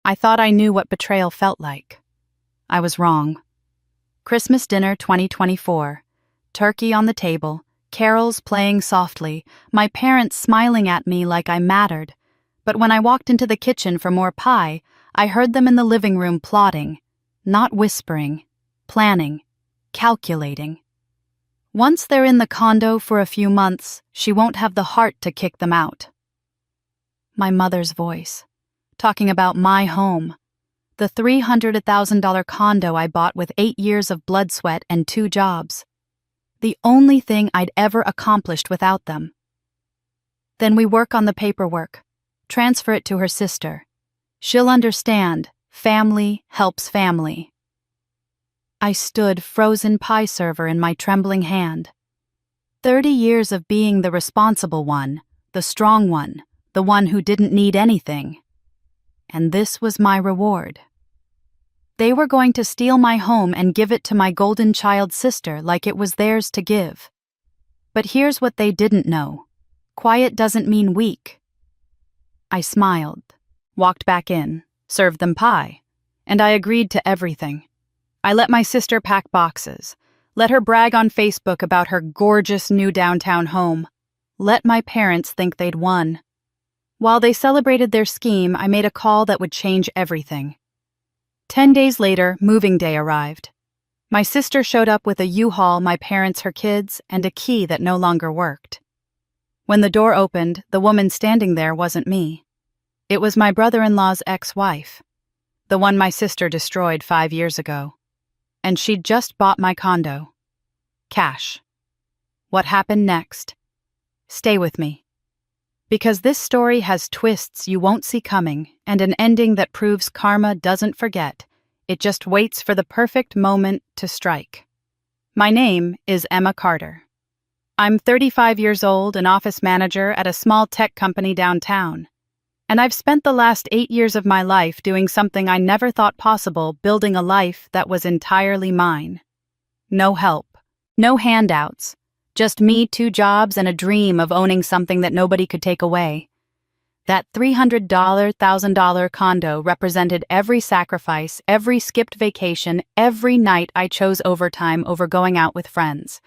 I thought I knew what betrayal felt like. I was wrong. Christmas dinner 2024. Turkey on the table, carols playing softly, my parents smiling at me like I mattered. But when I walked into the kitchen for more pie, I heard them in the living room plotting, not whispering, planning, calculating. Once they're in the condo for a few months, she won't have the heart to kick them out. My mother's voice, talking about my home, the $300,000 condo I bought with 8 years of blood sweat and 2 jobs. The only thing I'd ever accomplished without them. Then we work on the paperwork, transfer it to her sister. She'll understand, family helps family. I stood frozen pie server in my trembling hand. 30 years of being the responsible one, the strong one, the one who didn't need anything. And this was my reward. They were going to steal my home and give it to my golden child sister like it was theirs to give. But here's what they didn't know. Quiet doesn't mean weak. I smiled, walked back in, served them pie, and I agreed to everything. I let my sister pack boxes, let her brag on Facebook about her gorgeous new downtown home, let my parents think they'd won. While they celebrated their scheme, I made a call that would change everything. 10 days later, moving day arrived. My sister showed up with a U-Haul, my parents, her kids, and a key that no longer worked. When the door opened, the woman standing there wasn't me. It was my brother-in-law's ex-wife, the one my sister destroyed 5 years ago. And she'd just bought my condo. Cash. What happened next? Stay with me. Because this story has twists you won't see coming and an ending that proves karma doesn't forget. It just waits for the perfect moment to strike. My name is Emma Carter. I'm 35 years old, an office manager at a small tech company downtown. And I've spent the last 8 years of my life doing something I never thought possible, building a life that was entirely mine. No help, no handouts, just me, 2 jobs, and a dream of owning something that nobody could take away. That $300,000 condo represented every sacrifice, every skipped vacation, every night I chose overtime over going out with friends.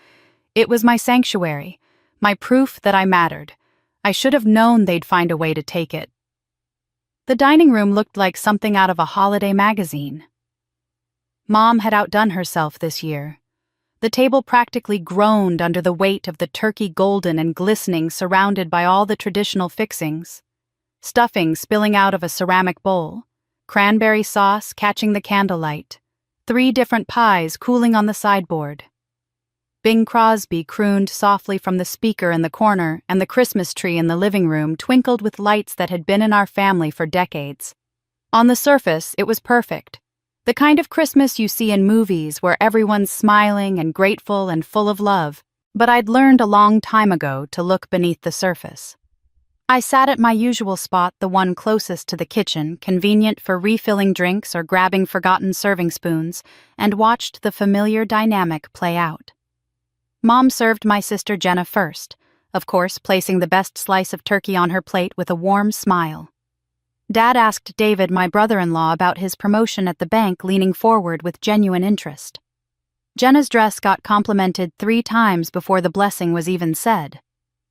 It was my sanctuary, my proof that I mattered. I should have known they'd find a way to take it. The dining room looked like something out of a holiday magazine. Mom had outdone herself this year. The table practically groaned under the weight of the turkey, golden and glistening, surrounded by all the traditional fixings. Stuffing spilling out of a ceramic bowl, cranberry sauce catching the candlelight, 3 different pies cooling on the sideboard. Bing Crosby crooned softly from the speaker in the corner, and the Christmas tree in the living room twinkled with lights that had been in our family for decades. On the surface, it was perfect. The kind of Christmas you see in movies where everyone's smiling and grateful and full of love. But I'd learned a long time ago to look beneath the surface. I sat at my usual spot, the one closest to the kitchen, convenient for refilling drinks or grabbing forgotten serving spoons, and watched the familiar dynamic play out. Mom served my sister Jenna first, of course placing the best slice of turkey on her plate with a warm smile. Dad asked David, my brother-in-law, about his promotion at the bank, leaning forward with genuine interest. Jenna's dress got complimented 3 times before the blessing was even said.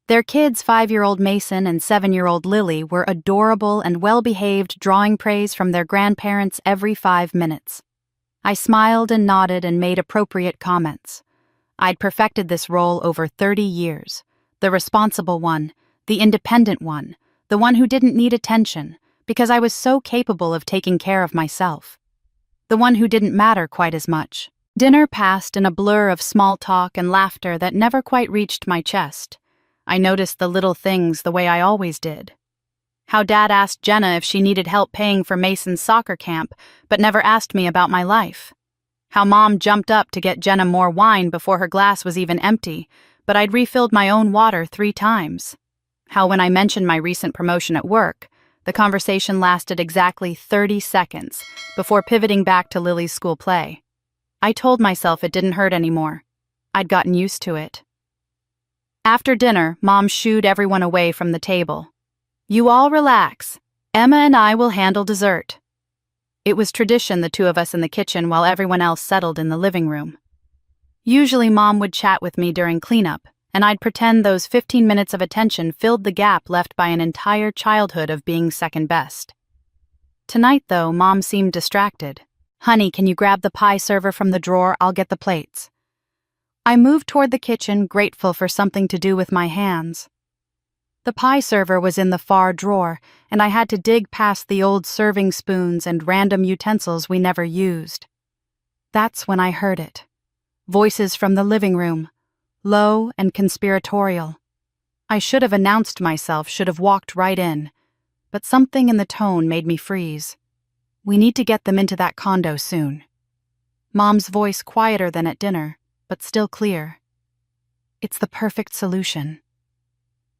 Their kids, 5-year-old Mason and 7-year-old Lily, were adorable and well-behaved, drawing praise from their grandparents every 5 minutes. I smiled and nodded and made appropriate comments. I'd perfected this role over 30 years. The responsible one, the independent one, the one who didn't need attention, because I was so capable of taking care of myself. The one who didn't matter quite as much. Dinner passed in a blur of small talk and laughter that never quite reached my chest. I noticed the little things the way I always did. How Dad asked Jenna if she needed help paying for Mason's soccer camp, but never asked me about my life. How Mom jumped up to get Jenna more wine before her glass was even empty, but I'd refilled my own water 3 times. How when I mentioned my recent promotion at work, the conversation lasted exactly 30 seconds before pivoting back to Lily's school play. I told myself it didn't hurt anymore. I'd gotten used to it. After dinner, Mom shooed everyone away from the table. "You all relax. Emma and I will handle dessert." It was tradition, the two of us in the kitchen while everyone else settled in the living room. Usually Mom would chat with me during cleanup, and I'd pretend those 15 minutes of attention filled the gap left by an entire childhood of being second best. Tonight, though, Mom seemed distracted. "Honey, can you grab the pie server from the drawer? I'll get the plates." I moved toward the kitchen, grateful for something to do with my hands. The pie server was in the far drawer, and I had to dig past the old serving spoons and random utensils we never used. That's when I heard it. Voices from the living room, low and conspiratorial. I should have announced myself, should have walked right in, but something in the tone made me freeze. "We need to get them into that condo soon." Mom's voice quieter than at dinner, but still clear. "It's the perfect solution."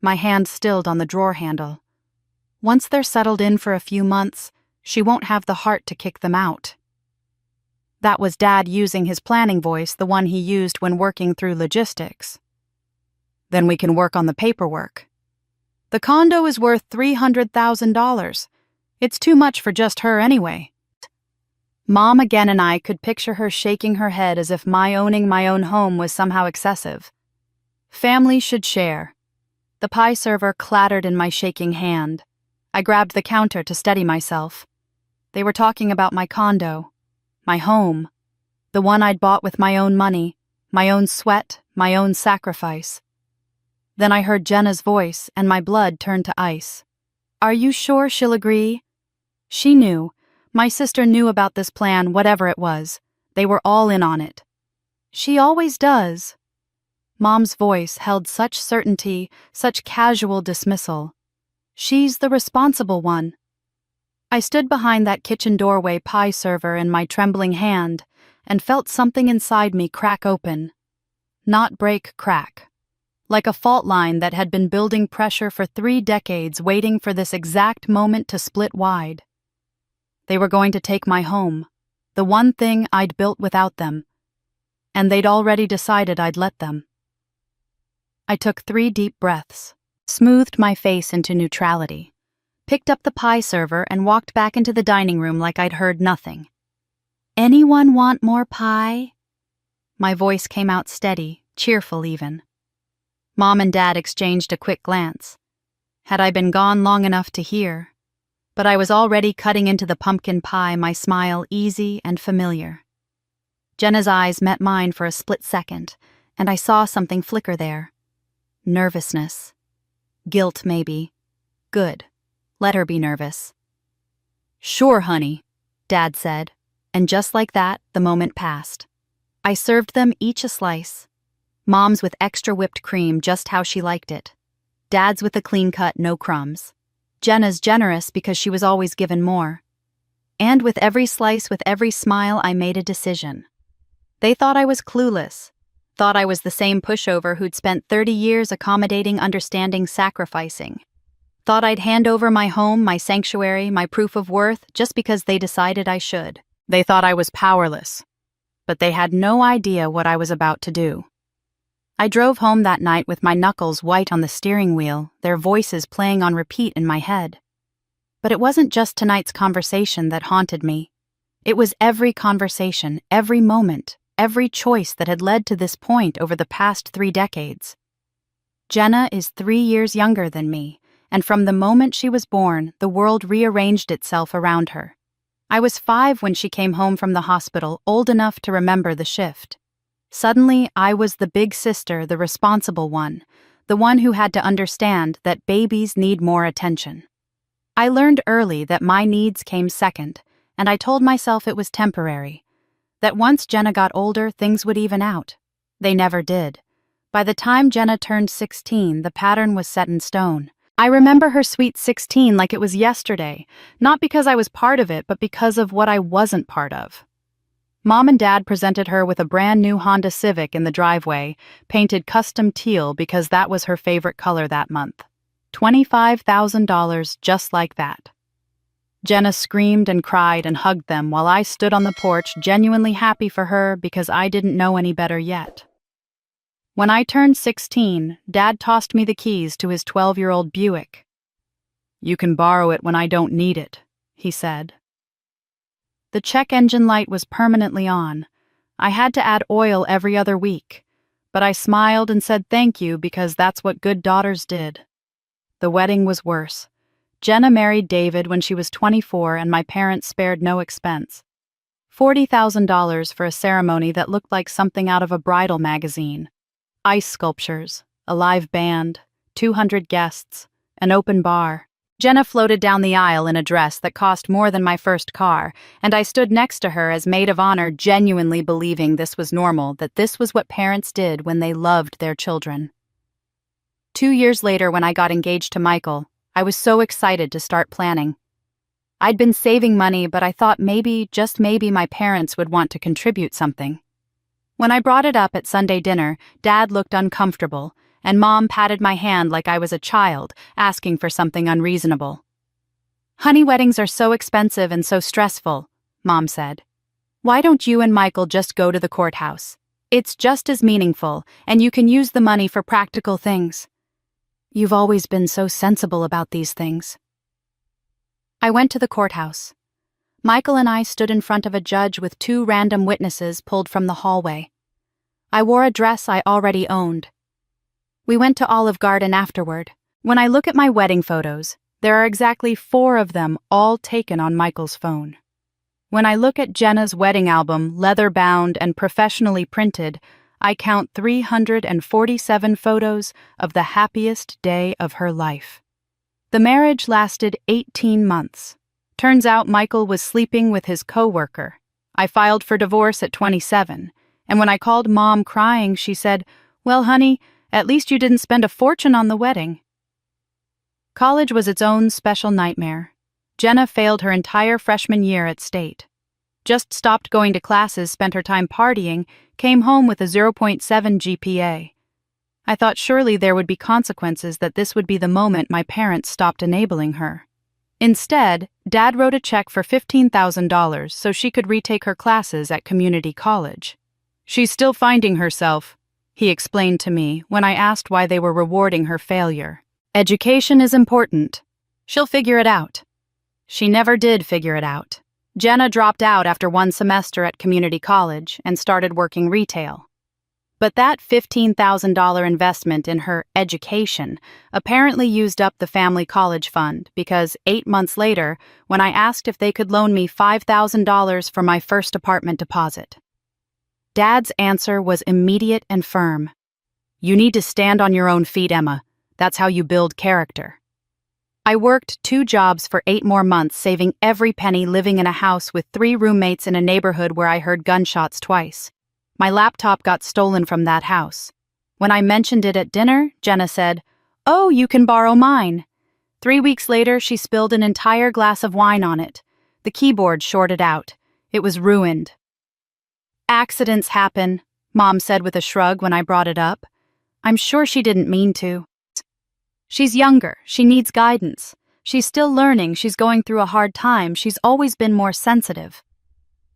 My hand stilled on the drawer handle. Once they're settled in for a few months, she won't have the heart to kick them out. That was Dad using his planning voice, the one he used when working through logistics. "Then we can work on the paperwork. The condo is worth $300,000. It's too much for just her anyway." Mom again, and I could picture her shaking her head as if my owning my own home was somehow excessive. Family should share. The pie server clattered in my shaking hand. I grabbed the counter to steady myself. They were talking about my condo, my home, the one I'd bought with my own money, my own sweat, my own sacrifice. Then I heard Jenna's voice, and my blood turned to ice. "Are you sure she'll agree?" She knew. My sister knew about this plan, whatever it was. They were all in on it. "She always does." Mom's voice held such certainty, such casual dismissal. "She's the responsible one." I stood behind that kitchen doorway pie server in my trembling hand and felt something inside me crack open. Not break, crack. Like a fault line that had been building pressure for 3 decades, waiting for this exact moment to split wide. They were going to take my home, the one thing I'd built without them, and they'd already decided I'd let them. I took 3 deep breaths, smoothed my face into neutrality, picked up the pie server and walked back into the dining room like I'd heard nothing. "Anyone want more pie?" My voice came out steady, cheerful even. Mom and Dad exchanged a quick glance. Had I been gone long enough to hear? But I was already cutting into the pumpkin pie, my smile easy and familiar. Jenna's eyes met mine for a split second, and I saw something flicker there. Nervousness. Guilt, maybe. Good. Let her be nervous. "Sure, honey," Dad said, and just like that, the moment passed. I served them each a slice. Mom's with extra whipped cream, just how she liked it. Dad's with a clean cut, no crumbs. Jenna's generous because she was always given more. And with every slice, with every smile, I made a decision. They thought I was clueless. Thought I was the same pushover who'd spent 30 years accommodating, understanding, sacrificing. Thought I'd hand over my home, my sanctuary, my proof of worth, just because they decided I should. They thought I was powerless. But they had no idea what I was about to do. I drove home that night with my knuckles white on the steering wheel, their voices playing on repeat in my head. But it wasn't just tonight's conversation that haunted me. It was every conversation, every moment, every choice that had led to this point over the past 3 decades. Jenna is 3 years younger than me, and from the moment she was born, the world rearranged itself around her. I was 5 when she came home from the hospital, old enough to remember the shift. Suddenly, I was the big sister, the responsible one, the one who had to understand that babies need more attention. I learned early that my needs came second, and I told myself it was temporary. That once Jenna got older, things would even out. They never did. By the time Jenna turned 16, the pattern was set in stone. I remember her sweet 16 like it was yesterday, not because I was part of it, but because of what I wasn't part of. Mom and Dad presented her with a brand new Honda Civic in the driveway, painted custom teal because that was her favorite color that month. $25,000 just like that. Jenna screamed and cried and hugged them while I stood on the porch genuinely happy for her because I didn't know any better yet. When I turned 16, Dad tossed me the keys to his 12-year-old Buick. "You can borrow it when I don't need it," he said. The check engine light was permanently on. I had to add oil every other week, but I smiled and said thank you because that's what good daughters did. The wedding was worse. Jenna married David when she was 24 and my parents spared no expense. $40,000 for a ceremony that looked like something out of a bridal magazine. Ice sculptures, a live band, 200 guests, an open bar. Jenna floated down the aisle in a dress that cost more than my first car, and I stood next to her as maid of honor, genuinely believing this was normal, that this was what parents did when they loved their children. 2 years later, when I got engaged to Michael, I was so excited to start planning. I'd been saving money, but I thought maybe, just maybe, my parents would want to contribute something. When I brought it up at Sunday dinner, Dad looked uncomfortable, and Mom patted my hand like I was a child, asking for something unreasonable. "Honey, weddings are so expensive and so stressful," Mom said. "Why don't you and Michael just go to the courthouse? It's just as meaningful, and you can use the money for practical things. You've always been so sensible about these things." I went to the courthouse. Michael and I stood in front of a judge with 2 random witnesses pulled from the hallway. I wore a dress I already owned. We went to Olive Garden afterward. When I look at my wedding photos, there are exactly 4 of them, all taken on Michael's phone. When I look at Jenna's wedding album, leather-bound and professionally printed, I count 347 photos of the happiest day of her life. The marriage lasted 18 months. Turns out Michael was sleeping with his co-worker. I filed for divorce at 27, and when I called Mom crying, she said, "Well, honey, at least you didn't spend a fortune on the wedding." College was its own special nightmare. Jenna failed her entire freshman year at State. Just stopped going to classes, spent her time partying, came home with a 0.7 GPA. I thought surely there would be consequences, that this would be the moment my parents stopped enabling her. Instead, Dad wrote a check for $15,000 so she could retake her classes at community college. "She's still finding herself," he explained to me when I asked why they were rewarding her failure. "Education is important. She'll figure it out." She never did figure it out. Jenna dropped out after 1 semester at community college and started working retail. But that $15,000 investment in her education apparently used up the family college fund, because 8 months later, when I asked if they could loan me $5,000 for my first apartment deposit, Dad's answer was immediate and firm. "You need to stand on your own feet, Emma. That's how you build character." I worked 2 jobs for 8 more months, saving every penny, living in a house with 3 roommates in a neighborhood where I heard gunshots twice. My laptop got stolen from that house. When I mentioned it at dinner, Jenna said, "Oh, you can borrow mine." 3 weeks later, she spilled an entire glass of wine on it. The keyboard shorted out. It was ruined. "Accidents happen," Mom said with a shrug when I brought it up. I'm sure she didn't mean to. "She's younger. She needs guidance. She's still learning. She's going through a hard time. She's always been more sensitive."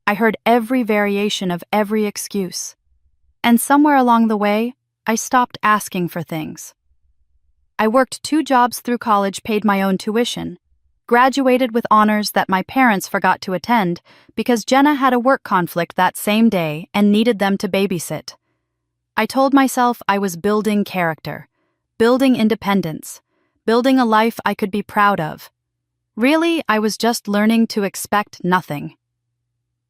I heard every variation of every excuse. And somewhere along the way, I stopped asking for things. I worked 2 jobs through college, paid my own tuition, graduated with honors that my parents forgot to attend because Jenna had a work conflict that same day and needed them to babysit. I told myself I was building character, building independence, building a life I could be proud of. Really, I was just learning to expect nothing.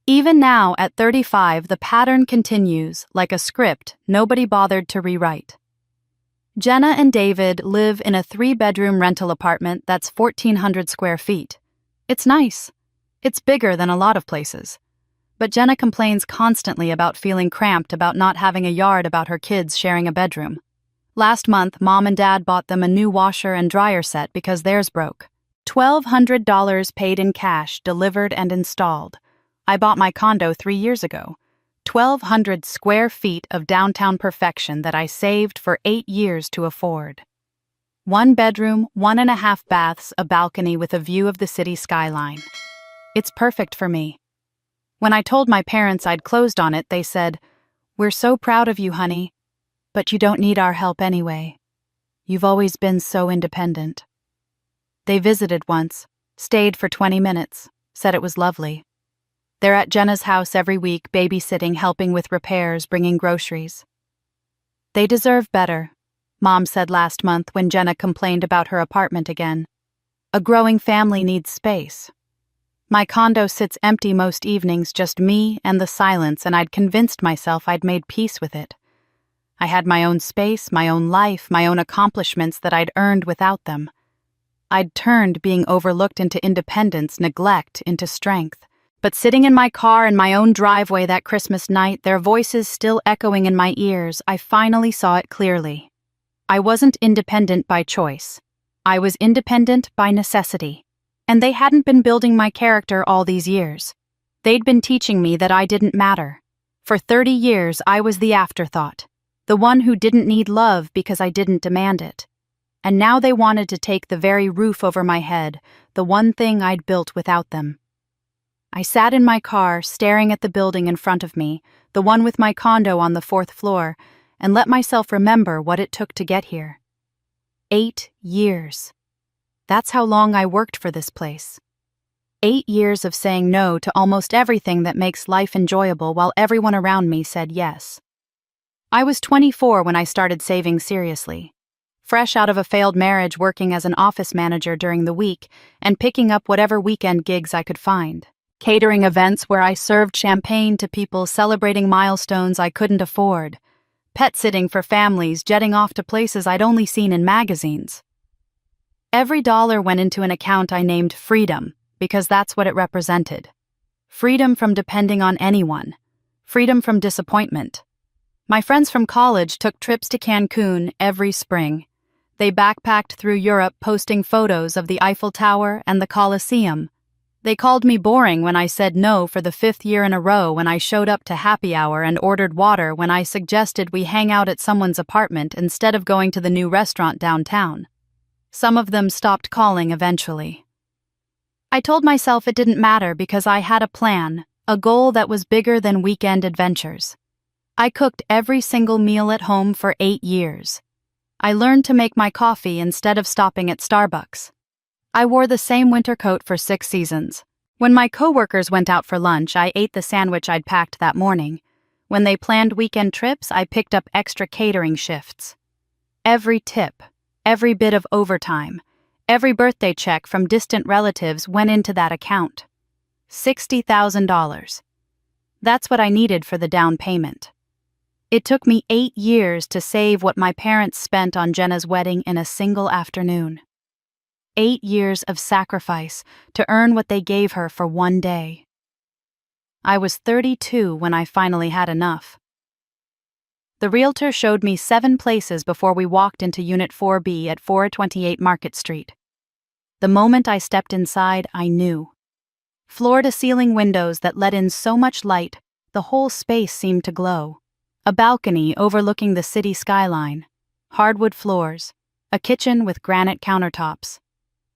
Even now, at 35, the pattern continues, like a script nobody bothered to rewrite. Jenna and David live in a 3-bedroom rental apartment that's 1,400 square feet. It's nice. It's bigger than a lot of places. But Jenna complains constantly about feeling cramped, about not having a yard, about her kids sharing a bedroom. Last month, Mom and Dad bought them a new washer and dryer set because theirs broke. $1,200 paid in cash, delivered and installed. I bought my condo 3 years ago. 1,200 square feet of downtown perfection that I saved for 8 years to afford. 1 bedroom, 1.5 baths, a balcony with a view of the city skyline. It's perfect for me. When I told my parents I'd closed on it, they said, "We're so proud of you, honey, but you don't need our help anyway. You've always been so independent." They visited once, stayed for 20 minutes, said it was lovely. They're at Jenna's house every week, babysitting, helping with repairs, bringing groceries. They deserve better, Mom said last month when Jenna complained about her apartment again. A growing family needs space. My condo sits empty most evenings, just me and the silence, and I'd convinced myself I'd made peace with it. I had my own space, my own life, my own accomplishments that I'd earned without them. I'd turned being overlooked into independence, neglect into strength. But sitting in my car in my own driveway that Christmas night, their voices still echoing in my ears, I finally saw it clearly. I wasn't independent by choice. I was independent by necessity. And they hadn't been building my character all these years. They'd been teaching me that I didn't matter. For 30 years, I was the afterthought, the one who didn't need love because I didn't demand it. And now they wanted to take the very roof over my head, the one thing I'd built without them. I sat in my car, staring at the building in front of me, the one with my condo on the 4th floor, and let myself remember what it took to get here. 8 years. That's how long I worked for this place. 8 years of saying no to almost everything that makes life enjoyable while everyone around me said yes. I was 24 when I started saving seriously. Fresh out of a failed marriage, working as an office manager during the week and picking up whatever weekend gigs I could find. Catering events where I served champagne to people celebrating milestones I couldn't afford. Pet sitting for families, jetting off to places I'd only seen in magazines. Every dollar went into an account I named Freedom, because that's what it represented. Freedom from depending on anyone. Freedom from disappointment. My friends from college took trips to Cancun every spring. They backpacked through Europe, posting photos of the Eiffel Tower and the Colosseum. They called me boring when I said no for the 5th year in a row when I showed up to happy hour and ordered water when I suggested we hang out at someone's apartment instead of going to the new restaurant downtown. Some of them stopped calling eventually. I told myself it didn't matter because I had a plan, a goal that was bigger than weekend adventures. I cooked every single meal at home for 8 years. I learned to make my coffee instead of stopping at Starbucks. I wore the same winter coat for 6 seasons. When my coworkers went out for lunch, I ate the sandwich I'd packed that morning. When they planned weekend trips, I picked up extra catering shifts. Every tip, every bit of overtime, every birthday check from distant relatives went into that account. $60,000. That's what I needed for the down payment. It took me 8 years to save what my parents spent on Jenna's wedding in a single afternoon. 8 years of sacrifice to earn what they gave her for one day. I was 32 when I finally had enough. The realtor showed me 7 places before we walked into Unit 4B at 428 Market Street. The moment I stepped inside, I knew. Floor-to-ceiling windows that let in so much light, the whole space seemed to glow. A balcony overlooking the city skyline. Hardwood floors. A kitchen with granite countertops.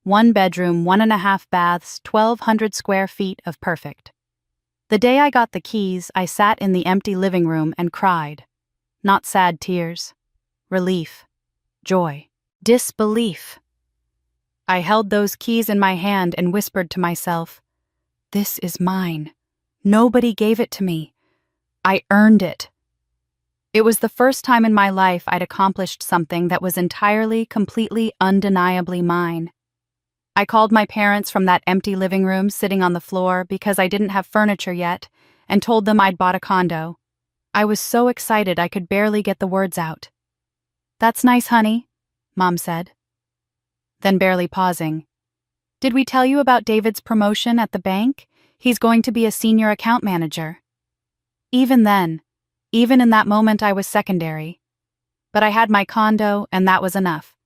1 bedroom, 1.5 baths, 1,200 square feet of perfect. The day I got the keys, I sat in the empty living room and cried. Not sad tears. Relief. Joy. Disbelief. I held those keys in my hand and whispered to myself, "This is mine. Nobody gave it to me. I earned it." It was the first time in my life I'd accomplished something that was entirely, completely, undeniably mine. I called my parents from that empty living room sitting on the floor because I didn't have furniture yet, and told them I'd bought a condo. I was so excited I could barely get the words out. "That's nice, honey," Mom said. Then barely pausing, "Did we tell you about David's promotion at the bank? He's going to be a senior account manager." Even then, even in that moment, I was secondary. But I had my condo, and that was enough.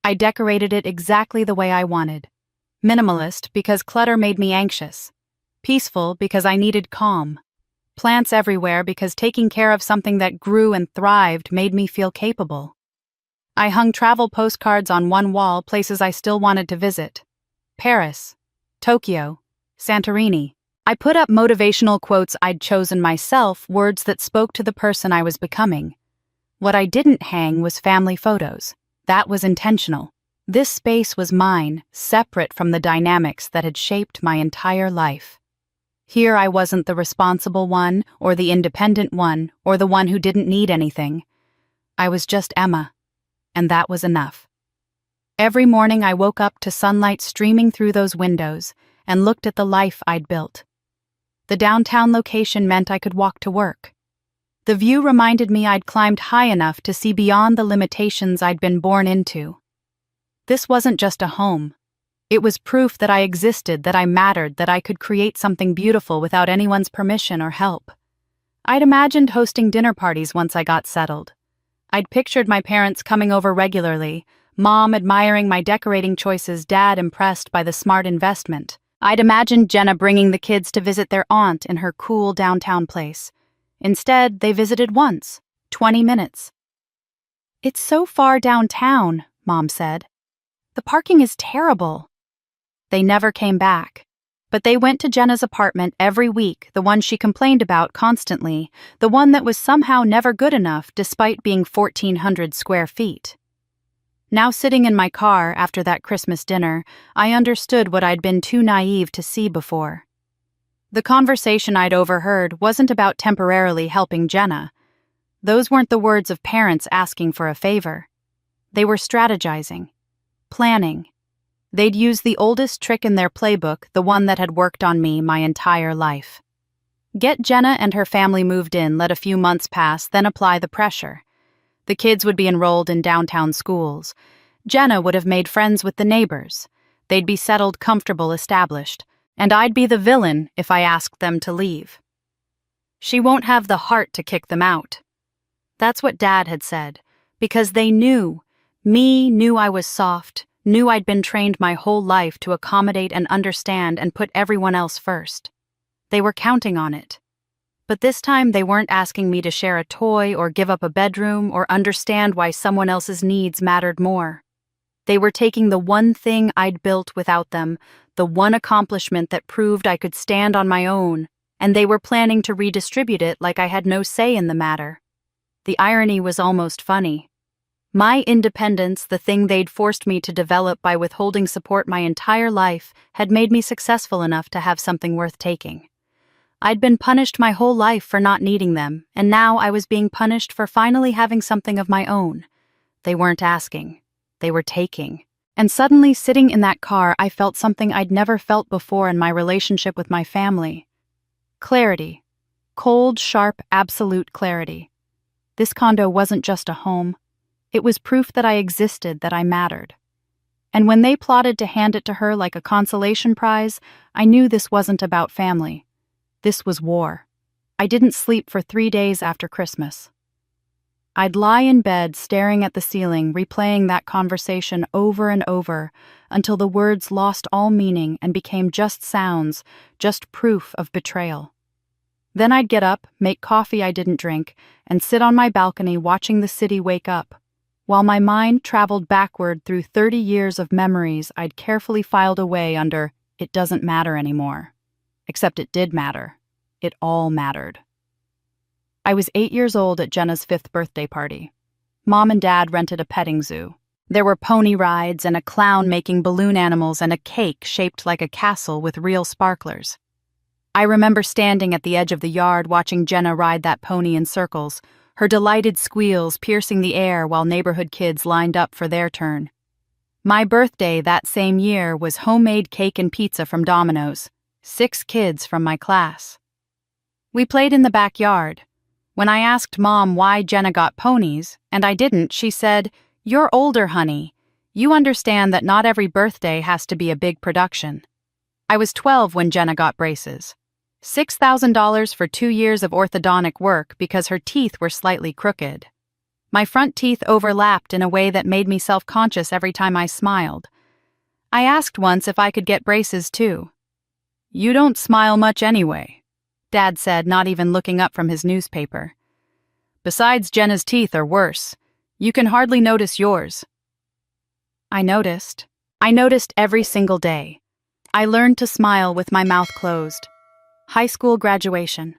I decorated it exactly the way I wanted. Minimalist because clutter made me anxious. Peaceful because I needed calm. Plants everywhere because taking care of something that grew and thrived made me feel capable. I hung travel postcards on one wall, places I still wanted to visit. Paris, Tokyo, Santorini. I put up motivational quotes I'd chosen myself, words that spoke to the person I was becoming. What I didn't hang was family photos. That was intentional. This space was mine, separate from the dynamics that had shaped my entire life. Here I wasn't the responsible one, or the independent one, or the one who didn't need anything. I was just Emma, and that was enough. Every morning I woke up to sunlight streaming through those windows and looked at the life I'd built. The downtown location meant I could walk to work. The view reminded me I'd climbed high enough to see beyond the limitations I'd been born into. This wasn't just a home. It was proof that I existed, that I mattered, that I could create something beautiful without anyone's permission or help. I'd imagined hosting dinner parties once I got settled. I'd pictured my parents coming over regularly, Mom admiring my decorating choices, Dad impressed by the smart investment. I'd imagined Jenna bringing the kids to visit their aunt in her cool downtown place. Instead, they visited once, 20 minutes. "It's so far downtown," Mom said. "The parking is terrible." They never came back. But they went to Jenna's apartment every week, the one she complained about constantly, the one that was somehow never good enough despite being 1,400 square feet. Now sitting in my car after that Christmas dinner, I understood what I'd been too naive to see before. The conversation I'd overheard wasn't about temporarily helping Jenna. Those weren't the words of parents asking for a favor. They were strategizing, planning. They'd use the oldest trick in their playbook, the one that had worked on me my entire life. Get Jenna and her family moved in, let a few months pass, then apply the pressure. The kids would be enrolled in downtown schools. Jenna would have made friends with the neighbors. They'd be settled, comfortable, established. And I'd be the villain if I asked them to leave. She won't have the heart to kick them out. That's what Dad had said, because they knew I was soft, knew I'd been trained my whole life to accommodate and understand and put everyone else first. They were counting on it. But this time they weren't asking me to share a toy or give up a bedroom or understand why someone else's needs mattered more. They were taking the one thing I'd built without them, the one accomplishment that proved I could stand on my own, and they were planning to redistribute it like I had no say in the matter. The irony was almost funny. My independence, the thing they'd forced me to develop by withholding support my entire life, had made me successful enough to have something worth taking. I'd been punished my whole life for not needing them, and now I was being punished for finally having something of my own. They weren't asking. They were taking. And suddenly, sitting in that car, I felt something I'd never felt before in my relationship with my family. Clarity. Cold, sharp, absolute clarity. This condo wasn't just a home. It was proof that I existed, that I mattered. And when they plotted to hand it to her like a consolation prize, I knew this wasn't about family. This was war. I didn't sleep for 3 days after Christmas. I'd lie in bed staring at the ceiling, replaying that conversation over and over until the words lost all meaning and became just sounds, just proof of betrayal. Then I'd get up, make coffee I didn't drink, and sit on my balcony watching the city wake up, while my mind traveled backward through 30 years of memories I'd carefully filed away under "it doesn't matter anymore." Except it did matter. It all mattered. I was 8 years old at Jenna's 5th birthday party. Mom and Dad rented a petting zoo. There were pony rides and a clown making balloon animals and a cake shaped like a castle with real sparklers. I remember standing at the edge of the yard watching Jenna ride that pony in circles, her delighted squeals piercing the air while neighborhood kids lined up for their turn. My birthday that same year was homemade cake and pizza from Domino's. 6 kids from my class. We played in the backyard. When I asked Mom why Jenna got ponies, and I didn't, she said, "You're older, honey. You understand that not every birthday has to be a big production." I was 12 when Jenna got braces. $6,000 for 2 years of orthodontic work because her teeth were slightly crooked. My front teeth overlapped in a way that made me self-conscious every time I smiled. I asked once if I could get braces too. "You don't smile much anyway," Dad said, not even looking up from his newspaper. "Besides, Jenna's teeth are worse. You can hardly notice yours." I noticed. I noticed every single day. I learned to smile with my mouth closed. High school graduation.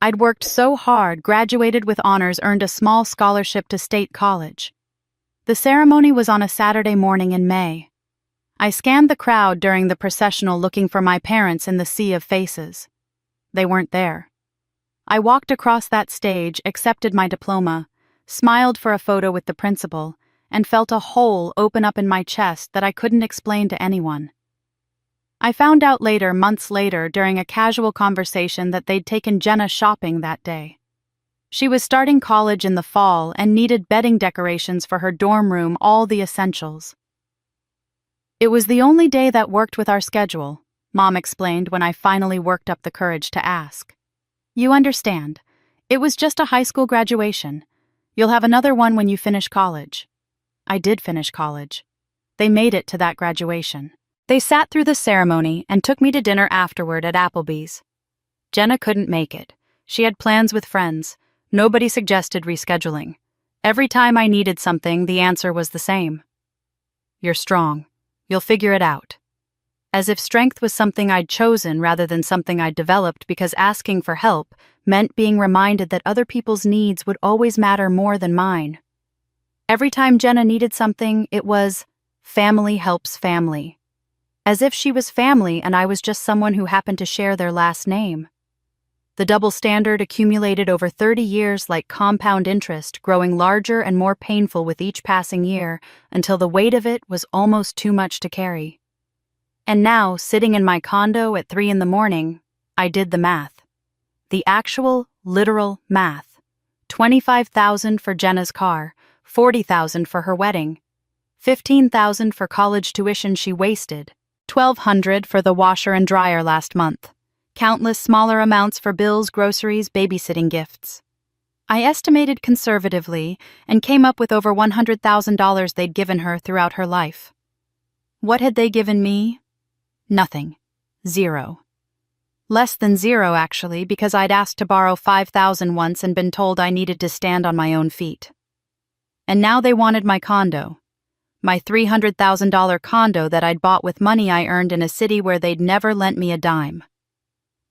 I'd worked so hard, graduated with honors, earned a small scholarship to state college. The ceremony was on a Saturday morning in May. I scanned the crowd during the processional looking for my parents in the sea of faces. They weren't there. I walked across that stage, accepted my diploma, smiled for a photo with the principal, and felt a hole open up in my chest that I couldn't explain to anyone. I found out later, months later, during a casual conversation that they'd taken Jenna shopping that day. She was starting college in the fall and needed bedding decorations for her dorm room, all the essentials. It was the only day that worked with our schedule, Mom explained when I finally worked up the courage to ask. You understand, it was just a high school graduation. You'll have another one when you finish college. I did finish college. They made it to that graduation. They sat through the ceremony and took me to dinner afterward at Applebee's. Jenna couldn't make it. She had plans with friends. Nobody suggested rescheduling. Every time I needed something, the answer was the same. You're strong. You'll figure it out. As if strength was something I'd chosen rather than something I'd developed, because asking for help meant being reminded that other people's needs would always matter more than mine. Every time Jenna needed something, it was family helps family. As if she was family and I was just someone who happened to share their last name. The double standard accumulated over 30 years like compound interest, growing larger and more painful with each passing year until the weight of it was almost too much to carry. And now, sitting in my condo at 3 a.m, I did the math. The actual, literal math. $25,000 for Jenna's car, $40,000 for her wedding, $15,000 for college tuition she wasted, $1,200 for the washer and dryer last month, countless smaller amounts for bills, groceries, babysitting gifts. I estimated conservatively and came up with over $100,000 they'd given her throughout her life. What had they given me? Nothing. Zero. Less than zero, actually, because I'd asked to borrow $5,000 once and been told I needed to stand on my own feet. And now they wanted my condo. My $300,000 condo that I'd bought with money I earned in a city where they'd never lent me a dime.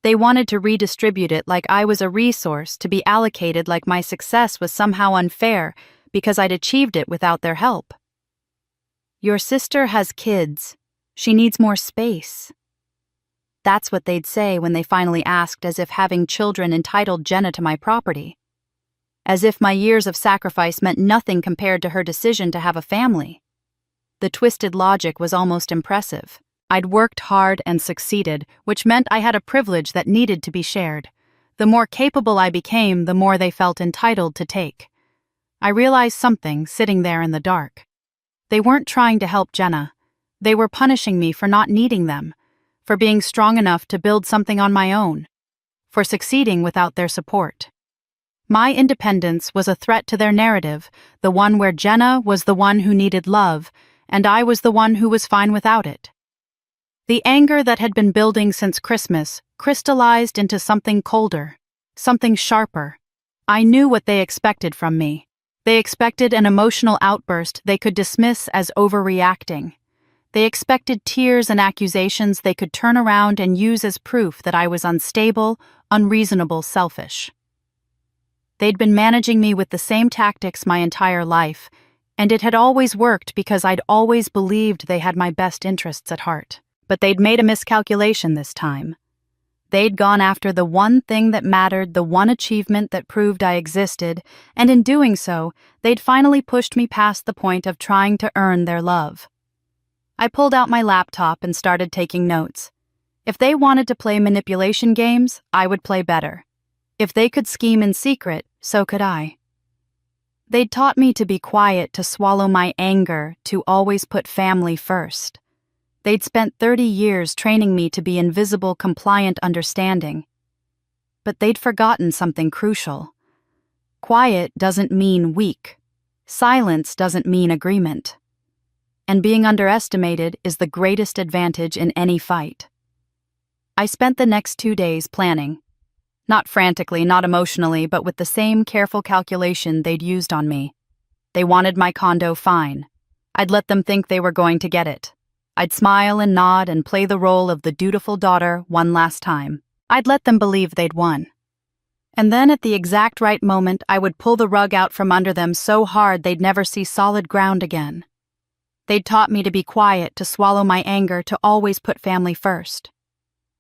They wanted to redistribute it like I was a resource to be allocated like my success was somehow unfair because I'd achieved it without their help. Your sister has kids. She needs more space. That's what they'd say when they finally asked, as if having children entitled Jenna to my property. As if my years of sacrifice meant nothing compared to her decision to have a family. The twisted logic was almost impressive. I'd worked hard and succeeded, which meant I had a privilege that needed to be shared. The more capable I became, the more they felt entitled to take. I realized something sitting there in the dark. They weren't trying to help Jenna. They were punishing me for not needing them, for being strong enough to build something on my own, for succeeding without their support. My independence was a threat to their narrative, the one where Jenna was the one who needed love, and I was the one who was fine without it. The anger that had been building since Christmas crystallized into something colder, something sharper. I knew what they expected from me. They expected an emotional outburst they could dismiss as overreacting. They expected tears and accusations they could turn around and use as proof that I was unstable, unreasonable, selfish. They'd been managing me with the same tactics my entire life, and it had always worked because I'd always believed they had my best interests at heart. But they'd made a miscalculation this time. They'd gone after the one thing that mattered, the one achievement that proved I existed, and in doing so, they'd finally pushed me past the point of trying to earn their love. I pulled out my laptop and started taking notes. If they wanted to play manipulation games, I would play better. If they could scheme in secret, so could I. They'd taught me to be quiet, to swallow my anger, to always put family first. They'd spent 30 years training me to be invisible, compliant, understanding. But they'd forgotten something crucial. Quiet doesn't mean weak. Silence doesn't mean agreement. And being underestimated is the greatest advantage in any fight. I spent the next 2 days planning. Not frantically, not emotionally, but with the same careful calculation they'd used on me. They wanted my condo, fine. I'd let them think they were going to get it. I'd smile and nod and play the role of the dutiful daughter one last time. I'd let them believe they'd won. And then at the exact right moment, I would pull the rug out from under them so hard they'd never see solid ground again. They'd taught me to be quiet, to swallow my anger, to always put family first.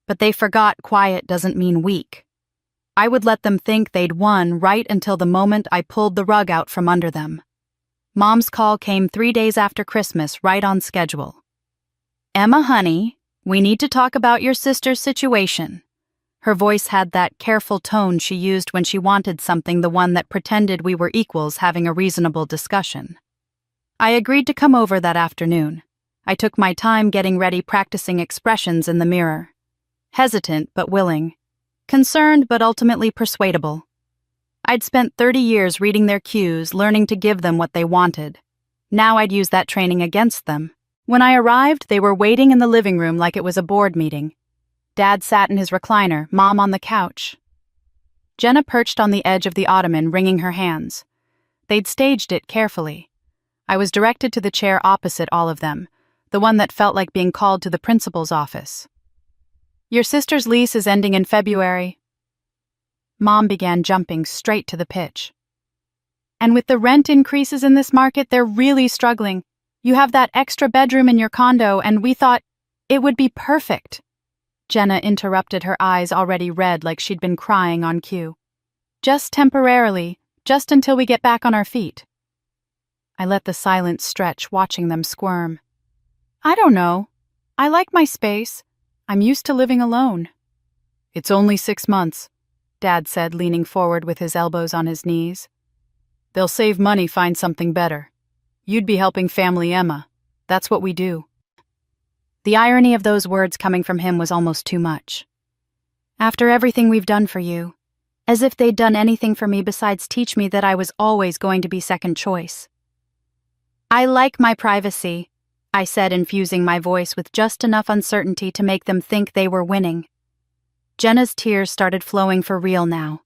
But they forgot quiet doesn't mean weak. I would let them think they'd won right until the moment I pulled the rug out from under them. Mom's call came 3 days after Christmas, right on schedule. "Emma, honey, we need to talk about your sister's situation." Her voice had that careful tone she used when she wanted something, the one that pretended we were equals having a reasonable discussion. I agreed to come over that afternoon. I took my time getting ready, practicing expressions in the mirror. Hesitant but willing. Concerned but ultimately persuadable. I'd spent 30 years reading their cues, learning to give them what they wanted. Now I'd use that training against them. When I arrived, they were waiting in the living room like it was a board meeting. Dad sat in his recliner, Mom on the couch. Jenna perched on the edge of the ottoman, wringing her hands. They'd staged it carefully. I was directed to the chair opposite all of them, the one that felt like being called to the principal's office. "Your sister's lease is ending in February." Mom began jumping straight to the pitch. "And with the rent increases in this market, they're really struggling. You have that extra bedroom in your condo, and we thought it would be perfect." Jenna interrupted, her eyes already red like she'd been crying on cue. "Just temporarily, just until we get back on our feet." I let the silence stretch, watching them squirm. "I don't know. I like my space. I'm used to living alone." "It's only 6 months," Dad said, leaning forward with his elbows on his knees. "They'll save money, find something better. You'd be helping family Emma. That's what we do." The irony of those words coming from him was almost too much. "After everything we've done for you," as if they'd done anything for me besides teach me that I was always going to be second choice. "I like my privacy," I said, infusing my voice with just enough uncertainty to make them think they were winning. Jenna's tears started flowing for real now.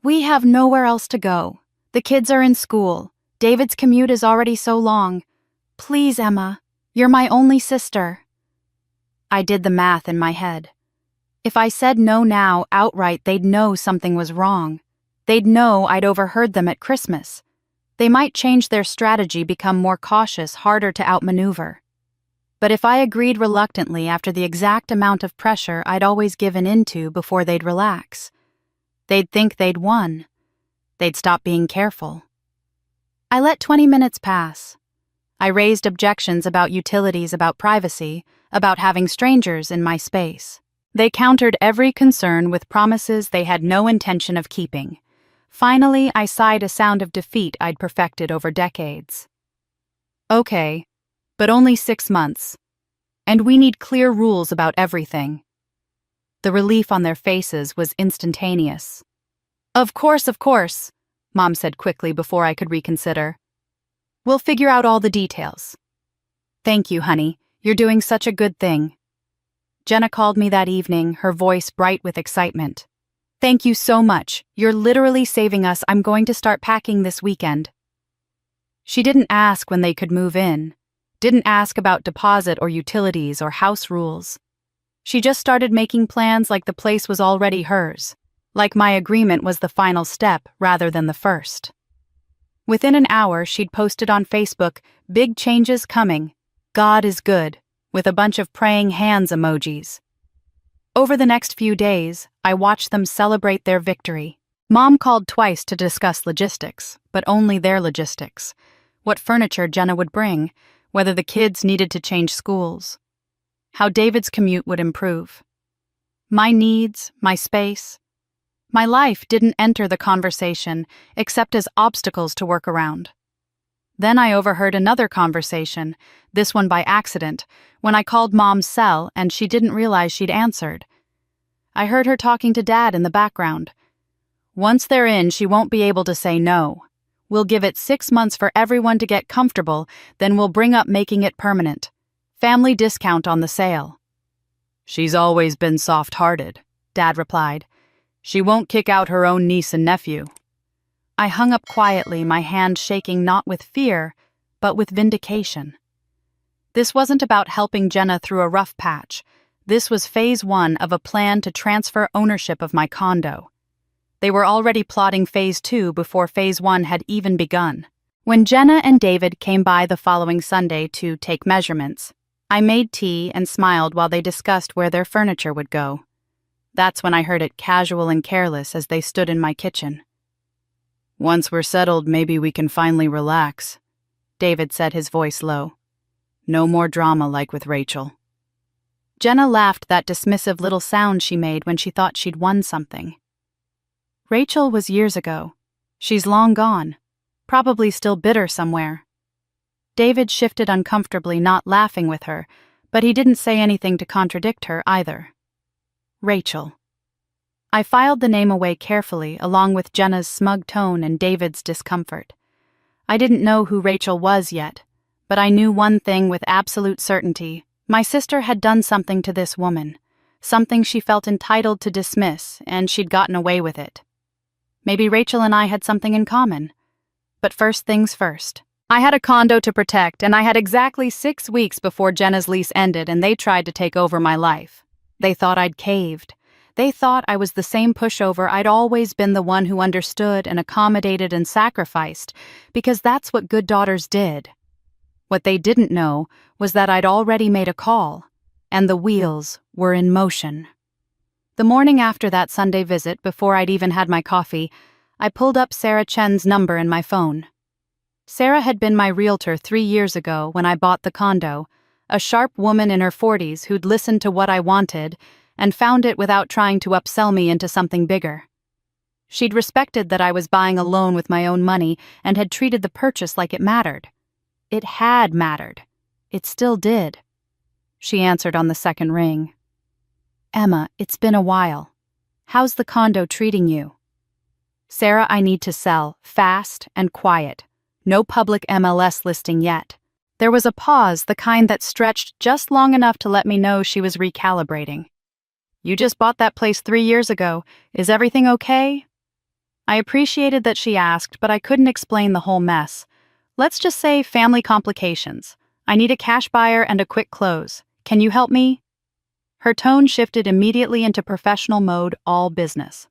"We have nowhere else to go. The kids are in school. David's commute is already so long. Please, Emma, you're my only sister." I did the math in my head. If I said no now, outright, they'd know something was wrong. They'd know I'd overheard them at Christmas. They might change their strategy, become more cautious, harder to outmaneuver. But if I agreed reluctantly after the exact amount of pressure I'd always given into before they'd relax, they'd think they'd won. They'd stop being careful. I let 20 minutes pass. I raised objections about utilities, about privacy, about having strangers in my space. They countered every concern with promises they had no intention of keeping. Finally, I sighed, a sound of defeat I'd perfected over decades. "Okay, but only 6 months. And we need clear rules about everything." The relief on their faces was instantaneous. Of course," Mom said quickly before I could reconsider. "We'll figure out all the details." "Thank you, honey. You're doing such a good thing." Jenna called me that evening, her voice bright with excitement. "Thank you so much. You're literally saving us. I'm going to start packing this weekend." She didn't ask when they could move in, didn't ask about deposit or utilities or house rules. She just started making plans like the place was already hers, like my agreement was the final step rather than the first. Within an hour, she'd posted on Facebook, "Big changes coming. God is good," with a bunch of praying hands emojis. Over the next few days, I watched them celebrate their victory. Mom called twice to discuss logistics, but only their logistics. What furniture Jenna would bring, whether the kids needed to change schools, how David's commute would improve. My needs, my space, my life didn't enter the conversation except as obstacles to work around. Then I overheard another conversation, this one by accident, when I called Mom's cell and she didn't realize she'd answered. I heard her talking to Dad in the background. "Once they're in, she won't be able to say no. We'll give it 6 months for everyone to get comfortable, then we'll bring up making it permanent. Family discount on the sale." "She's always been soft-hearted," Dad replied. "She won't kick out her own niece and nephew." I hung up quietly, my hand shaking not with fear, but with vindication. This wasn't about helping Jenna through a rough patch. This was phase 1 of a plan to transfer ownership of my condo. They were already plotting phase 2 before phase 1 had even begun. When Jenna and David came by the following Sunday to take measurements, I made tea and smiled while they discussed where their furniture would go. That's when I heard it casual and careless as they stood in my kitchen. "Once we're settled, maybe we can finally relax," David said, his voice low. "No more drama like with Rachel." Jenna laughed, that dismissive little sound she made when she thought she'd won something. "Rachel was years ago. She's long gone. Probably still bitter somewhere." David shifted uncomfortably, not laughing with her, but he didn't say anything to contradict her either. Rachel. I filed the name away carefully, along with Jenna's smug tone and David's discomfort. I didn't know who Rachel was yet, but I knew one thing with absolute certainty. My sister had done something to this woman, something she felt entitled to dismiss, and she'd gotten away with it. Maybe Rachel and I had something in common. But first things first. I had a condo to protect, and I had exactly 6 weeks before Jenna's lease ended and they tried to take over my life. They thought I'd caved. They thought I was the same pushover. I'd always been the one who understood and accommodated and sacrificed, because that's what good daughters did. What they didn't know was that I'd already made a call, and the wheels were in motion. The morning after that Sunday visit, before I'd even had my coffee, I pulled up Sarah Chen's number in my phone. Sarah had been my realtor 3 years ago when I bought the condo, a sharp woman in her 40s who'd listened to what I wanted and found it without trying to upsell me into something bigger. She'd respected that I was buying a loan with my own money and had treated the purchase like it mattered. It had mattered. It still did. She answered on the second ring. "Emma, it's been a while. How's the condo treating you?" "Sarah, I need to sell, fast and quiet. No public MLS listing yet." There was a pause, the kind that stretched just long enough to let me know she was recalibrating. "You just bought that place 3 years ago. Is everything okay?" I appreciated that she asked, but I couldn't explain the whole mess. Let's just say family complications. I need a cash buyer and a quick close. Can you help me? Her tone shifted immediately into professional mode, all business.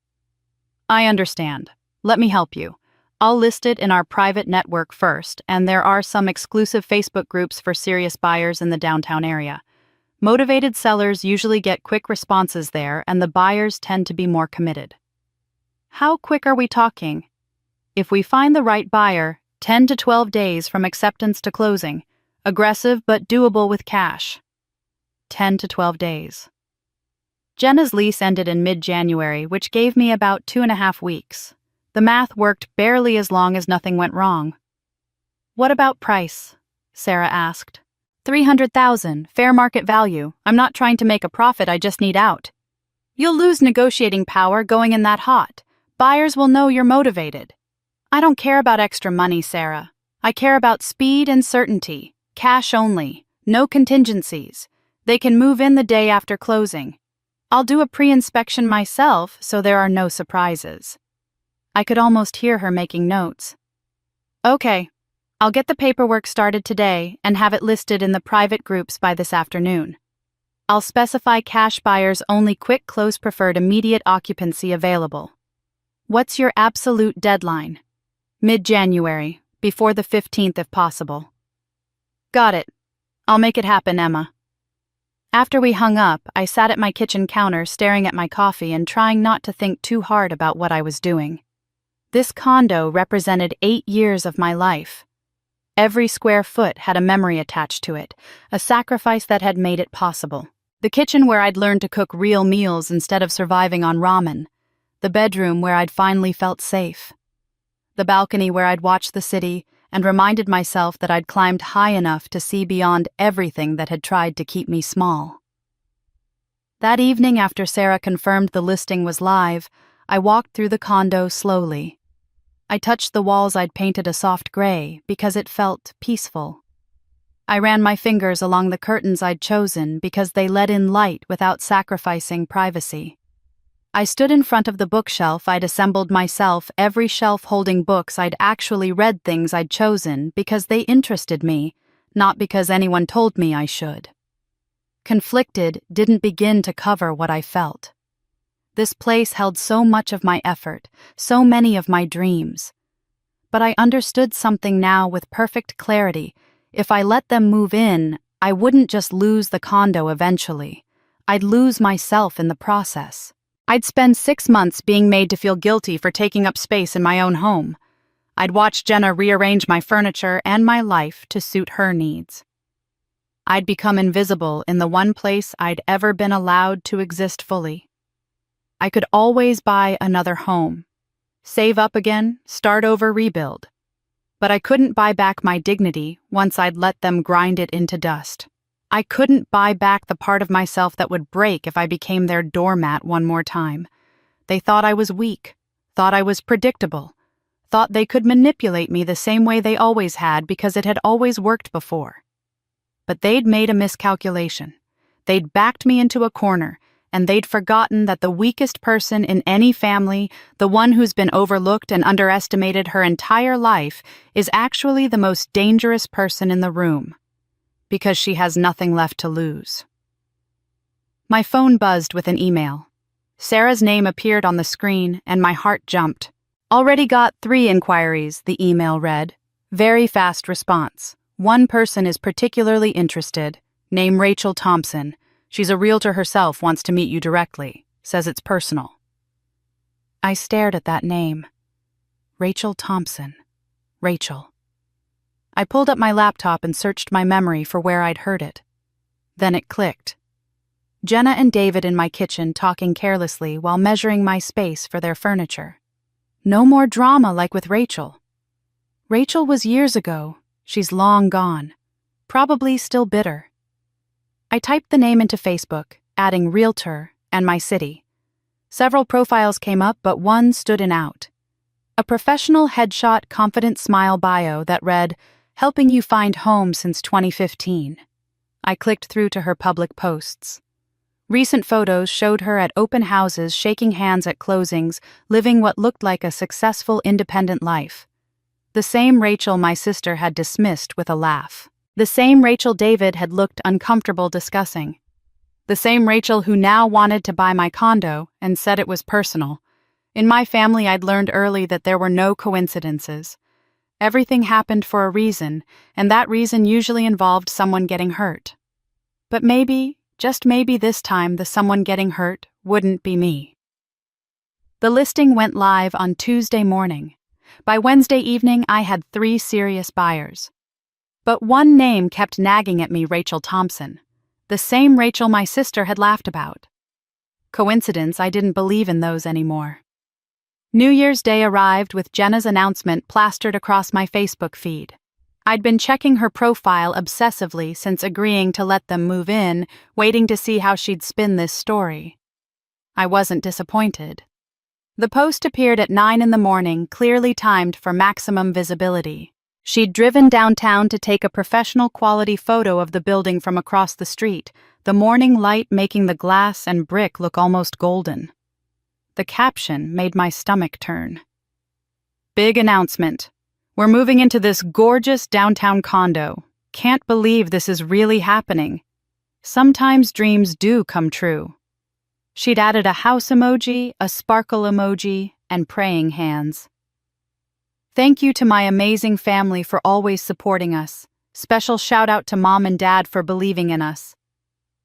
"I understand. Let me help you. I'll list it in our private network first, and there are some exclusive Facebook groups for serious buyers in the downtown area. Motivated sellers usually get quick responses there, and the buyers tend to be more committed." "How quick are we talking?" "If we find the right buyer, 10 to 12 days from acceptance to closing. Aggressive but doable with cash." 10 to 12 days. Jenna's lease ended in mid-January, which gave me about 2.5 weeks. The math worked barely as long as nothing went wrong. "What about price?" Sarah asked. $300,000, fair market value. I'm not trying to make a profit, I just need out." "You'll lose negotiating power going in that hot. Buyers will know you're motivated." "I don't care about extra money, Sarah. I care about speed and certainty. Cash only. No contingencies. They can move in the day after closing. I'll do a pre-inspection myself, so there are no surprises." I could almost hear her making notes. "Okay, I'll get the paperwork started today and have it listed in the private groups by this afternoon. I'll specify cash buyers only, quick close preferred, immediate occupancy available." "What's your absolute deadline?" "Mid-January, before the 15th if possible." "Got it. I'll make it happen, Emma." After we hung up, I sat at my kitchen counter staring at my coffee and trying not to think too hard about what I was doing. This condo represented 8 years of my life. Every square foot had a memory attached to it, a sacrifice that had made it possible. The kitchen where I'd learned to cook real meals instead of surviving on ramen. The bedroom where I'd finally felt safe. The balcony where I'd watched the city and reminded myself that I'd climbed high enough to see beyond everything that had tried to keep me small. That evening, after Sarah confirmed the listing was live, I walked through the condo slowly. I touched the walls I'd painted a soft gray because it felt peaceful. I ran my fingers along the curtains I'd chosen because they let in light without sacrificing privacy. I stood in front of the bookshelf I'd assembled myself, every shelf holding books I'd actually read, things I'd chosen because they interested me, not because anyone told me I should. Conflicted didn't begin to cover what I felt. This place held so much of my effort, so many of my dreams. But I understood something now with perfect clarity. If I let them move in, I wouldn't just lose the condo eventually. I'd lose myself in the process. I'd spend 6 months being made to feel guilty for taking up space in my own home. I'd watch Jenna rearrange my furniture and my life to suit her needs. I'd become invisible in the one place I'd ever been allowed to exist fully. I could always buy another home, save up again, start over, rebuild. But I couldn't buy back my dignity once I'd let them grind it into dust. I couldn't buy back the part of myself that would break if I became their doormat one more time. They thought I was weak, thought I was predictable, thought they could manipulate me the same way they always had because it had always worked before. But they'd made a miscalculation. They'd backed me into a corner, and they'd forgotten that the weakest person in any family, the one who's been overlooked and underestimated her entire life, is actually the most dangerous person in the room, because she has nothing left to lose. My phone buzzed with an email. Sarah's name appeared on the screen, and my heart jumped. Already got 3 inquiries, the email read. Very fast response. One person is particularly interested. Name Rachel Thompson. She's a realtor herself, wants to meet you directly. Says it's personal. I stared at that name. Rachel Thompson. Rachel. I pulled up my laptop and searched my memory for where I'd heard it. Then it clicked. Jenna and David in my kitchen talking carelessly while measuring my space for their furniture. No more drama like with Rachel. Rachel was years ago. She's long gone. Probably still bitter. I typed the name into Facebook, adding realtor and my city. Several profiles came up, but one stood out. A professional headshot confident smile bio that read, helping you find home since 2015. I clicked through to her public posts. Recent photos showed her at open houses, shaking hands at closings, living what looked like a successful independent life. The same Rachel my sister had dismissed with a laugh. The same Rachel David had looked uncomfortable discussing. The same Rachel who now wanted to buy my condo and said it was personal. In my family, I'd learned early that there were no coincidences. Everything happened for a reason, and that reason usually involved someone getting hurt. But maybe, just maybe this time, the someone getting hurt wouldn't be me. The listing went live on Tuesday morning. By Wednesday evening, I had 3 serious buyers. But one name kept nagging at me, Rachel Thompson. The same Rachel my sister had laughed about. Coincidence, I didn't believe in those anymore. New Year's Day arrived with Jenna's announcement plastered across my Facebook feed. I'd been checking her profile obsessively since agreeing to let them move in, waiting to see how she'd spin this story. I wasn't disappointed. The post appeared at 9 a.m, clearly timed for maximum visibility. She'd driven downtown to take a professional quality photo of the building from across the street, the morning light making the glass and brick look almost golden. The caption made my stomach turn. Big announcement. We're moving into this gorgeous downtown condo. Can't believe this is really happening. Sometimes dreams do come true. She'd added a house emoji, a sparkle emoji, and praying hands. Thank you to my amazing family for always supporting us. Special shout out to Mom and Dad for believing in us.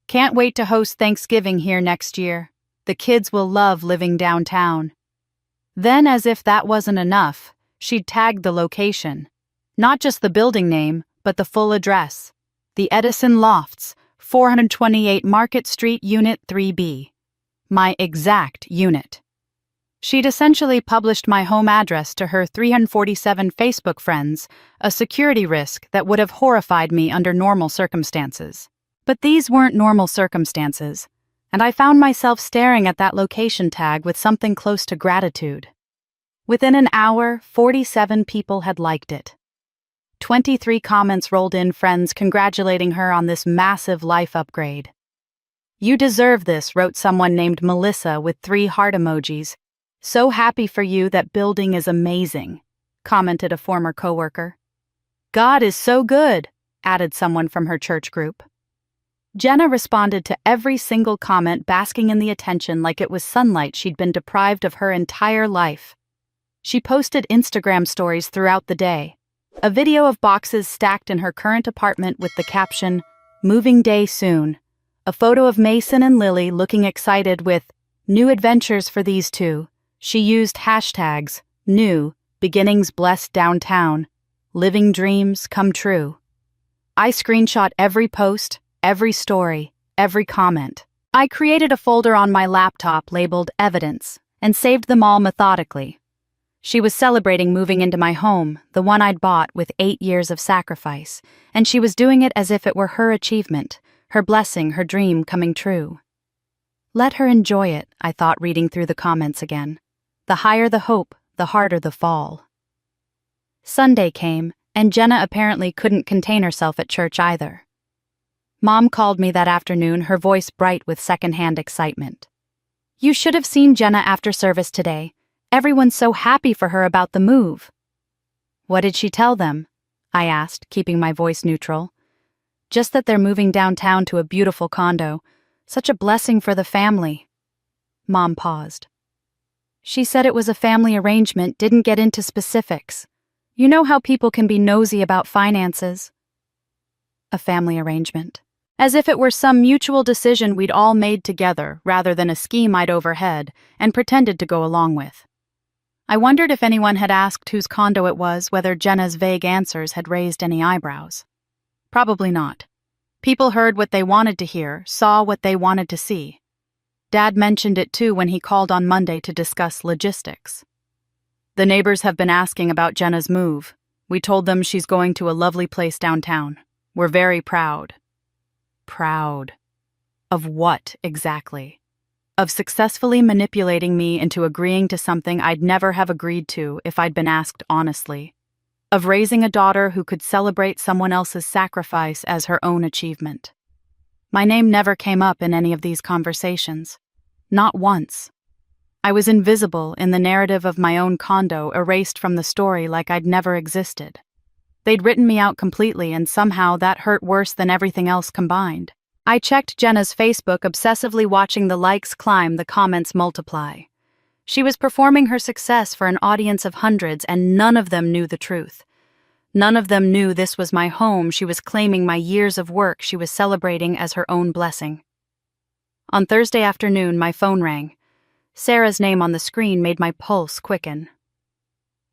Can't wait to host Thanksgiving here next year. The kids will love living downtown. Then, as if that wasn't enough, she'd tagged the location. Not just the building name, but the full address. The Edison Lofts, 428 Market Street, Unit 3B. My exact unit. She'd essentially published my home address to her 347 Facebook friends, a security risk that would have horrified me under normal circumstances. But these weren't normal circumstances, and I found myself staring at that location tag with something close to gratitude. Within an hour, 47 people had liked it. 23 comments rolled in, friends congratulating her on this massive life upgrade. You deserve this, wrote someone named Melissa with 3 heart emojis. So happy for you, that building is amazing, commented a former coworker. God is so good, added someone from her church group. Jenna responded to every single comment, basking in the attention like it was sunlight she'd been deprived of her entire life. She posted Instagram stories throughout the day. A video of boxes stacked in her current apartment with the caption, Moving day soon. A photo of Mason and Lily looking excited with new adventures for these two. She used hashtags, new, beginnings blessed downtown, living dreams come true. I screenshot every post, every story, every comment. I created a folder on my laptop labeled Evidence and saved them all methodically. She was celebrating moving into my home, the one I'd bought with 8 years of sacrifice, and she was doing it as if it were her achievement, her blessing, her dream coming true. Let her enjoy it, I thought, reading through the comments again. The higher the hope, the harder the fall. Sunday came, and Jenna apparently couldn't contain herself at church either. Mom called me that afternoon, her voice bright with secondhand excitement. You should have seen Jenna after service today. Everyone's so happy for her about the move. What did she tell them? I asked, keeping my voice neutral. Just that they're moving downtown to a beautiful condo. Such a blessing for the family. Mom paused. She said it was a family arrangement, didn't get into specifics. You know how people can be nosy about finances. A family arrangement. As if it were some mutual decision we'd all made together rather than a scheme I'd overheard and pretended to go along with. I wondered if anyone had asked whose condo it was, whether Jenna's vague answers had raised any eyebrows. Probably not. People heard what they wanted to hear, saw what they wanted to see. Dad mentioned it too when he called on Monday to discuss logistics. The neighbors have been asking about Jenna's move. We told them she's going to a lovely place downtown. We're very proud. Proud. Of what, exactly? Of successfully manipulating me into agreeing to something I'd never have agreed to if I'd been asked honestly. Of raising a daughter who could celebrate someone else's sacrifice as her own achievement. My name never came up in any of these conversations. Not once. I was invisible in the narrative of my own condo, erased from the story like I'd never existed. They'd written me out completely, and somehow that hurt worse than everything else combined. I checked Jenna's Facebook, obsessively watching the likes climb, the comments multiply. She was performing her success for an audience of hundreds, and none of them knew the truth. None of them knew this was my home. She was claiming my years of work she was celebrating as her own blessing. On Thursday afternoon, my phone rang. Sarah's name on the screen made my pulse quicken.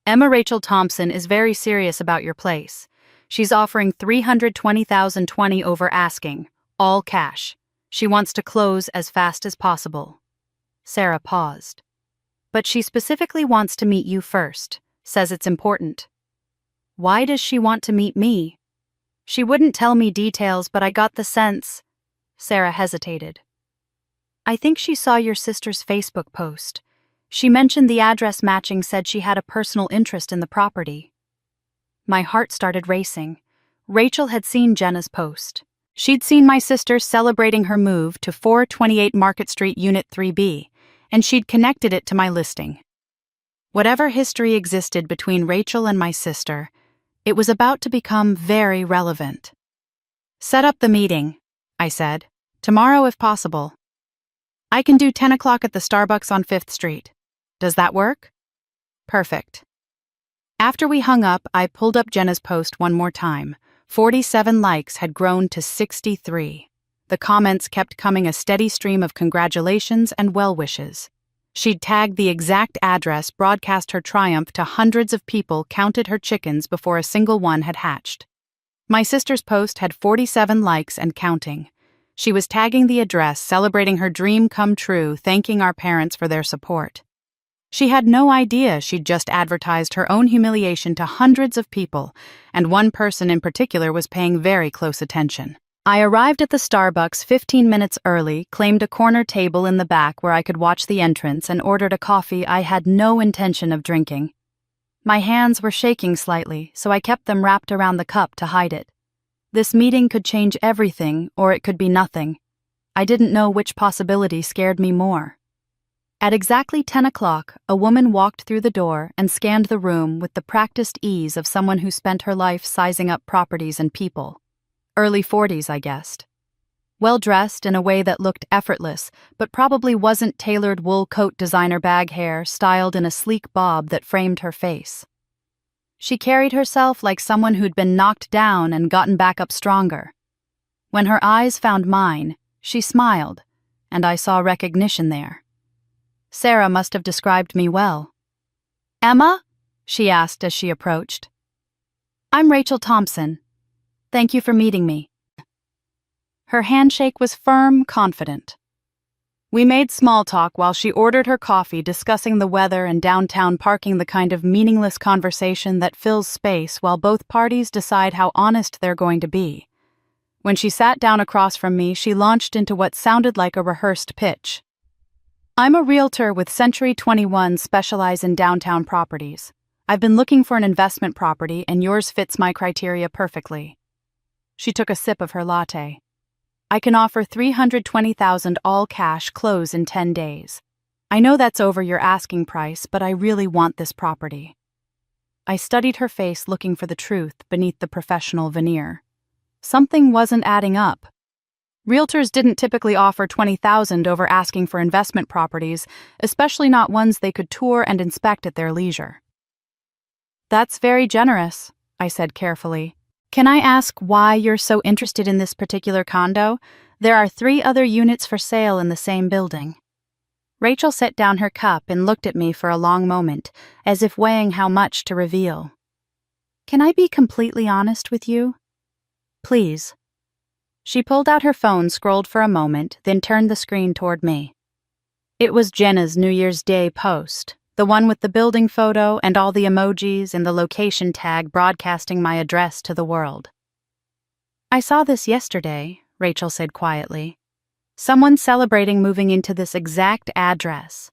Emma Rachel Thompson is very serious about your place. She's offering $320,020 over asking, all cash. She wants to close as fast as possible. Sarah paused. But she specifically wants to meet you first, says it's important. Why does she want to meet me? She wouldn't tell me details, but I got the sense. Sarah hesitated. I think she saw your sister's Facebook post. She mentioned the address matching said she had a personal interest in the property. My heart started racing. Rachel had seen Jenna's post. She'd seen my sister celebrating her move to 428 Market Street, Unit 3B, and she'd connected it to my listing. Whatever history existed between Rachel and my sister, it was about to become very relevant. Set up the meeting, I said. Tomorrow if possible. I can do 10 o'clock at the Starbucks on 5th Street. Does that work? Perfect. After we hung up, I pulled up Jenna's post one more time. 47 likes had grown to 63. The comments kept coming, a steady stream of congratulations and well wishes. She'd tagged the exact address, broadcast her triumph to hundreds of people, counted her chickens before a single one had hatched. My sister's post had 47 likes and counting. She was tagging the address, celebrating her dream come true, thanking our parents for their support. She had no idea she'd just advertised her own humiliation to hundreds of people, and one person in particular was paying very close attention. I arrived at the Starbucks 15 minutes early, claimed a corner table in the back where I could watch the entrance, and ordered a coffee I had no intention of drinking. My hands were shaking slightly, so I kept them wrapped around the cup to hide it. This meeting could change everything, or it could be nothing. I didn't know which possibility scared me more. At exactly 10 o'clock, a woman walked through the door and scanned the room with the practiced ease of someone who spent her life sizing up properties and people. Early 40s, I guessed. Well-dressed in a way that looked effortless, but probably wasn't tailored wool coat designer bag hair styled in a sleek bob that framed her face. She carried herself like someone who'd been knocked down and gotten back up stronger. When her eyes found mine, she smiled, and I saw recognition there. Sarah must have described me well. "Emma?" she asked as she approached. "I'm Rachel Thompson. Thank you for meeting me." Her handshake was firm, confident. We made small talk while she ordered her coffee, discussing the weather and downtown parking, the kind of meaningless conversation that fills space while both parties decide how honest they're going to be. When she sat down across from me, she launched into what sounded like a rehearsed pitch. "I'm a realtor with Century 21, specialize in downtown properties. I've been looking for an investment property, and yours fits my criteria perfectly." She took a sip of her latte. "I can offer $320,000 all cash, close in 10 days. I know that's over your asking price, but I really want this property." I studied her face, looking for the truth beneath the professional veneer. Something wasn't adding up. Realtors didn't typically offer $20,000 over asking for investment properties, especially not ones they could tour and inspect at their leisure. "That's very generous," I said carefully. "Can I ask why you're so interested in this particular condo? There are 3 other units for sale in the same building." Rachel set down her cup and looked at me for a long moment, as if weighing how much to reveal. "Can I be completely honest with you? Please." She pulled out her phone, scrolled for a moment, then turned the screen toward me. It was Jenna's New Year's Day post, the one with the building photo and all the emojis and the location tag broadcasting my address to the world. "I saw this yesterday," Rachel said quietly. "Someone celebrating moving into this exact address.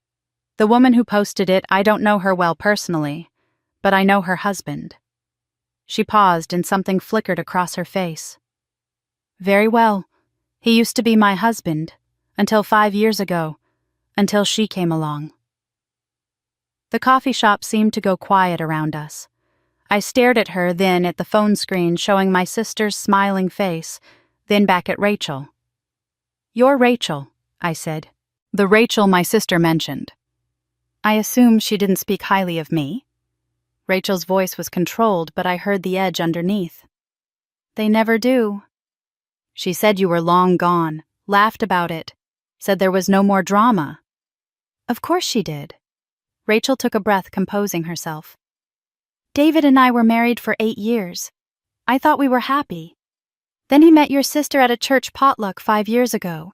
The woman who posted it, I don't know her well personally, but I know her husband." She paused and something flickered across her face. "Very well. He used to be my husband, until 5 years ago, until she came along." The coffee shop seemed to go quiet around us. I stared at her, then at the phone screen showing my sister's smiling face, then back at Rachel. "You're Rachel," I said. "The Rachel my sister mentioned." I assume she didn't speak highly of me. Rachel's voice was controlled, but I heard the edge underneath. "They never do." "She said you were long gone, laughed about it, said there was no more drama." "Of course she did." Rachel took a breath, composing herself. "David and I were married for 8 years. I thought we were happy. Then he met your sister at a church potluck 5 years ago.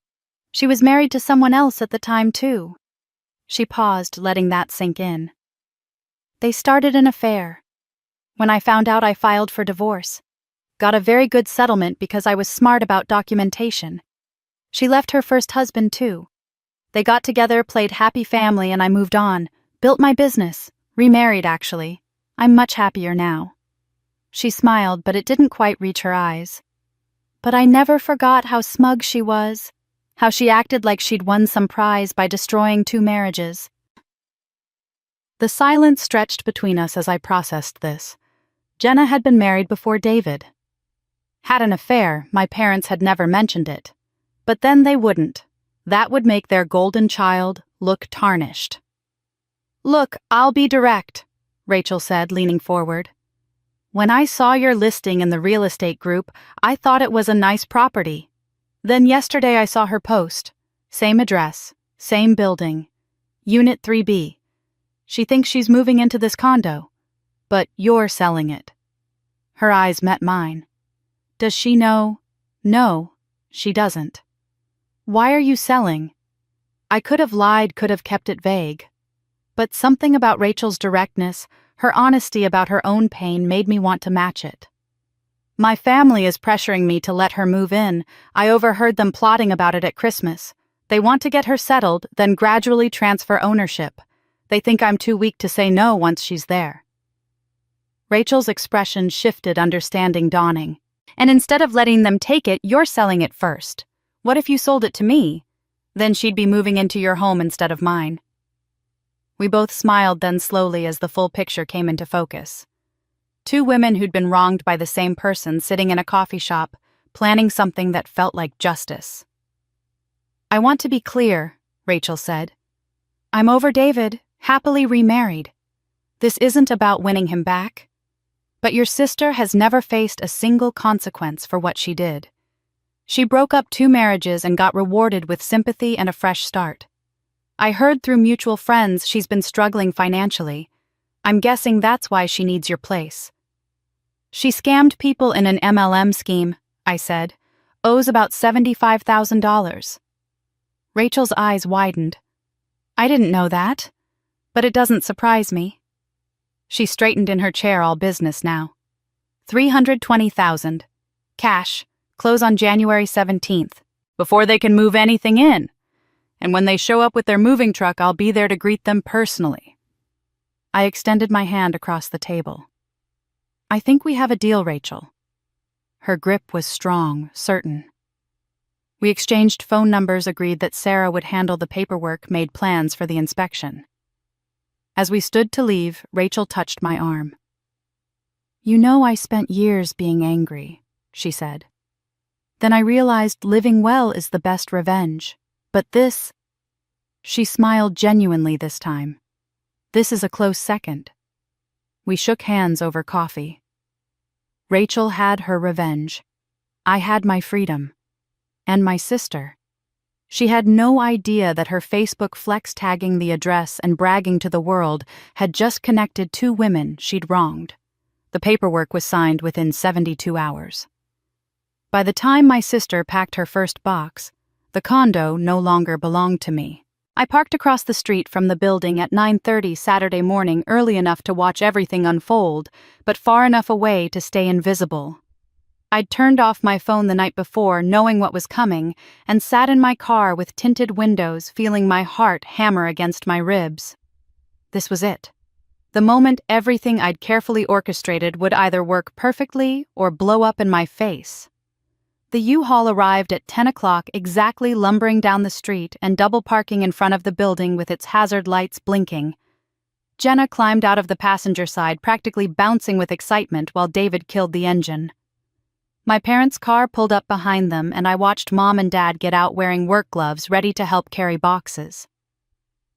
She was married to someone else at the time, too." She paused, letting that sink in. "They started an affair. When I found out, I filed for divorce. Got a very good settlement because I was smart about documentation. She left her first husband, too. They got together, played happy family, and I moved on. Built my business. Remarried, actually. I'm much happier now." She smiled, but it didn't quite reach her eyes. "But I never forgot how smug she was. How she acted like she'd won some prize by destroying 2 marriages. The silence stretched between us as I processed this. Jenna had been married before David. Had an affair, my parents had never mentioned it. But then they wouldn't. That would make their golden child look tarnished. "Look, I'll be direct," Rachel said, leaning forward. "When I saw your listing in the real estate group, I thought it was a nice property. Then yesterday I saw her post. Same address, same building. Unit 3B. She thinks she's moving into this condo. But you're selling it." Her eyes met mine. "Does she know?" "No, she doesn't." "Why are you selling?" I could have lied, could have kept it vague. But something about Rachel's directness, her honesty about her own pain, made me want to match it. "My family is pressuring me to let her move in. I overheard them plotting about it at Christmas. They want to get her settled, then gradually transfer ownership. They think I'm too weak to say no once she's there." Rachel's expression shifted, understanding dawning. "And instead of letting them take it, you're selling it first. What if you sold it to me? Then she'd be moving into your home instead of mine." We both smiled, then slowly as the full picture came into focus. 2 women who'd been wronged by the same person sitting in a coffee shop, planning something that felt like justice. "I want to be clear," Rachel said. "I'm over David, happily remarried. This isn't about winning him back. But your sister has never faced a single consequence for what she did. She broke up 2 marriages and got rewarded with sympathy and a fresh start. I heard through mutual friends she's been struggling financially. I'm guessing that's why she needs your place. She scammed people in an MLM scheme, I said. Owes about $75,000. Rachel's eyes widened. I didn't know that, but it doesn't surprise me. She straightened in her chair, all business now. $320,000. Cash. Close on January 17th, before they can move anything in. And when they show up with their moving truck, I'll be there to greet them personally. I extended my hand across the table. I think we have a deal, Rachel. Her grip was strong, certain. We exchanged phone numbers, agreed that Sarah would handle the paperwork, made plans for the inspection. As we stood to leave, Rachel touched my arm. You know, I spent years being angry, she said. Then I realized living well is the best revenge. But this... She smiled genuinely this time. This is a close second. We shook hands over coffee. Rachel had her revenge. I had my freedom. And my sister. She had no idea that her Facebook flex tagging the address and bragging to the world had just connected 2 women she'd wronged. The paperwork was signed within 72 hours. By the time my sister packed her first box, the condo no longer belonged to me. I parked across the street from the building at 9:30 Saturday morning, early enough to watch everything unfold, but far enough away to stay invisible. I'd turned off my phone the night before, knowing what was coming, and sat in my car with tinted windows, feeling my heart hammer against my ribs. This was it. The moment everything I'd carefully orchestrated would either work perfectly or blow up in my face. The U-Haul arrived at 10 o'clock, exactly, lumbering down the street and double parking in front of the building with its hazard lights blinking. Jenna climbed out of the passenger side, practically bouncing with excitement while David killed the engine. My parents' car pulled up behind them, and I watched Mom and Dad get out wearing work gloves, ready to help carry boxes.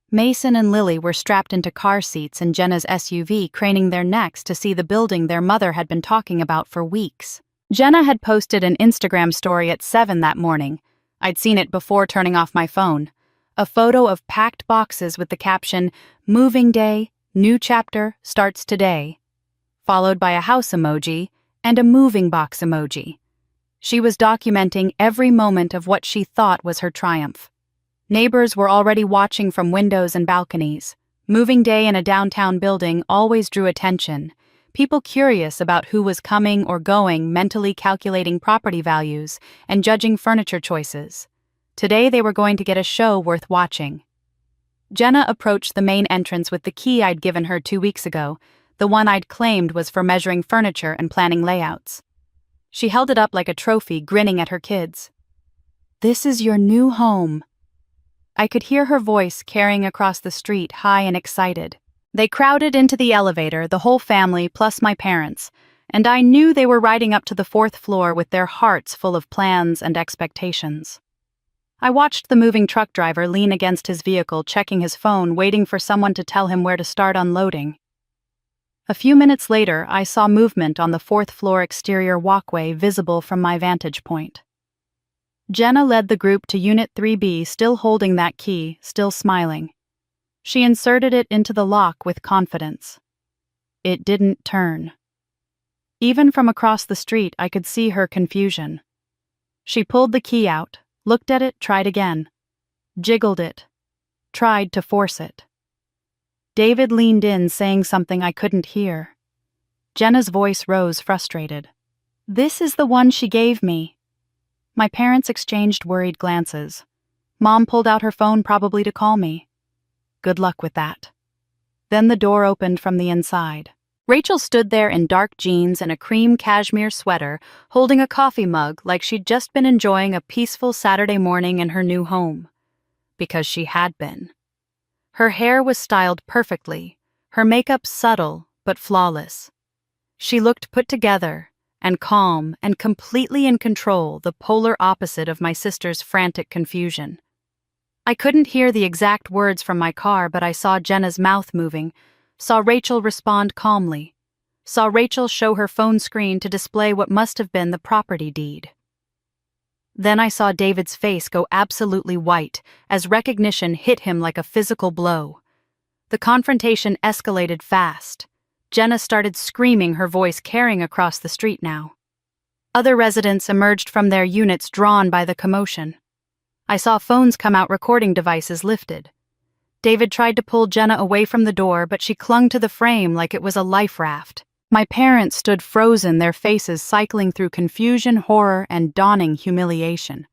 Mason and Lily were strapped into car seats in Jenna's SUV, craning their necks to see the building their mother had been talking about for weeks. Jenna had posted an Instagram story at 7 that morning. I'd seen it before turning off my phone. A photo of packed boxes with the caption, "Moving Day, New Chapter, Starts Today," followed by a house emoji and a moving box emoji. She was documenting every moment of what she thought was her triumph. Neighbors were already watching from windows and balconies. Moving day in a downtown building always drew attention. People curious about who was coming or going, mentally calculating property values and judging furniture choices. Today they were going to get a show worth watching. Jenna approached the main entrance with the key I'd given her 2 weeks ago, the one I'd claimed was for measuring furniture and planning layouts. She held it up like a trophy, grinning at her kids. "This is your new home." I could hear her voice carrying across the street, high and excited. They crowded into the elevator, the whole family plus my parents, and I knew they were riding up to the 4th floor with their hearts full of plans and expectations. I watched the moving truck driver lean against his vehicle, checking his phone, waiting for someone to tell him where to start unloading. A few minutes later, I saw movement on the 4th floor exterior walkway visible from my vantage point. Jenna led the group to Unit 3B, still holding that key, still smiling. She inserted it into the lock with confidence. It didn't turn. Even from across the street, I could see her confusion. She pulled the key out, looked at it, tried again. Jiggled it. Tried to force it. David leaned in, saying something I couldn't hear. Jenna's voice rose, frustrated. "This is the one she gave me." My parents exchanged worried glances. Mom pulled out her phone, probably to call me. Good luck with that. Then the door opened from the inside. Rachel stood there in dark jeans and a cream cashmere sweater, holding a coffee mug like she'd just been enjoying a peaceful Saturday morning in her new home. Because she had been. Her hair was styled perfectly, her makeup subtle but flawless. She looked put together and calm and completely in control, the polar opposite of my sister's frantic confusion. I couldn't hear the exact words from my car, but I saw Jenna's mouth moving, saw Rachel respond calmly, saw Rachel show her phone screen to display what must have been the property deed. Then I saw David's face go absolutely white as recognition hit him like a physical blow. The confrontation escalated fast. Jenna started screaming, her voice carrying across the street now. Other residents emerged from their units drawn by the commotion. I saw phones come out, recording devices lifted. David tried to pull Jenna away from the door, but she clung to the frame like it was a life raft. My parents stood frozen, their faces cycling through confusion, horror, and dawning humiliation.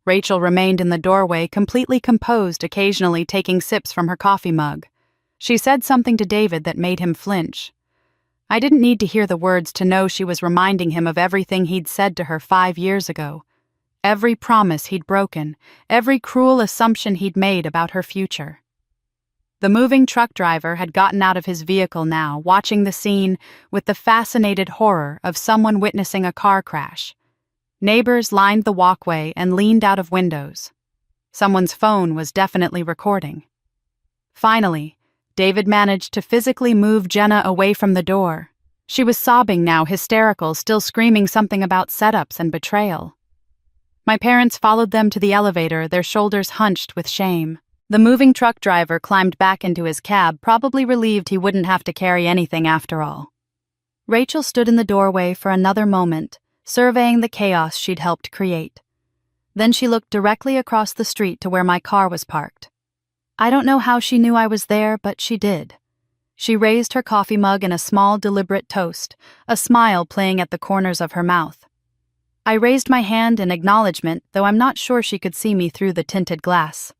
Rachel remained in the doorway, completely composed, occasionally taking sips from her coffee mug. She said something to David that made him flinch. I didn't need to hear the words to know she was reminding him of everything he'd said to her 5 years ago. Every promise he'd broken, every cruel assumption he'd made about her future. The moving truck driver had gotten out of his vehicle now, watching the scene with the fascinated horror of someone witnessing a car crash. Neighbors lined the walkway and leaned out of windows. Someone's phone was definitely recording. Finally, David managed to physically move Jenna away from the door. She was sobbing now, hysterical, still screaming something about setups and betrayal. My parents followed them to the elevator, their shoulders hunched with shame. The moving truck driver climbed back into his cab, probably relieved he wouldn't have to carry anything after all. Rachel stood in the doorway for another moment, surveying the chaos she'd helped create. Then she looked directly across the street to where my car was parked. I don't know how she knew I was there, but she did. She raised her coffee mug in a small, deliberate toast, a smile playing at the corners of her mouth. I raised my hand in acknowledgement, though I'm not sure she could see me through the tinted glass.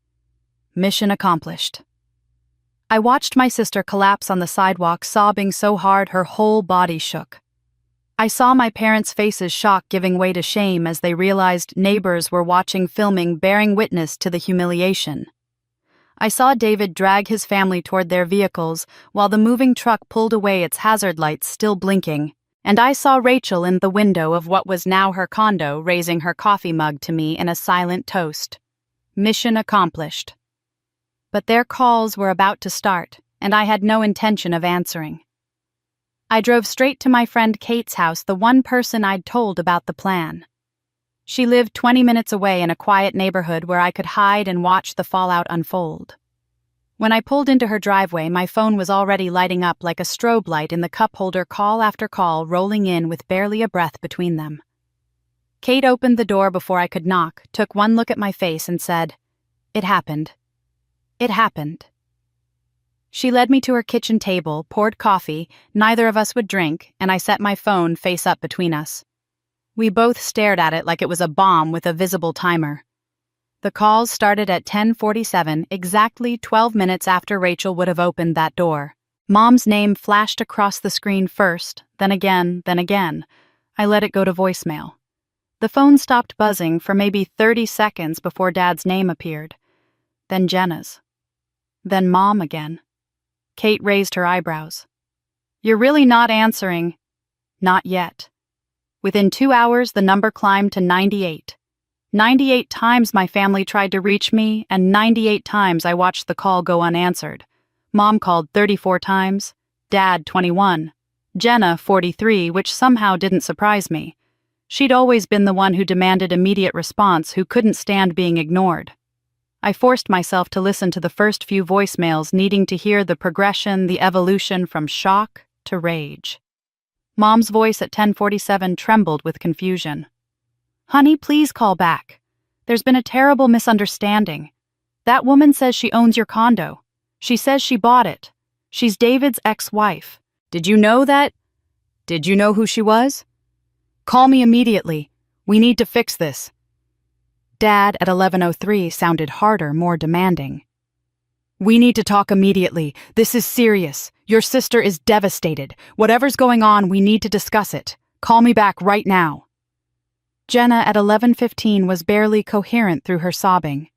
Mission accomplished. I watched my sister collapse on the sidewalk, sobbing so hard her whole body shook. I saw my parents' faces, shock giving way to shame as they realized neighbors were watching, filming, bearing witness to the humiliation. I saw David drag his family toward their vehicles while the moving truck pulled away, its hazard lights still blinking, and I saw Rachel in the window of what was now her condo, raising her coffee mug to me in a silent toast. Mission accomplished. But their calls were about to start, and I had no intention of answering. I drove straight to my friend Kate's house, the one person I'd told about the plan. She lived 20 minutes away in a quiet neighborhood where I could hide and watch the fallout unfold. When I pulled into her driveway, my phone was already lighting up like a strobe light in the cup holder, call after call rolling in with barely a breath between them. Kate opened the door before I could knock, took one look at my face and said, "It happened. It happened." She led me to her kitchen table, poured coffee, neither of us would drink, and I set my phone face up between us. We both stared at it like it was a bomb with a visible timer. The calls started at 10:47, exactly 12 minutes after Rachel would have opened that door. Mom's name flashed across the screen first, then again, then again. I let it go to voicemail. The phone stopped buzzing for maybe 30 seconds before Dad's name appeared. Then Jenna's. Then Mom again. Kate raised her eyebrows. "You're really not answering." "Not yet." Within 2 hours, the number climbed to 98. 98 times my family tried to reach me, and 98 times I watched the call go unanswered. Mom called 34 times, Dad 21, Jenna 43, which somehow didn't surprise me. She'd always been the one who demanded immediate response, who couldn't stand being ignored. I forced myself to listen to the first few voicemails, needing to hear the progression, the evolution from shock to rage. Mom's voice at 10:47 trembled with confusion. "Honey, please call back. There's been a terrible misunderstanding. That woman says she owns your condo. She says she bought it. She's David's ex-wife. Did you know that? Did you know who she was? Call me immediately. We need to fix this." Dad at 11:03 sounded harder, more demanding. "We need to talk immediately. This is serious. Your sister is devastated. Whatever's going on, we need to discuss it. Call me back right now." Jenna at 11:15 was barely coherent through her sobbing.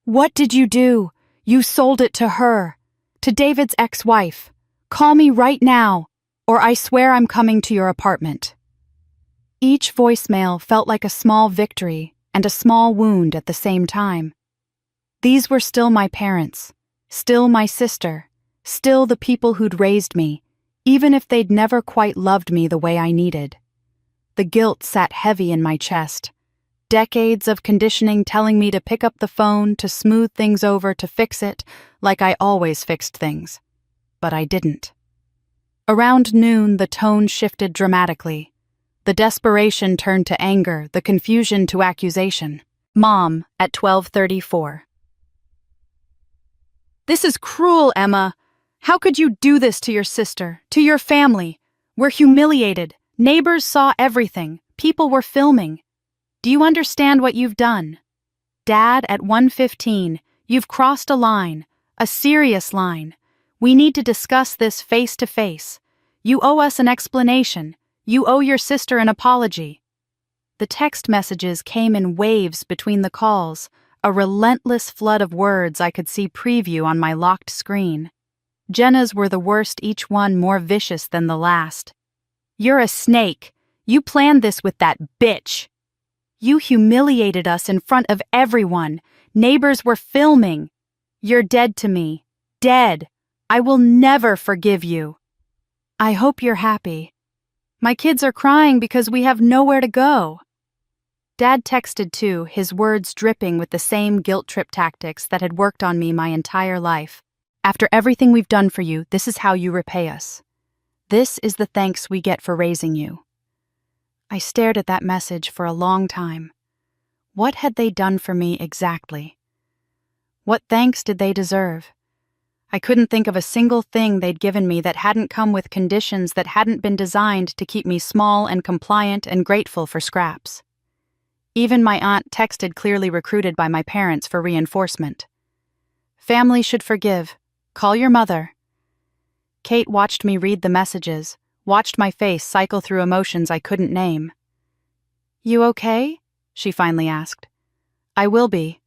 "What did you do? You sold it to her. To David's ex-wife. Call me right now, or I swear I'm coming to your apartment." Each voicemail felt like a small victory and a small wound at the same time. These were still my parents, still my sister, still the people who'd raised me, even if they'd never quite loved me the way I needed. The guilt sat heavy in my chest. Decades of conditioning telling me to pick up the phone, to smooth things over, to fix it, like I always fixed things. But I didn't. Around noon, the tone shifted dramatically. The desperation turned to anger, the confusion to accusation. Mom, at 12:34. This is cruel, Emma. How could you do this to your sister, to your family? We're humiliated. Neighbors saw everything. People were filming. Do you understand what you've done? Dad, at 1:15, you've crossed a line, a serious line. We need to discuss this face to face. You owe us an explanation. You owe your sister an apology. The text messages came in waves between the calls, a relentless flood of words I could see preview on my locked screen. Jenna's were the worst, each one more vicious than the last. You're a snake. You planned this with that bitch. You humiliated us in front of everyone. Neighbors were filming. You're dead to me. Dead. I will never forgive you. I hope you're happy. My kids are crying because we have nowhere to go. Dad texted too, his words dripping with the same guilt trip tactics that had worked on me my entire life. After everything we've done for you, this is how you repay us. This is the thanks we get for raising you. I stared at that message for a long time. What had they done for me exactly? What thanks did they deserve? I couldn't think of a single thing they'd given me that hadn't come with conditions that hadn't been designed to keep me small and compliant and grateful for scraps. Even my aunt texted, clearly recruited by my parents for reinforcement. Family should forgive. Call your mother. Kate watched me read the messages, watched my face cycle through emotions I couldn't name. You okay? She finally asked. I will be.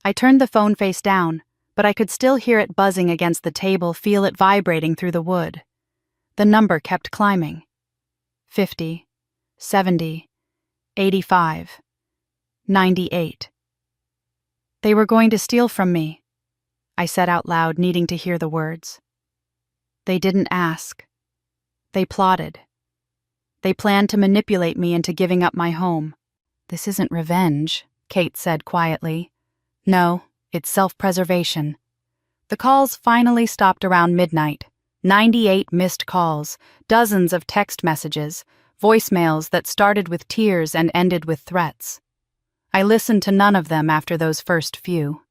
I turned the phone face down, but I could still hear it buzzing against the table, feel it vibrating through the wood. The number kept climbing. 50, 70, 85, 98. They were going to steal from me, I said out loud, needing to hear the words. They didn't ask. They plotted. They planned to manipulate me into giving up my home. This isn't revenge, Kate said quietly. No, it's self-preservation. The calls finally stopped around midnight. 98 missed calls, dozens of text messages, voicemails that started with tears and ended with threats. I listened to none of them after those first few.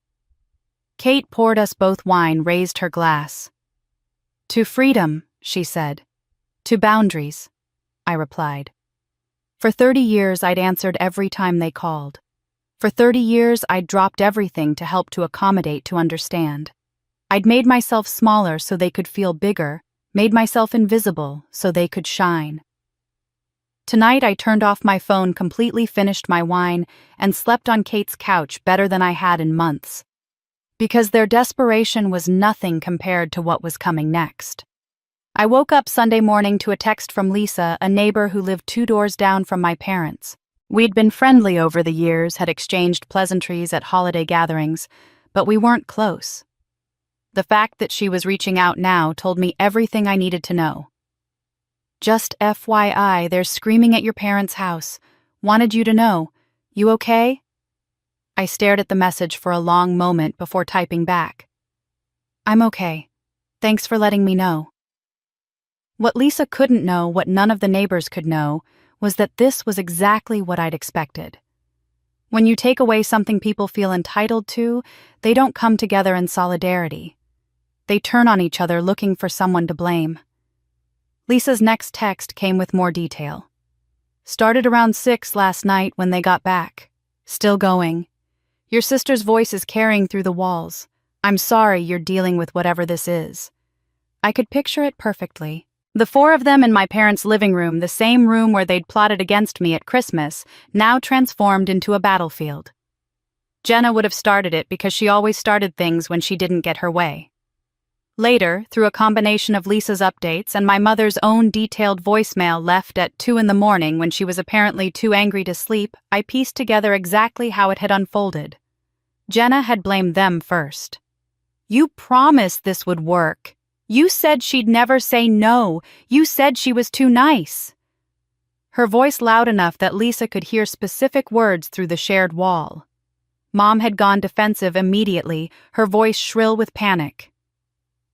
Kate poured us both wine, raised her glass. To freedom, she said. To boundaries, I replied. For 30 years, I'd answered every time they called. For 30 years, I'd dropped everything to help, to accommodate, to understand. I'd made myself smaller so they could feel bigger, made myself invisible so they could shine. Tonight, I turned off my phone, completely finished my wine, and slept on Kate's couch better than I had in months. Because their desperation was nothing compared to what was coming next. I woke up Sunday morning to a text from Lisa, a neighbor who lived 2 doors down from my parents. We'd been friendly over the years, had exchanged pleasantries at holiday gatherings, but we weren't close. The fact that she was reaching out now told me everything I needed to know. Just FYI, they're screaming at your parents' house. Wanted you to know. You okay? I stared at the message for a long moment before typing back. I'm okay. Thanks for letting me know. What Lisa couldn't know, what none of the neighbors could know, was that this was exactly what I'd expected. When you take away something people feel entitled to, they don't come together in solidarity. They turn on each other looking for someone to blame. Lisa's next text came with more detail. Started around 6 last night when they got back. Still going. Your sister's voice is carrying through the walls. I'm sorry you're dealing with whatever this is. I could picture it perfectly. The 4 of them in my parents' living room, the same room where they'd plotted against me at Christmas, now transformed into a battlefield. Jenna would have started it because she always started things when she didn't get her way. Later, through a combination of Lisa's updates and my mother's own detailed voicemail left at 2 a.m. when she was apparently too angry to sleep, I pieced together exactly how it had unfolded. Jenna had blamed them first. You promised this would work. You said she'd never say no. You said she was too nice. her voice loud enough that Lisa could hear specific words through the shared wall. Mom had gone defensive immediately, her voice shrill with panic.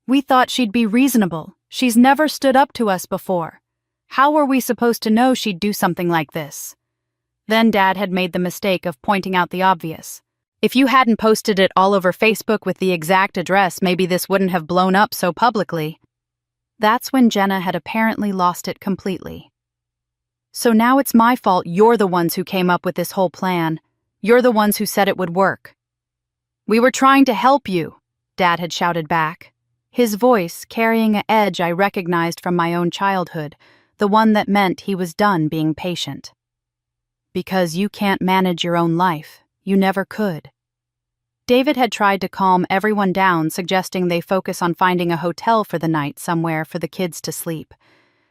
"We thought she'd be reasonable. She's never stood up to us before. How were we supposed to know she'd do something like this?" Then Dad had made the mistake of pointing out the obvious. "If you hadn't posted it all over Facebook with the exact address, maybe this wouldn't have blown up so publicly." That's when Jenna had apparently lost it completely. "So now it's my fault you're the ones who came up with this whole plan. You're the ones who said it would work." "We were trying to help you," Dad had shouted back, his voice carrying an edge I recognized from my own childhood, the one that meant he was done being patient. "Because you can't manage your own life. You never could." David had tried to calm everyone down, suggesting they focus on finding a hotel for the night somewhere for the kids to sleep.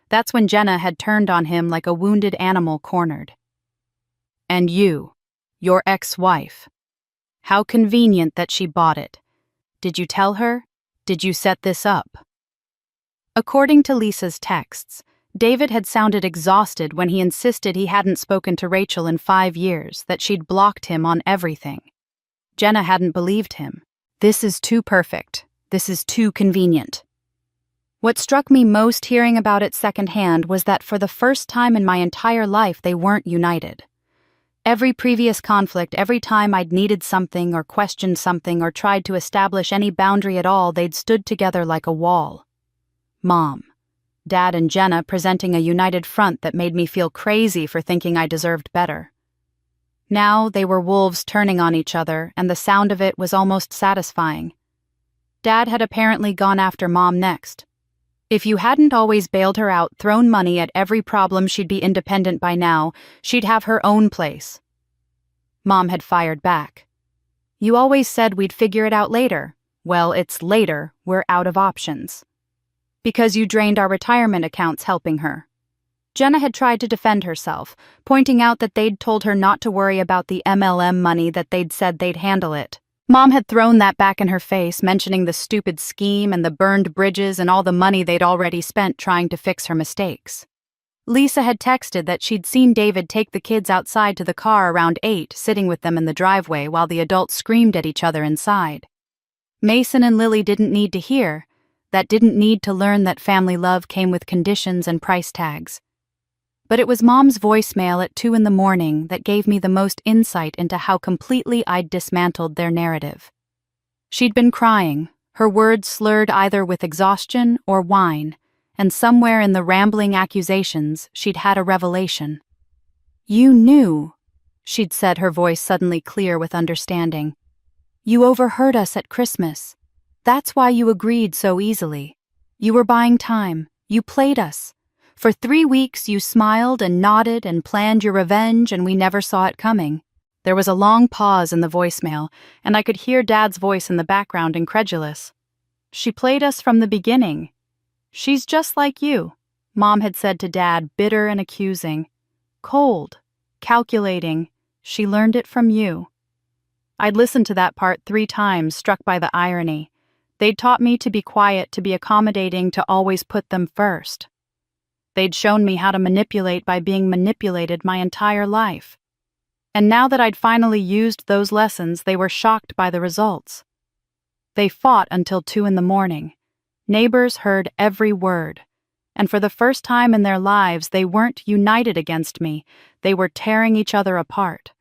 That's when Jenna had turned on him like a wounded animal cornered. "And you, your ex-wife. How convenient that she bought it. Did you tell her? Did you set this up?" According to Lisa's texts, David had sounded exhausted when he insisted he hadn't spoken to Rachel in 5 years, that she'd blocked him on everything. Jenna hadn't believed him. "This is too perfect. This is too convenient." What struck me most hearing about it secondhand was that for the first time in my entire life they weren't united. Every previous conflict, every time I'd needed something or questioned something or tried to establish any boundary at all, they'd stood together like a wall. Mom, Dad and Jenna presenting a united front that made me feel crazy for thinking I deserved better. Now they were wolves turning on each other, and the sound of it was almost satisfying. Dad had apparently gone after Mom next. If you hadn't always bailed her out, thrown money at every problem, she'd be independent by now. She'd have her own place. Mom had fired back. "You always said we'd figure it out later." "Well, it's later. We're out of options." "Because you drained our retirement accounts helping her." Jenna had tried to defend herself, pointing out that they'd told her not to worry about the MLM money, that they'd said they'd handle it. Mom had thrown that back in her face, mentioning the stupid scheme and the burned bridges and all the money they'd already spent trying to fix her mistakes. Lisa had texted that she'd seen David take the kids outside to the car around 8, sitting with them in the driveway while the adults screamed at each other inside. Mason and Lily didn't need to hear, that didn't need to learn that family love came with conditions and price tags. But it was Mom's voicemail at 2 a.m. that gave me the most insight into how completely I'd dismantled their narrative. She'd been crying, her words slurred either with exhaustion or whine, and somewhere in the rambling accusations, she'd had a revelation. "You knew," she'd said, her voice suddenly clear with understanding. "You overheard us at Christmas. That's why you agreed so easily. You were buying time. You played us. For 3 weeks you smiled and nodded and planned your revenge, and we never saw it coming." There was a long pause in the voicemail, and I could hear Dad's voice in the background, incredulous. "She played us from the beginning. She's just like you," Mom had said to Dad, bitter and accusing. "Cold, calculating. She learned it from you." I'd listened to that part 3 times, struck by the irony. They'd taught me to be quiet, to be accommodating, to always put them first. They'd shown me how to manipulate by being manipulated my entire life. And now that I'd finally used those lessons, they were shocked by the results. They fought until 2 a.m. Neighbors heard every word. And for the first time in their lives, they weren't united against me. They were tearing each other apart.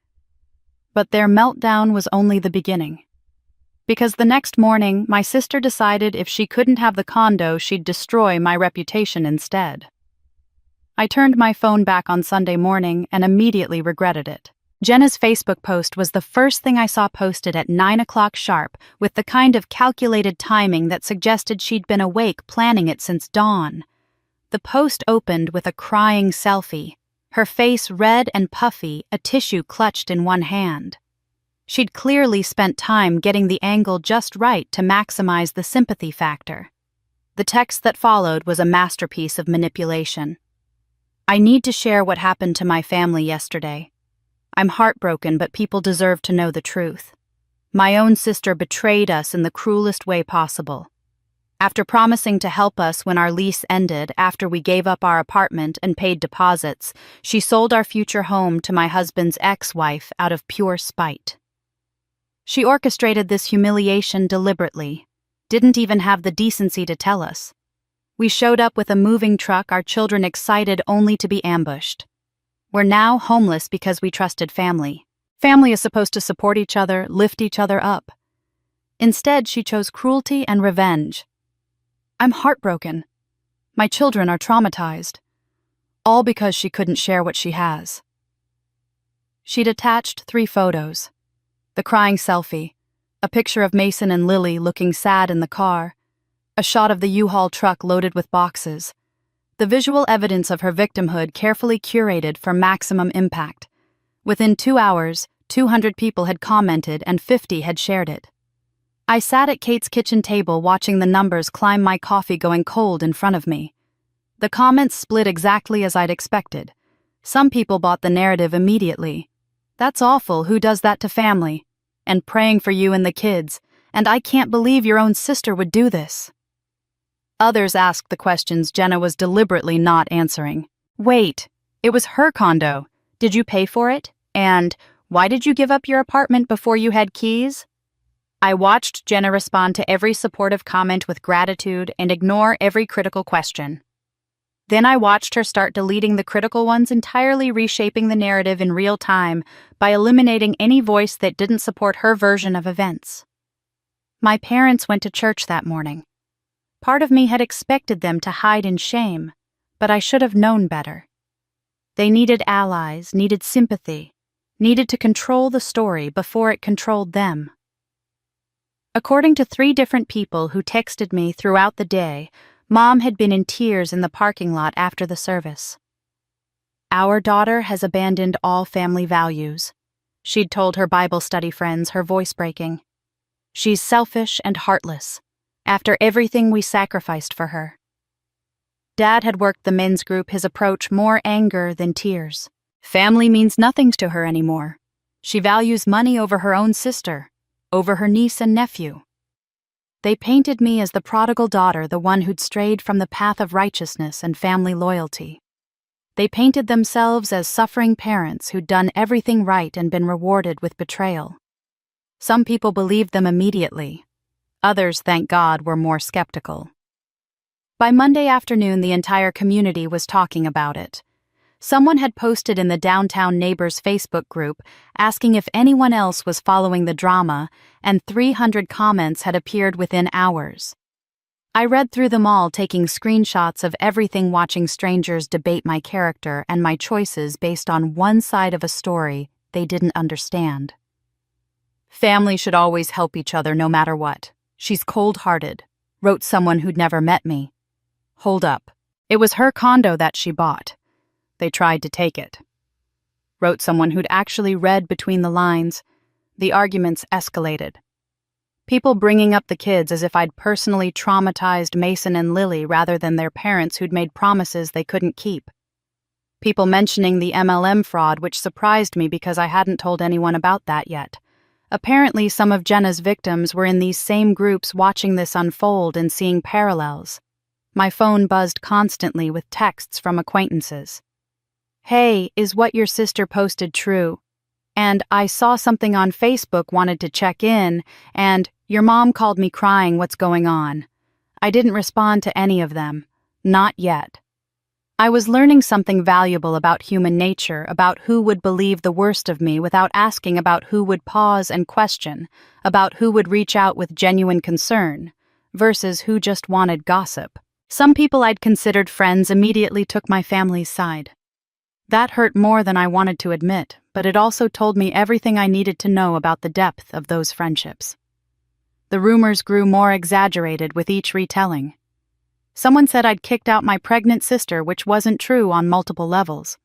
But their meltdown was only the beginning. Because the next morning, my sister decided if she couldn't have the condo, she'd destroy my reputation instead. I turned my phone back on Sunday morning and immediately regretted it. Jenna's Facebook post was the first thing I saw posted at 9 o'clock sharp, with the kind of calculated timing that suggested she'd been awake planning it since dawn. The post opened with a crying selfie, her face red and puffy, a tissue clutched in one hand. She'd clearly spent time getting the angle just right to maximize the sympathy factor. The text that followed was a masterpiece of manipulation. "I need to share what happened to my family yesterday. I'm heartbroken, but people deserve to know the truth. My own sister betrayed us in the cruelest way possible. After promising to help us when our lease ended after we gave up our apartment and paid deposits, she sold our future home to my husband's ex-wife out of pure spite. She orchestrated this humiliation deliberately, didn't even have the decency to tell us. We showed up with a moving truck, our children excited only to be ambushed. We're now homeless because we trusted family. Family is supposed to support each other, lift each other up. Instead, she chose cruelty and revenge. I'm heartbroken. My children are traumatized. All because she couldn't share what she has. She'd attached 3 photos. The crying selfie, a picture of Mason and Lily looking sad in the car, a shot of the U-Haul truck loaded with boxes. The visual evidence of her victimhood carefully curated for maximum impact. Within 2 hours, 200 people had commented and 50 had shared it. I sat at Kate's kitchen table watching the numbers climb, my coffee going cold in front of me. The comments split exactly as I'd expected. Some people bought the narrative immediately. That's awful, who does that to family? And praying for you and the kids, and I can't believe your own sister would do this. Others asked the questions Jenna was deliberately not answering. Wait, it was her condo. Did you pay for it? And why did you give up your apartment before you had keys? I watched Jenna respond to every supportive comment with gratitude and ignore every critical question. Then I watched her start deleting the critical ones, entirely reshaping the narrative in real time by eliminating any voice that didn't support her version of events. My parents went to church that morning. Part of me had expected them to hide in shame, but I should have known better. They needed allies, needed sympathy, needed to control the story before it controlled them. According to 3 different people who texted me throughout the day, Mom had been in tears in the parking lot after the service. Our daughter has abandoned all family values. She'd told her Bible study friends, her voice breaking. She's selfish and heartless, after everything we sacrificed for her. Dad had worked the men's group, his approach more anger than tears. Family means nothing to her anymore. She values money over her own sister, over her niece and nephew. They painted me as the prodigal daughter, the one who'd strayed from the path of righteousness and family loyalty. They painted themselves as suffering parents who'd done everything right and been rewarded with betrayal. Some people believed them immediately. Others, thank God, were more skeptical. By Monday afternoon, the entire community was talking about it. Someone had posted in the Downtown Neighbors Facebook group asking if anyone else was following the drama, and 300 comments had appeared within hours. I read through them all, taking screenshots of everything, watching strangers debate my character and my choices based on one side of a story they didn't understand. Family should always help each other no matter what. She's cold-hearted, wrote someone who'd never met me. Hold up. It was her condo that she bought. They tried to take it. Wrote someone who'd actually read between the lines. The arguments escalated. People bringing up the kids as if I'd personally traumatized Mason and Lily rather than their parents who'd made promises they couldn't keep. People mentioning the MLM fraud, which surprised me because I hadn't told anyone about that yet. Apparently, some of Jenna's victims were in these same groups watching this unfold and seeing parallels. My phone buzzed constantly with texts from acquaintances. Hey, is what your sister posted true? And I saw something on Facebook, wanted to check in, and your mom called me crying, what's going on? I didn't respond to any of them. Not yet. I was learning something valuable about human nature, about who would believe the worst of me without asking, about who would pause and question, about who would reach out with genuine concern, versus who just wanted gossip. Some people I'd considered friends immediately took my family's side. That hurt more than I wanted to admit, but it also told me everything I needed to know about the depth of those friendships. The rumors grew more exaggerated with each retelling. Someone said I'd kicked out my pregnant sister, which wasn't true on multiple levels.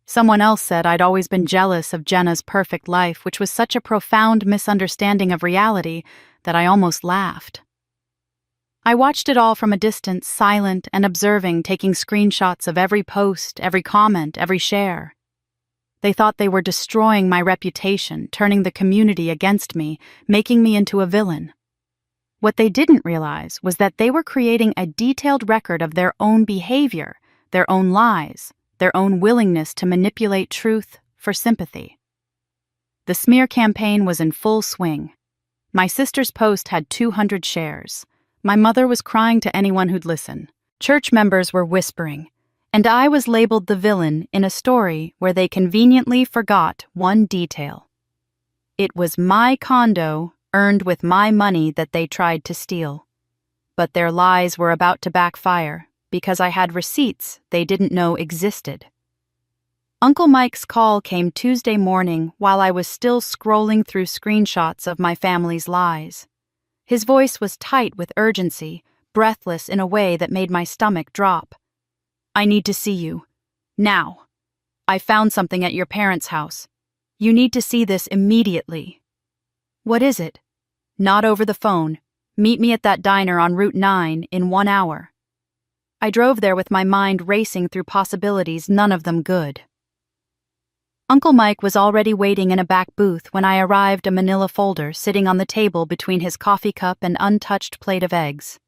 Someone else said I'd always been jealous of Jenna's perfect life, which was such a profound misunderstanding of reality that I almost laughed. I watched it all from a distance, silent and observing, taking screenshots of every post, every comment, every share. They thought they were destroying my reputation, turning the community against me, making me into a villain. What they didn't realize was that they were creating a detailed record of their own behavior, their own lies, their own willingness to manipulate truth for sympathy. The smear campaign was in full swing. My sister's post had 200 shares. My mother was crying to anyone who'd listen. Church members were whispering, and I was labeled the villain in a story where they conveniently forgot one detail. It was my condo, earned with my money, that they tried to steal. But their lies were about to backfire because I had receipts they didn't know existed. Uncle Mike's call came Tuesday morning while I was still scrolling through screenshots of my family's lies. His voice was tight with urgency, breathless in a way that made my stomach drop. "I need to see you. Now. I found something at your parents' house. You need to see this immediately." "What is it?" "Not over the phone. Meet me at that diner on Route 9 in 1 hour." I drove there with my mind racing through possibilities, none of them good. Uncle Mike was already waiting in a back booth when I arrived, a manila folder sitting on the table between his coffee cup and untouched plate of eggs.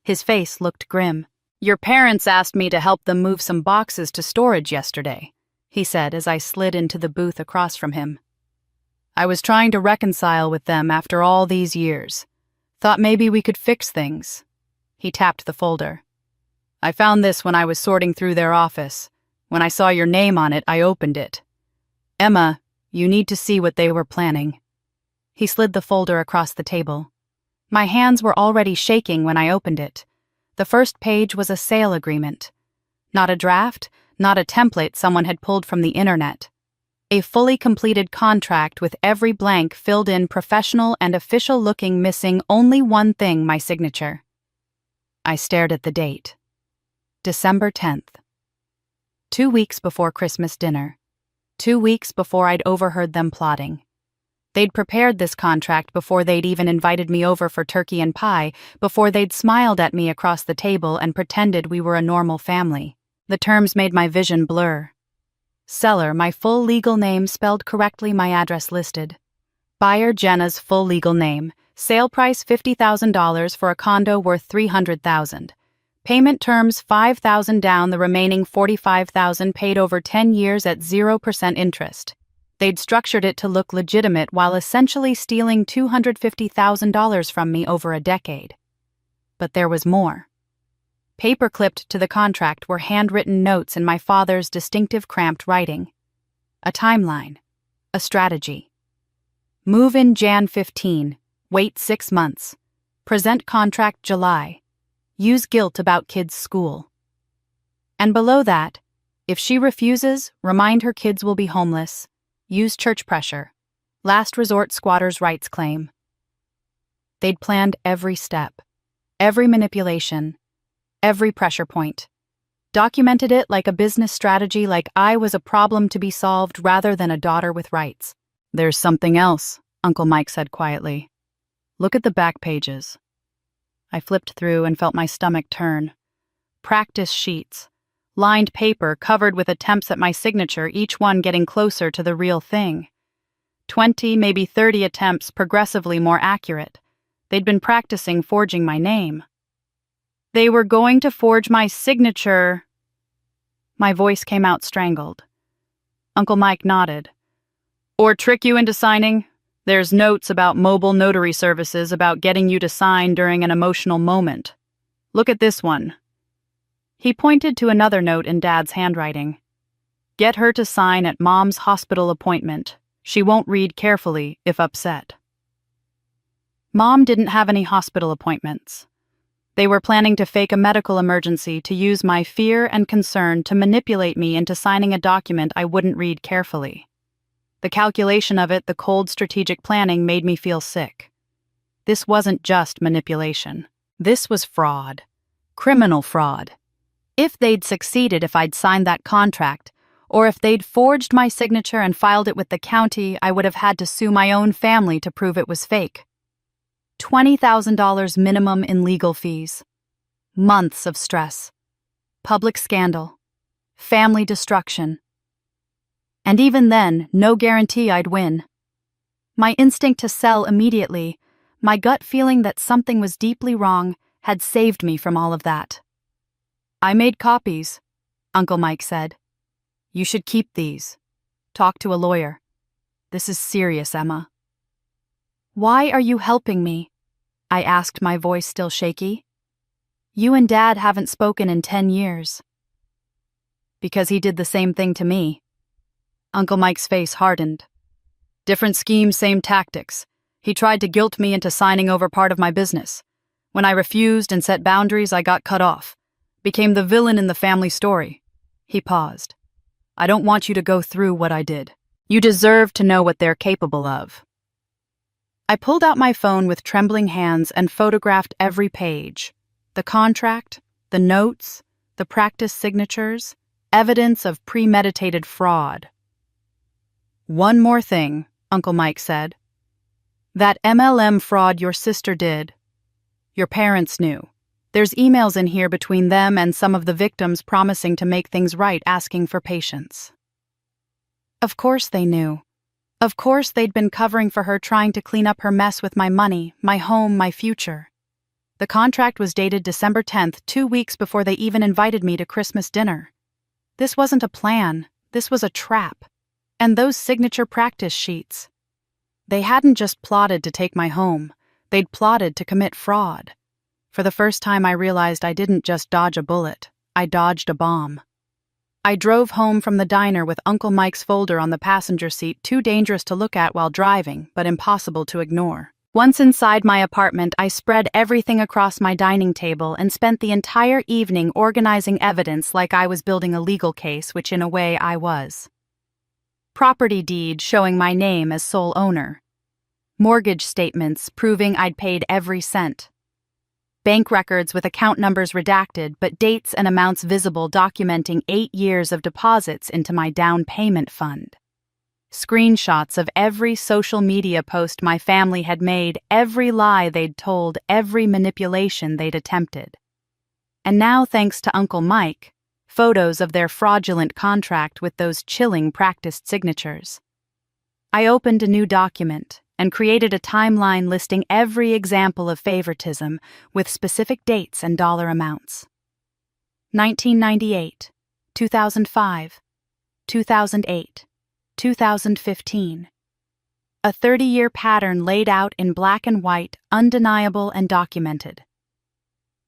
His face looked grim. "Your parents asked me to help them move some boxes to storage yesterday," he said as I slid into the booth across from him. "I was trying to reconcile with them after all these years. Thought maybe we could fix things." He tapped the folder. "I found this when I was sorting through their office. When I saw your name on it, I opened it. Emma, you need to see what they were planning." He slid the folder across the table. My hands were already shaking when I opened it. The first page was a sale agreement. Not a draft, not a template someone had pulled from the internet. A fully completed contract with every blank filled in, professional and official looking, missing only one thing: my signature. I stared at the date. December 10th. 2 weeks before Christmas dinner. 2 weeks before I'd overheard them plotting. They'd prepared this contract before they'd even invited me over for turkey and pie, before they'd smiled at me across the table and pretended we were a normal family. The terms made my vision blur. Seller, my full legal name spelled correctly, my address listed. Buyer, Jenna's full legal name. Sale price $50,000 for a condo worth $300,000. Payment terms $5,000 down, the remaining $45,000 paid over 10 years at 0% interest. They'd structured it to look legitimate while essentially stealing $250,000 from me over a decade. But there was more. Paper-clipped to the contract were handwritten notes in my father's distinctive cramped writing. A timeline. A strategy. Move in Jan 15. Wait 6 months. Present contract July. Use guilt about kids' school. And below that, if she refuses, remind her kids will be homeless. Use church pressure. Last resort squatters' rights claim. They'd planned every step, every manipulation, every pressure point. Documented it like a business strategy, like I was a problem to be solved rather than a daughter with rights. "There's something else," Uncle Mike said quietly. "Look at the back pages." I flipped through and felt my stomach turn. Practice sheets. Lined paper covered with attempts at my signature, each one getting closer to the real thing. 20, maybe 30 attempts, progressively more accurate. They'd been practicing forging my name. "They were going to forge my signature." My voice came out strangled. Uncle Mike nodded. "Or trick you into signing? There's notes about mobile notary services about getting you to sign during an emotional moment. Look at this one." He pointed to another note in Dad's handwriting. "Get her to sign at Mom's hospital appointment. She won't read carefully if upset." Mom didn't have any hospital appointments. They were planning to fake a medical emergency to use my fear and concern to manipulate me into signing a document I wouldn't read carefully. The calculation of it, the cold strategic planning, made me feel sick. This wasn't just manipulation. This was fraud. Criminal fraud. If they'd succeeded, if I'd signed that contract, or if they'd forged my signature and filed it with the county, I would have had to sue my own family to prove it was fake. $20,000 minimum in legal fees. Months of stress. Public scandal. Family destruction. And even then, no guarantee I'd win. My instinct to sell immediately, My gut feeling that something was deeply wrong had saved me from all of that. "I made copies," Uncle Mike said. "You should keep these. Talk to a lawyer. This is serious, Emma." "Why are you helping me?" I asked, my voice still shaky. "You and Dad haven't spoken in 10 years. "Because he did the same thing to me." Uncle Mike's face hardened. "Different schemes, same tactics. He tried to guilt me into signing over part of my business. When I refused and set boundaries, I got cut off. Became the villain in the family story." He paused. "I don't want you to go through what I did. You deserve to know what they're capable of." I pulled out my phone with trembling hands and photographed every page. The contract, the notes, the practice signatures, evidence of premeditated fraud. "One more thing," Uncle Mike said. "That MLM fraud your sister did, your parents knew. There's emails in here between them and some of the victims promising to make things right, asking for patience." Of course they knew. Of course they'd been covering for her, trying to clean up her mess with my money, my home, my future. The contract was dated December 10th, 2 weeks before they even invited me to Christmas dinner. This wasn't a plan, this was a trap. And those signature practice sheets. They hadn't just plotted to take my home, they'd plotted to commit fraud. For the first time I realized I didn't just dodge a bullet, I dodged a bomb. I drove home from the diner with Uncle Mike's folder on the passenger seat, too dangerous to look at while driving, but impossible to ignore. Once inside my apartment, I spread everything across my dining table and spent the entire evening organizing evidence like I was building a legal case, which in a way I was. Property deed showing my name as sole owner. Mortgage statements proving I'd paid every cent. Bank records with account numbers redacted but dates and amounts visible, documenting 8 years of deposits into my down payment fund. Screenshots of every social media post my family had made, every lie they'd told, every manipulation they'd attempted. And now, thanks to Uncle Mike, photos of their fraudulent contract with those chilling practiced signatures. I opened a new document and created a timeline listing every example of favoritism with specific dates and dollar amounts. 1998, 2005, 2008, 2015. A 30-year pattern laid out in black and white, undeniable and documented.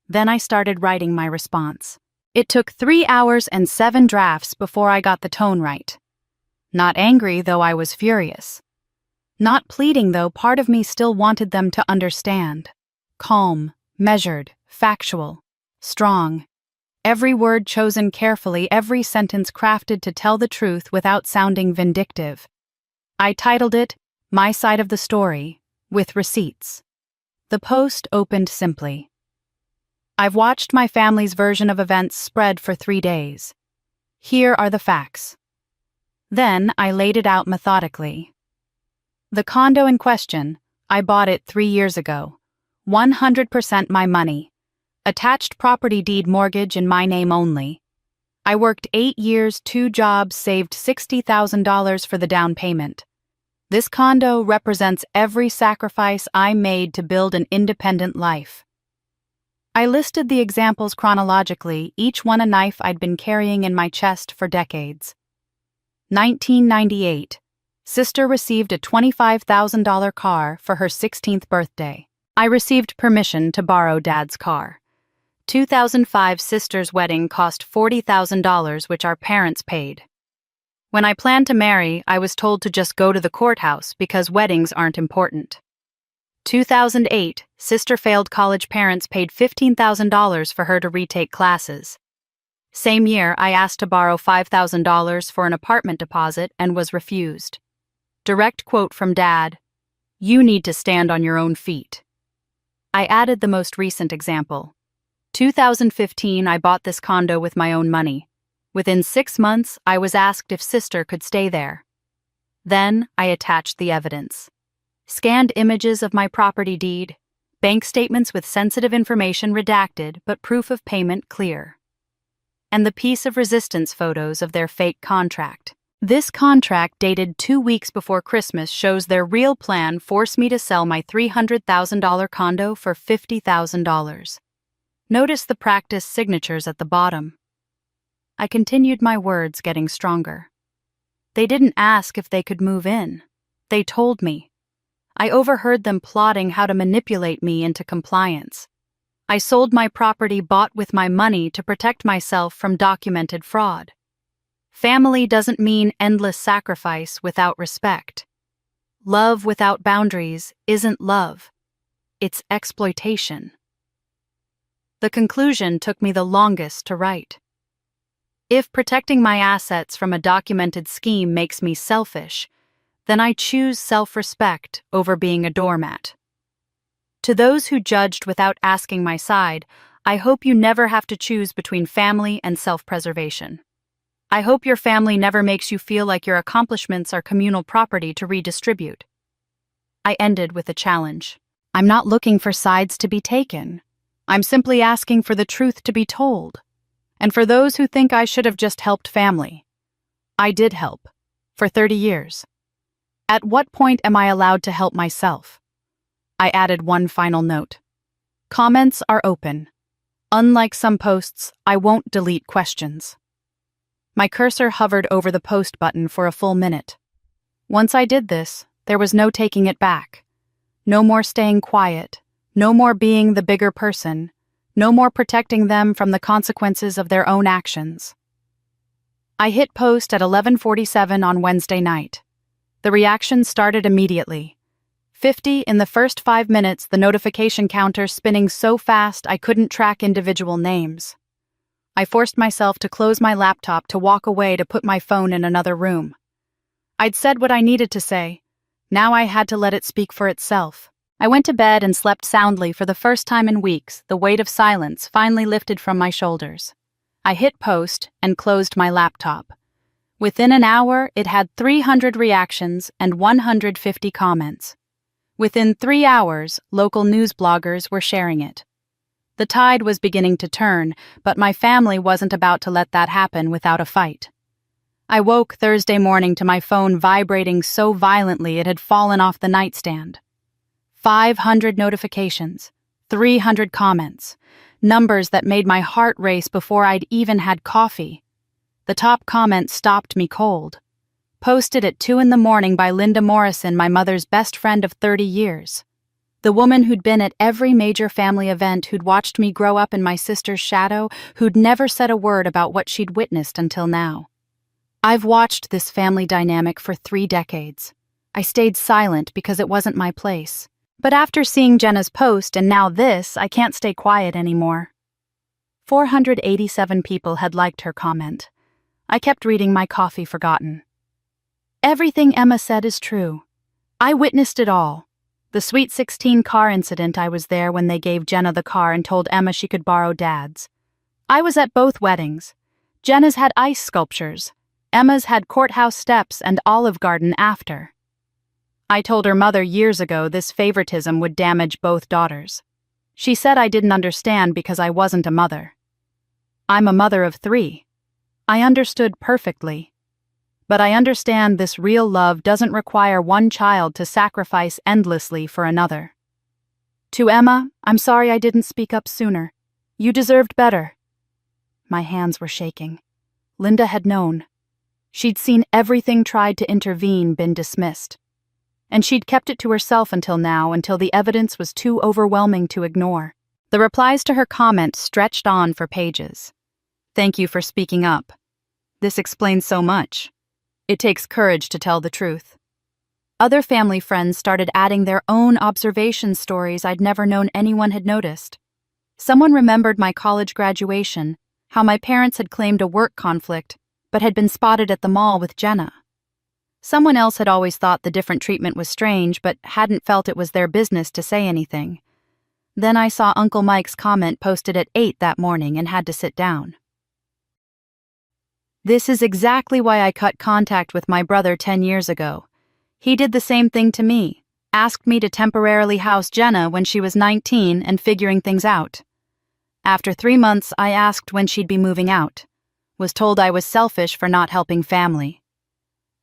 Then I started writing my response. It took 3 hours and 7 drafts before I got the tone right. Not angry, though I was furious. Not pleading, though part of me still wanted them to understand. Calm, measured, factual, strong. Every word chosen carefully, every sentence crafted to tell the truth without sounding vindictive. I titled it, "My Side of the Story," with receipts. The post opened simply. "I've watched my family's version of events spread for 3 days. Here are the facts." Then I laid it out methodically. The condo in question, I bought it 3 years ago. 100% my money. Attached property deed mortgage in my name only. I worked 8 years, 2 jobs, saved $60,000 for the down payment. This condo represents every sacrifice I made to build an independent life. I listed the examples chronologically, each one a knife I'd been carrying in my chest for decades. 1998. Sister received a $25,000 car for her 16th birthday. I received permission to borrow Dad's car. 2005 sister's wedding cost $40,000, which our parents paid. When I planned to marry, I was told to just go to the courthouse because weddings aren't important. 2008, sister failed college, parents paid $15,000 for her to retake classes. Same year, I asked to borrow $5,000 for an apartment deposit and was refused. Direct quote from Dad, "You need to stand on your own feet." I added the most recent example. 2015, I bought this condo with my own money. Within 6 months, I was asked if sister could stay there. Then I attached the evidence. Scanned images of my property deed, bank statements with sensitive information redacted but proof of payment clear. And the piece of resistance photos of their fake contract. This contract dated 2 weeks before Christmas shows their real plan forced me to sell my $300,000 condo for $50,000. Notice the practice signatures at the bottom. I continued my words, getting stronger. They didn't ask if they could move in. They told me. I overheard them plotting how to manipulate me into compliance. I sold my property bought with my money to protect myself from documented fraud. Family doesn't mean endless sacrifice without respect. Love without boundaries isn't love. It's exploitation. The conclusion took me the longest to write. If protecting my assets from a documented scheme makes me selfish, then I choose self-respect over being a doormat. To those who judged without asking my side, I hope you never have to choose between family and self-preservation. I hope your family never makes you feel like your accomplishments are communal property to redistribute. I ended with a challenge. I'm not looking for sides to be taken. I'm simply asking for the truth to be told. And for those who think I should have just helped family, I did help, for 30 years. At what point am I allowed to help myself? I added one final note. Comments are open. Unlike some posts, I won't delete questions. My cursor hovered over the post button for a full minute. Once I did this, there was no taking it back. No more staying quiet. No more being the bigger person. No more protecting them from the consequences of their own actions. I hit post at 11:47 on Wednesday night. The reaction started immediately. 50 in the first 5 minutes, the notification counter spinning so fast I couldn't track individual names. I forced myself to close my laptop to walk away to put my phone in another room. I'd said what I needed to say. Now I had to let it speak for itself. I went to bed and slept soundly for the first time in weeks. The weight of silence finally lifted from my shoulders. I hit post and closed my laptop. Within an hour, it had 300 reactions and 150 comments. Within 3 hours, local news bloggers were sharing it. The tide was beginning to turn, but my family wasn't about to let that happen without a fight. I woke Thursday morning to my phone vibrating so violently it had fallen off the nightstand. 500 notifications, 300 comments, numbers that made my heart race before I'd even had coffee. The top comment stopped me cold. Posted at 2 a.m. by Linda Morrison, my mother's best friend of 30 years. The woman who'd been at every major family event, who'd watched me grow up in my sister's shadow, who'd never said a word about what she'd witnessed until now. I've watched this family dynamic for 3 decades. I stayed silent because it wasn't my place. But after seeing Jenna's post and now this, I can't stay quiet anymore. 487 people had liked her comment. I kept reading, my coffee forgotten. Everything Emma said is true. I witnessed it all. The Sweet 16 car incident, I was there when they gave Jenna the car and told Emma she could borrow Dad's. I was at both weddings. Jenna's had ice sculptures. Emma's had courthouse steps and Olive Garden after. I told her mother years ago this favoritism would damage both daughters. She said I didn't understand because I wasn't a mother. I'm a mother of 3. I understood perfectly. But I understand this real love doesn't require one child to sacrifice endlessly for another. To Emma, I'm sorry I didn't speak up sooner. You deserved better. My hands were shaking. Linda had known. She'd seen everything tried to intervene been dismissed. And she'd kept it to herself until now, until the evidence was too overwhelming to ignore. The replies to her comment stretched on for pages. Thank you for speaking up. This explains so much. It takes courage to tell the truth. Other family friends started adding their own observation stories I'd never known anyone had noticed. Someone remembered my college graduation, how my parents had claimed a work conflict, but had been spotted at the mall with Jenna. Someone else had always thought the different treatment was strange, but hadn't felt it was their business to say anything. Then I saw Uncle Mike's comment posted at 8 that morning and had to sit down. This is exactly why I cut contact with my brother 10 years ago. He did the same thing to me, asked me to temporarily house Jenna when she was 19 and figuring things out. After 3 months, I asked when she'd be moving out. Was told I was selfish for not helping family.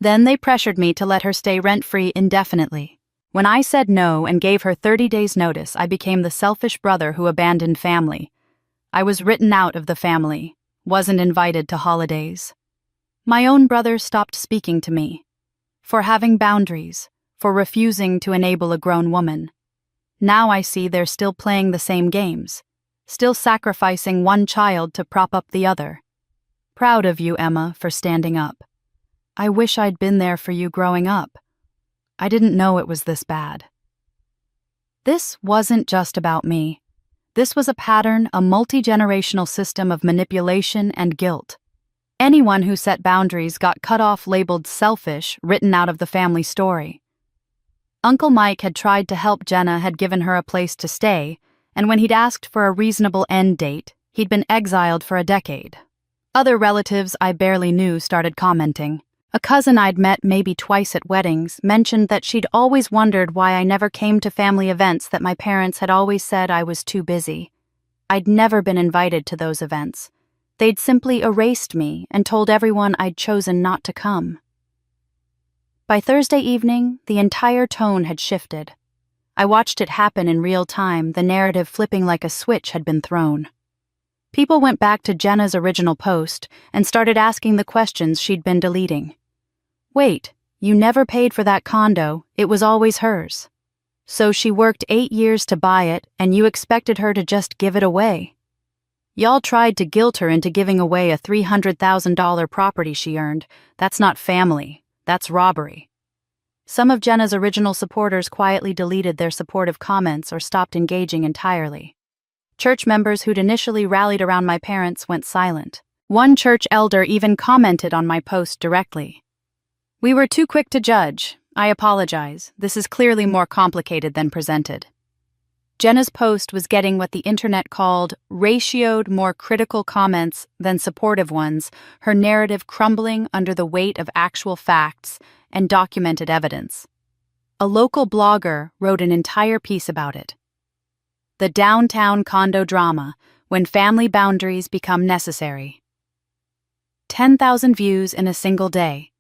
Then they pressured me to let her stay rent-free indefinitely. When I said no and gave her 30 days' notice, I became the selfish brother who abandoned family. I was written out of the family, wasn't invited to holidays. My own brother stopped speaking to me. For having boundaries, for refusing to enable a grown woman. Now I see they're still playing the same games, still sacrificing one child to prop up the other. Proud of you, Emma, for standing up. I wish I'd been there for you growing up. I didn't know it was this bad. This wasn't just about me. This was a pattern, a multi-generational system of manipulation and guilt. Anyone who set boundaries got cut off, labeled selfish, written out of the family story. Uncle Mike had tried to help Jenna, had given her a place to stay, and when he'd asked for a reasonable end date, he'd been exiled for a decade. Other relatives I barely knew started commenting. A cousin I'd met maybe twice at weddings mentioned that she'd always wondered why I never came to family events, that my parents had always said I was too busy. I'd never been invited to those events. They'd simply erased me and told everyone I'd chosen not to come. By Thursday evening, the entire tone had shifted. I watched it happen in real time, the narrative flipping like a switch had been thrown. People went back to Jenna's original post and started asking the questions she'd been deleting. Wait, you never paid for that condo, it was always hers. So she worked 8 years to buy it and you expected her to just give it away. Y'all tried to guilt her into giving away a $300,000 property she earned. That's not family, that's robbery. Some of Jenna's original supporters quietly deleted their supportive comments or stopped engaging entirely. Church members who'd initially rallied around my parents went silent. One church elder even commented on my post directly. "We were too quick to judge. I apologize. This is clearly more complicated than presented." Jenna's post was getting what the internet called ratioed, more critical comments than supportive ones, her narrative crumbling under the weight of actual facts and documented evidence. A local blogger wrote an entire piece about it. The downtown condo drama, when family boundaries become necessary. 10,000 views in a single day.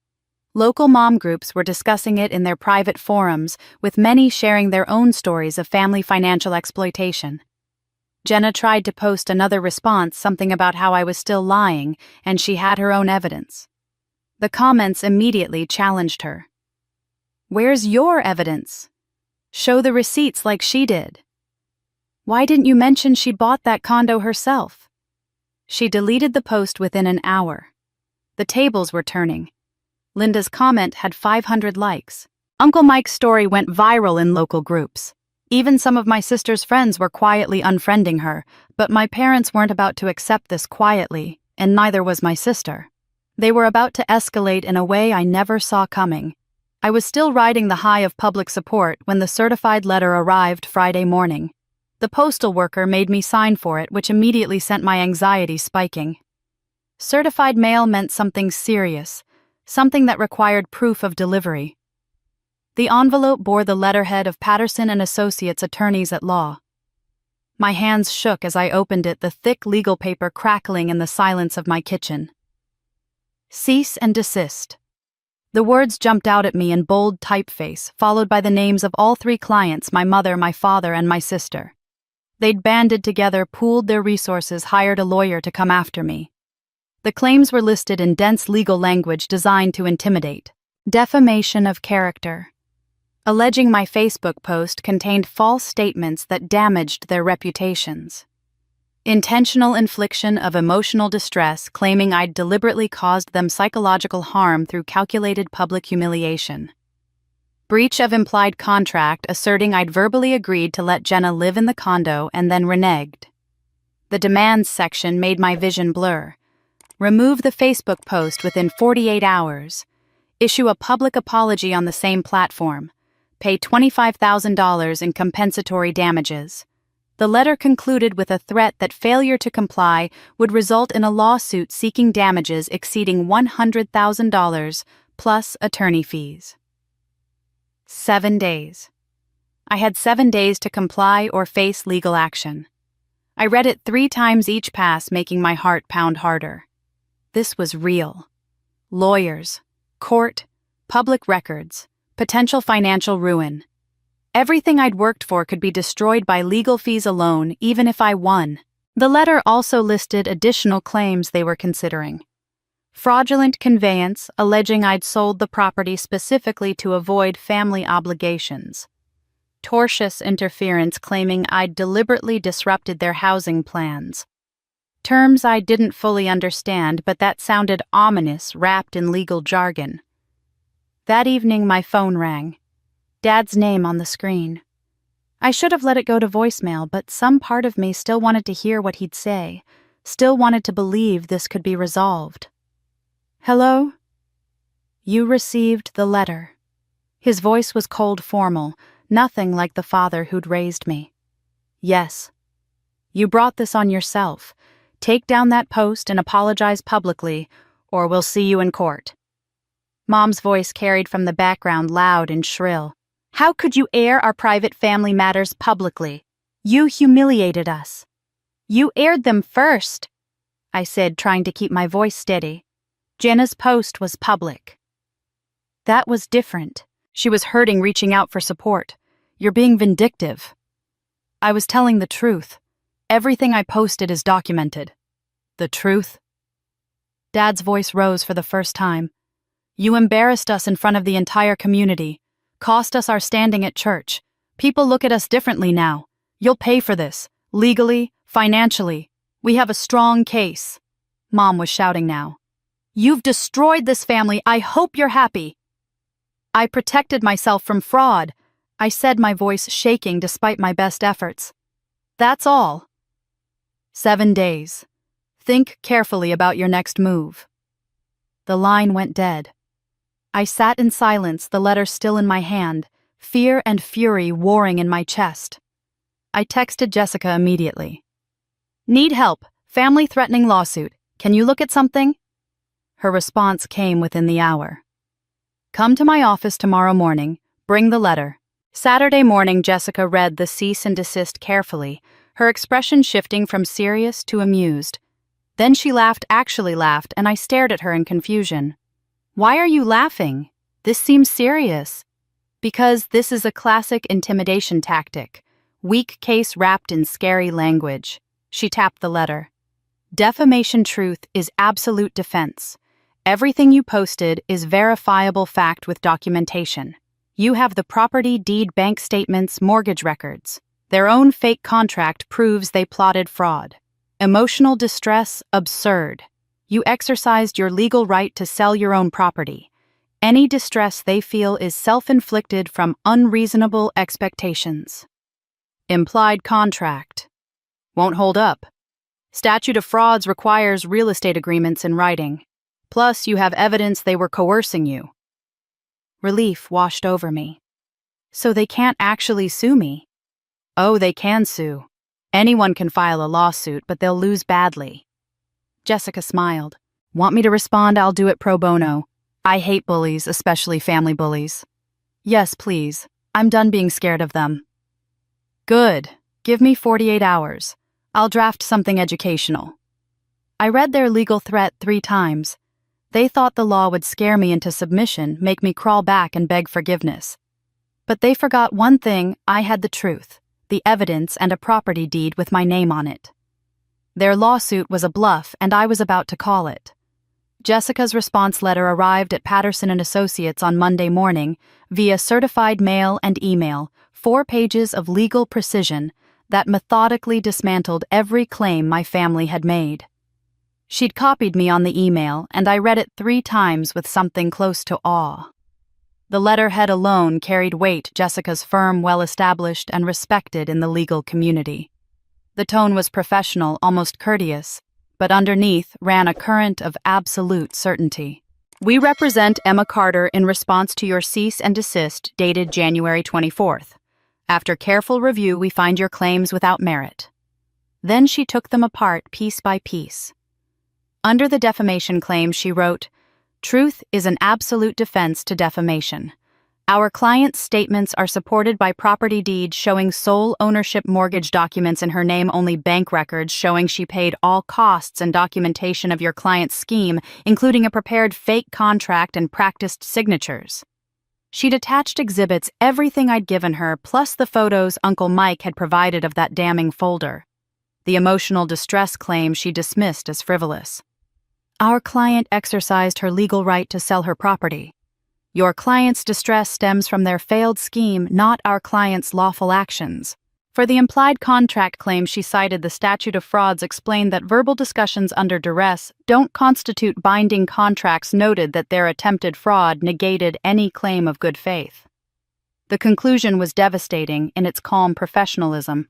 Local mom groups were discussing it in their private forums, with many sharing their own stories of family financial exploitation. Jenna tried to post another response, something about how I was still lying, and she had her own evidence. The comments immediately challenged her. "Where's your evidence? Show the receipts like she did. Why didn't you mention she bought that condo herself?" She deleted the post within an hour. The tables were turning. Linda's comment had 500 likes. Uncle Mike's story went viral in local groups. Even some of my sister's friends were quietly unfriending her, but my parents weren't about to accept this quietly, and neither was my sister. They were about to escalate in a way I never saw coming. I was still riding the high of public support when the certified letter arrived Friday morning. The postal worker made me sign for it, which immediately sent my anxiety spiking. Certified mail meant something serious, something that required proof of delivery. The envelope bore the letterhead of Patterson and Associates, attorneys at law. My hands shook as I opened it, the thick legal paper crackling in the silence of my kitchen. Cease and desist. The words jumped out at me in bold typeface, followed by the names of all 3 clients, my mother, my father, and my sister. They'd banded together, pooled their resources, hired a lawyer to come after me. The claims were listed in dense legal language designed to intimidate. Defamation of character. Alleging my Facebook post contained false statements that damaged their reputations. Intentional infliction of emotional distress, claiming I'd deliberately caused them psychological harm through calculated public humiliation. Breach of implied contract, asserting I'd verbally agreed to let Jenna live in the condo and then reneged. The demands section made my vision blur. Remove the Facebook post within 48 hours. Issue a public apology on the same platform. Pay $25,000 in compensatory damages. The letter concluded with a threat that failure to comply would result in a lawsuit seeking damages exceeding $100,000 plus attorney fees. 7 days. I had 7 days to comply or face legal action. I read it 3 times each pass, making my heart pound harder. This was real. Lawyers, court, Public records. Potential financial ruin. Everything I'd worked for could be destroyed by legal fees alone, even if I won. The letter also listed additional claims they were considering. Fraudulent conveyance, alleging I'd sold the property specifically to avoid family obligations. Tortious interference, claiming I'd deliberately disrupted their housing plans. Terms I didn't fully understand, but that sounded ominous, wrapped in legal jargon. That evening, my phone rang. Dad's name on the screen. I should have let it go to voicemail, but some part of me still wanted to hear what he'd say, still wanted to believe this could be resolved. Hello? You received the letter. His voice was cold formal, nothing like the father who'd raised me. Yes. You brought this on yourself. Take down that post and apologize publicly, or we'll see you in court. Mom's voice carried from the background, loud and shrill. How could you air our private family matters publicly? You humiliated us. You aired them first, I said, trying to keep my voice steady. Jenna's post was public. That was different. She was hurting, reaching out for support. You're being vindictive. I was telling the truth. Everything I posted is documented. The truth? Dad's voice rose for the first time. You embarrassed us in front of the entire community. Cost us our standing at church. People look at us differently now. You'll pay for this. Legally, financially. We have a strong case. Mom was shouting now. You've destroyed this family. I hope you're happy. I protected myself from fraud, I said, my voice shaking despite my best efforts. That's all. 7 days. Think carefully about your next move. The line went dead. I sat in silence, the letter still in my hand, fear and fury warring in my chest. I texted Jessica immediately. Need help. Family-threatening lawsuit. Can you look at something? Her response came within the hour. Come to my office tomorrow morning. Bring the letter. Saturday morning, Jessica read the cease and desist carefully, her expression shifting from serious to amused. Then she laughed, actually laughed, and I stared at her in confusion. Why are you laughing? This seems serious. Because this is a classic intimidation tactic. Weak case wrapped in scary language. She tapped the letter. Defamation truth is absolute defense. Everything you posted is verifiable fact with documentation. You have the property, deed, bank statements, mortgage records. Their own fake contract proves they plotted fraud. Emotional distress, absurd. You exercised your legal right to sell your own property. Any distress they feel is self-inflicted from unreasonable expectations. Implied contract. Won't hold up. Statute of frauds requires real estate agreements in writing. Plus, you have evidence they were coercing you. Relief washed over me. So they can't actually sue me? Oh, they can sue. Anyone can file a lawsuit, but they'll lose badly. Jessica smiled. Want me to respond? I'll do it pro bono. I hate bullies, especially family bullies. Yes, please. I'm done being scared of them. Good. Give me 48 hours. I'll draft something educational. I read their legal threat 3 times. They thought the law would scare me into submission, make me crawl back and beg forgiveness. But they forgot one thing: I had the truth, the evidence, and a property deed with my name on it. Their lawsuit was a bluff, and I was about to call it. Jessica's response letter arrived at Patterson & Associates on Monday morning via certified mail and email, 4 pages of legal precision that methodically dismantled every claim my family had made. She'd copied me on the email, and I read it 3 times with something close to awe. The letterhead alone carried weight, Jessica's firm well-established and respected in the legal community. The tone was professional, almost courteous, but underneath ran a current of absolute certainty. We represent Emma Carter in response to your cease and desist dated January 24th. After careful review, we find your claims without merit. Then she took them apart piece by piece. Under the defamation claim, she wrote, Truth is an absolute defense to defamation. Our client's statements are supported by property deeds showing sole ownership, mortgage documents in her name only, bank records showing she paid all costs, and documentation of your client's scheme, including a prepared fake contract and practiced signatures. She'd attached exhibits, everything I'd given her, plus the photos Uncle Mike had provided of that damning folder. The emotional distress claim she dismissed as frivolous. Our client exercised her legal right to sell her property. Your client's distress stems from their failed scheme, not our client's lawful actions. For the implied contract claim, she cited the statute of frauds, explained that verbal discussions under duress don't constitute binding contracts, noted that their attempted fraud negated any claim of good faith. The conclusion was devastating in its calm professionalism.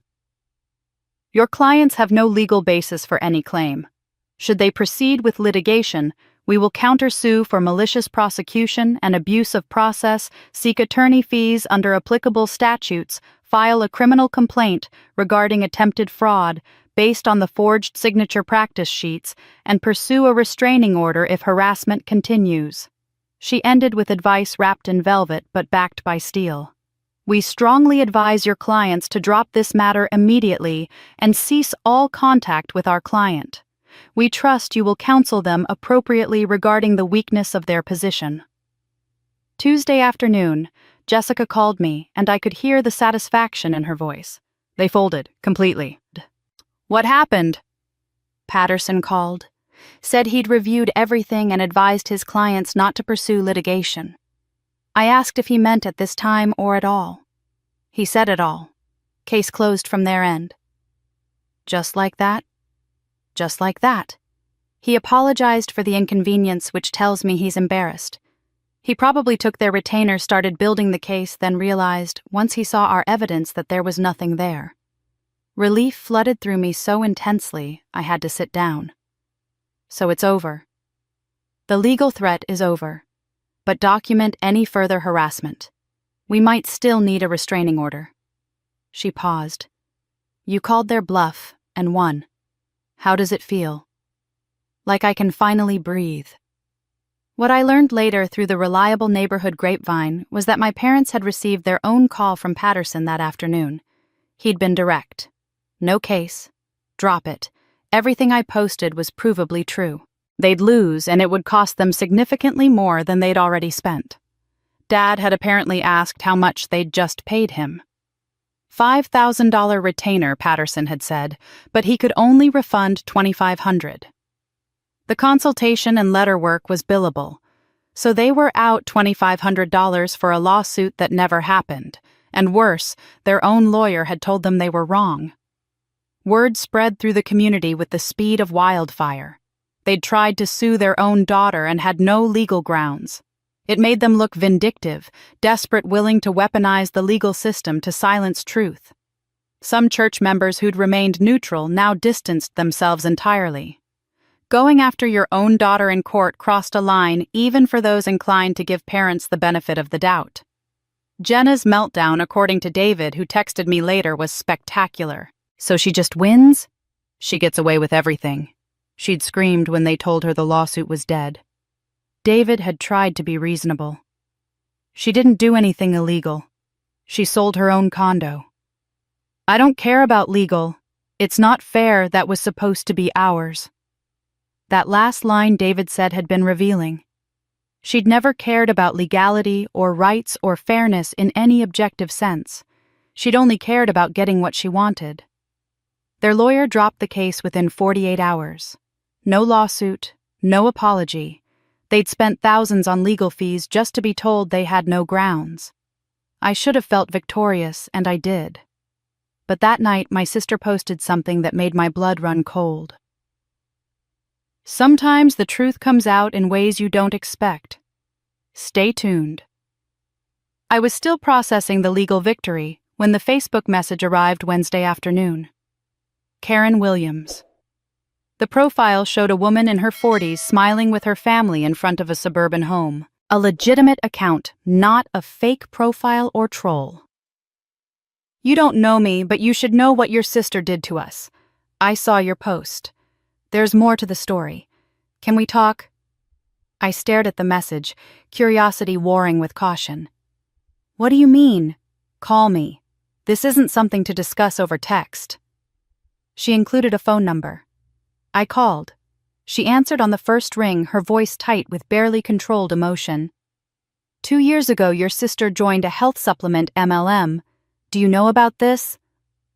Your clients have no legal basis for any claim. Should they proceed with litigation, we will countersue for malicious prosecution and abuse of process, seek attorney fees under applicable statutes, file a criminal complaint regarding attempted fraud based on the forged signature practice sheets, and pursue a restraining order if harassment continues. She ended with advice wrapped in velvet but backed by steel. We strongly advise your clients to drop this matter immediately and cease all contact with our client. We trust you will counsel them appropriately regarding the weakness of their position. Tuesday afternoon, Jessica called me, and I could hear the satisfaction in her voice. They folded, completely. What happened? Patterson called. Said he'd reviewed everything and advised his clients not to pursue litigation. I asked if he meant at this time or at all. He said at all. Case closed from their end. Just like that? Just like that. He apologized for the inconvenience, which tells me he's embarrassed. He probably took their retainer, started building the case, then realized, once he saw our evidence, that there was nothing there. Relief flooded through me so intensely, I had to sit down. So it's over. The legal threat is over. But document any further harassment. We might still need a restraining order. She paused. You called their bluff and won. How does it feel? Like I can finally breathe. What I learned later through the reliable neighborhood grapevine was that my parents had received their own call from Patterson that afternoon. He'd been direct. No case. Drop it. Everything I posted was provably true. They'd lose, and it would cost them significantly more than they'd already spent. Dad had apparently asked how much they'd just paid him. $5,000 retainer, Patterson had said, but he could only refund $2,500. The consultation and letter work was billable, so they were out $2,500 for a lawsuit that never happened, and worse, their own lawyer had told them they were wrong. Word spread through the community with the speed of wildfire. They'd tried to sue their own daughter and had no legal grounds. It made them look vindictive, desperate, willing to weaponize the legal system to silence truth. Some church members who'd remained neutral now distanced themselves entirely. Going after your own daughter in court crossed a line even for those inclined to give parents the benefit of the doubt. Jenna's meltdown, according to David, who texted me later, was spectacular. So she just wins? She gets away with everything. She'd screamed when they told her the lawsuit was dead. David had tried to be reasonable. She didn't do anything illegal. She sold her own condo. I don't care about legal. It's not fair, that was supposed to be ours. That last line David said had been revealing. She'd never cared about legality or rights or fairness in any objective sense. She'd only cared about getting what she wanted. Their lawyer dropped the case within 48 hours. No lawsuit, no apology. They'd spent thousands on legal fees just to be told they had no grounds. I should have felt victorious, and I did. But that night my sister posted something that made my blood run cold. Sometimes the truth comes out in ways you don't expect. Stay tuned. I was still processing the legal victory when the Facebook message arrived Wednesday afternoon. Karen Williams. The profile showed a woman in her 40s smiling with her family in front of a suburban home. A legitimate account, not a fake profile or troll. You don't know me, but you should know what your sister did to us. I saw your post. There's more to the story. Can we talk? I stared at the message, curiosity warring with caution. What do you mean? Call me. This isn't something to discuss over text. She included a phone number. I called. She answered on the first ring, her voice tight with barely controlled emotion. 2 years ago, your sister joined a health supplement MLM. Do you know about this?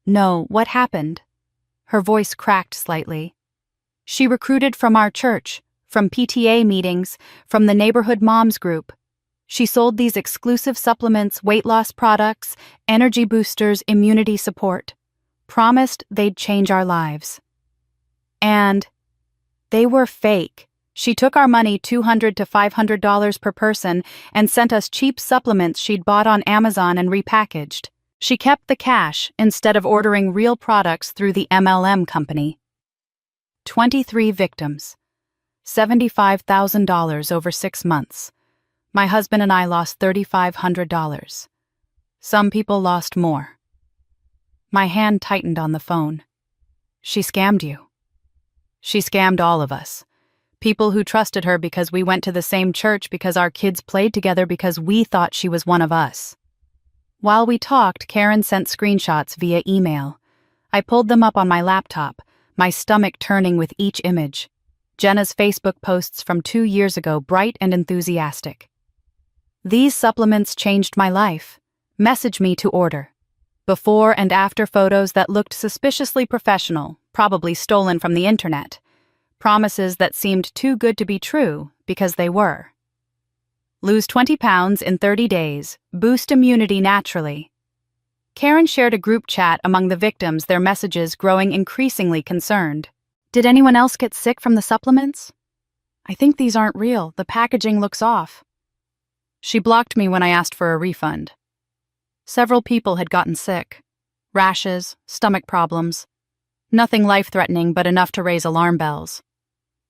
No, what happened? Her voice cracked slightly. She recruited from our church, from PTA meetings, from the neighborhood moms group. She sold these exclusive supplements, weight loss products, energy boosters, immunity support. Promised they'd change our lives. And they were fake. She took our money, $200 to $500 per person, and sent us cheap supplements she'd bought on Amazon and repackaged. She kept the cash instead of ordering real products through the MLM company. 23 victims. $75,000 over 6 months. My husband and I lost $3,500. Some people lost more. My hand tightened on the phone. She scammed you. She scammed all of us. People who trusted her because we went to the same church, because our kids played together, because we thought she was one of us. While we talked, Karen sent screenshots via email. I pulled them up on my laptop, my stomach turning with each image. Jenna's Facebook posts from 2 years ago, bright and enthusiastic. These supplements changed my life. Message me to order. Before and after photos that looked suspiciously professional, probably stolen from the internet. Promises that seemed too good to be true, because they were. Lose 20 pounds in 30 days, boost immunity naturally. Karen shared a group chat among the victims, their messages growing increasingly concerned. Did anyone else get sick from the supplements? I think these aren't real. The packaging looks off. She blocked me when I asked for a refund. Several people had gotten sick. Rashes, stomach problems. Nothing life-threatening, but enough to raise alarm bells.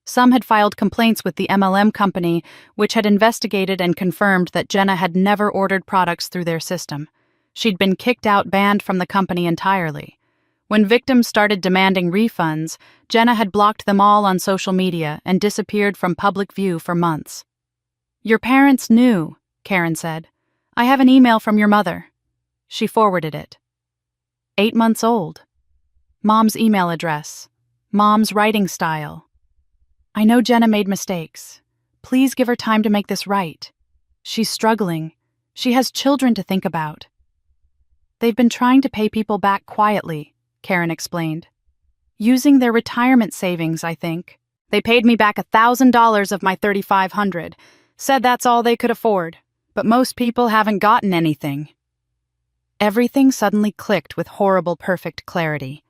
Some had filed complaints with the MLM company, which had investigated and confirmed that Jenna had never ordered products through their system. She'd been kicked out, banned from the company entirely. When victims started demanding refunds, Jenna had blocked them all on social media and disappeared from public view for months. Your parents knew, Karen said. I have an email from your mother. She forwarded it. 8 months old. Mom's email address. Mom's writing style. I know Jenna made mistakes. Please give her time to make this right. She's struggling. She has children to think about. They've been trying to pay people back quietly, Karen explained. Using their retirement savings, I think. They paid me back $1,000 of my $3,500. Said that's all they could afford. But most people haven't gotten anything. Everything suddenly clicked with horrible, perfect clarity.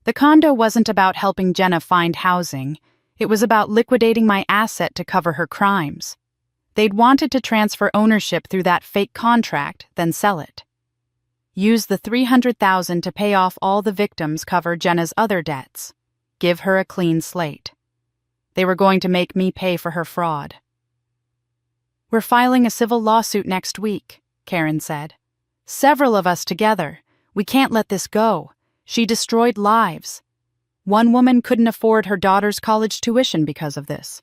The condo wasn't about helping Jenna find housing. It was about liquidating my asset to cover her crimes. They'd wanted to transfer ownership through that fake contract, then sell it. Use the $300,000 to pay off all the victims, cover Jenna's other debts. Give her a clean slate. They were going to make me pay for her fraud. We're filing a civil lawsuit next week, Karen said. Several of us together. We can't let this go. She destroyed lives. One woman couldn't afford her daughter's college tuition because of this.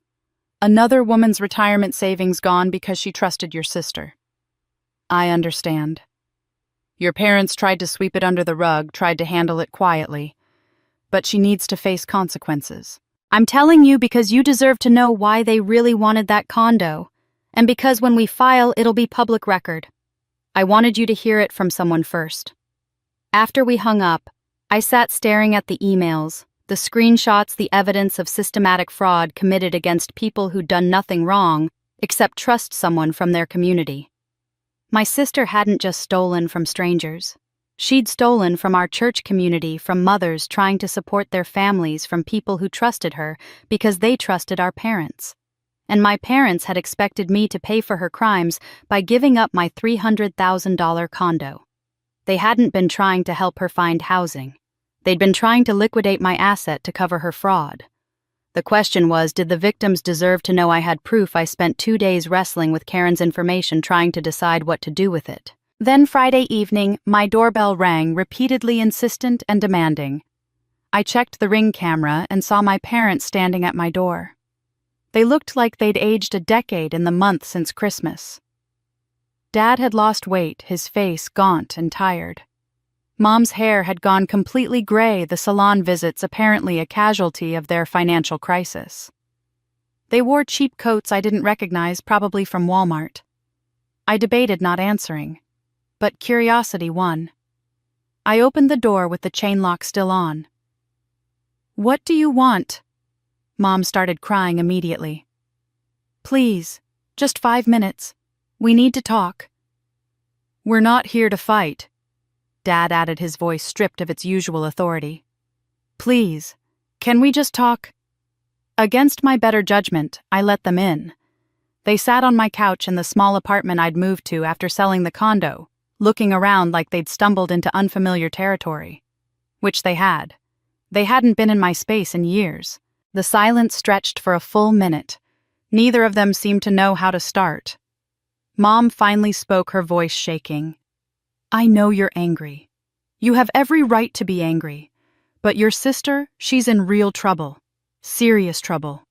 Another woman's retirement savings gone because she trusted your sister. I understand. Your parents tried to sweep it under the rug, tried to handle it quietly. But she needs to face consequences. I'm telling you because you deserve to know why they really wanted that condo. And because when we file, it'll be public record. I wanted you to hear it from someone first. After we hung up, I sat staring at the emails, the screenshots, the evidence of systematic fraud committed against people who'd done nothing wrong except trust someone from their community. My sister hadn't just stolen from strangers. She'd stolen from our church community, from mothers trying to support their families, from people who trusted her because they trusted our parents. And my parents had expected me to pay for her crimes by giving up my $300,000 condo. They hadn't been trying to help her find housing. They'd been trying to liquidate my asset to cover her fraud. The question was, did the victims deserve to know I had proof? I spent 2 days wrestling with Karen's information, trying to decide what to do with it. Then Friday evening, my doorbell rang, repeatedly insistent and demanding. I checked the Ring camera and saw my parents standing at my door. They looked like they'd aged a decade in the month since Christmas. Dad had lost weight, his face gaunt and tired. Mom's hair had gone completely gray, the salon visits apparently a casualty of their financial crisis. They wore cheap coats I didn't recognize, probably from Walmart. I debated not answering, but curiosity won. I opened the door with the chain lock still on. "What do you want?" Mom started crying immediately. "Please, just 5 minutes. We need to talk." "We're not here to fight," Dad added, his voice stripped of its usual authority. "Please, can we just talk?" Against my better judgment, I let them in. They sat on my couch in the small apartment I'd moved to after selling the condo, looking around like they'd stumbled into unfamiliar territory. Which they had. They hadn't been in my space in years. The silence stretched for a full minute. Neither of them seemed to know how to start. Mom finally spoke, her voice shaking. "I know you're angry. You have every right to be angry. But your sister, she's in real trouble. Serious trouble."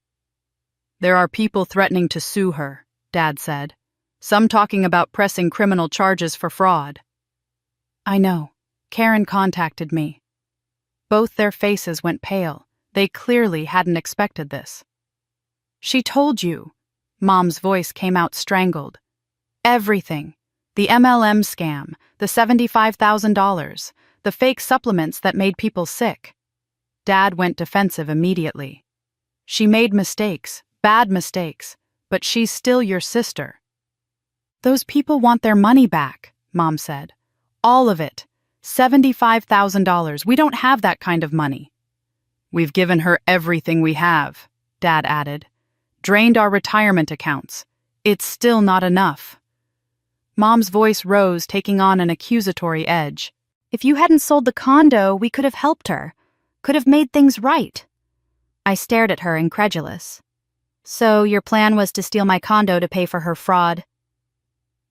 "There are people threatening to sue her," Dad said. "Some talking about pressing criminal charges for fraud." "I know. Karen contacted me." Both their faces went pale. They clearly hadn't expected this. "She told you." Mom's voice came out strangled. "Everything. The MLM scam, the $75,000, the fake supplements that made people sick." Dad went defensive immediately. "She made mistakes, bad mistakes, but she's still your sister." "Those people want their money back," Mom said. "All of it. $75,000. We don't have that kind of money." "We've given her everything we have," Dad added. "Drained our retirement accounts. It's still not enough." Mom's voice rose, taking on an accusatory edge. "If you hadn't sold the condo, we could have helped her. Could have made things right." I stared at her, incredulous. "So your plan was to steal my condo to pay for her fraud?"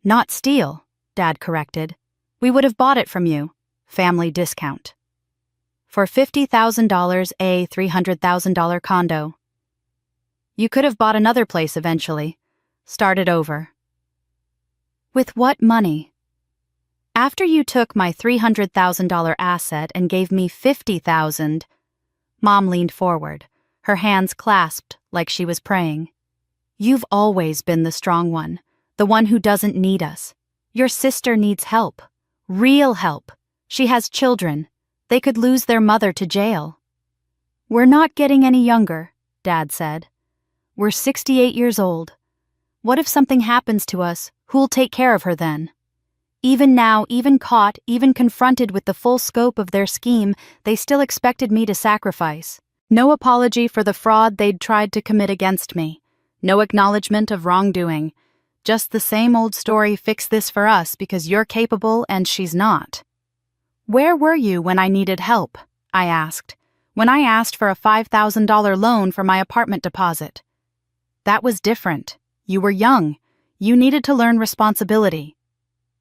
"Not steal," Dad corrected. "We would have bought it from you. Family discount. For $50,000, a $300,000 condo. You could have bought another place eventually. Started over." "With what money?" "After you took my $300,000 asset and gave me $50,000. Mom leaned forward, her hands clasped like she was praying. "You've always been the strong one, the one who doesn't need us. Your sister needs help. Real help. She has children. They could lose their mother to jail." "We're not getting any younger," Dad said. "We're 68 years old. What if something happens to us? Who'll take care of her then?" Even now, even caught, even confronted with the full scope of their scheme, they still expected me to sacrifice. No apology for the fraud they'd tried to commit against me. No acknowledgement of wrongdoing. Just the same old story, fix this for us because you're capable and she's not. "Where were you when I needed help?" I asked. "When I asked for a $5,000 loan for my apartment deposit?" "That was different. You were young. You needed to learn responsibility."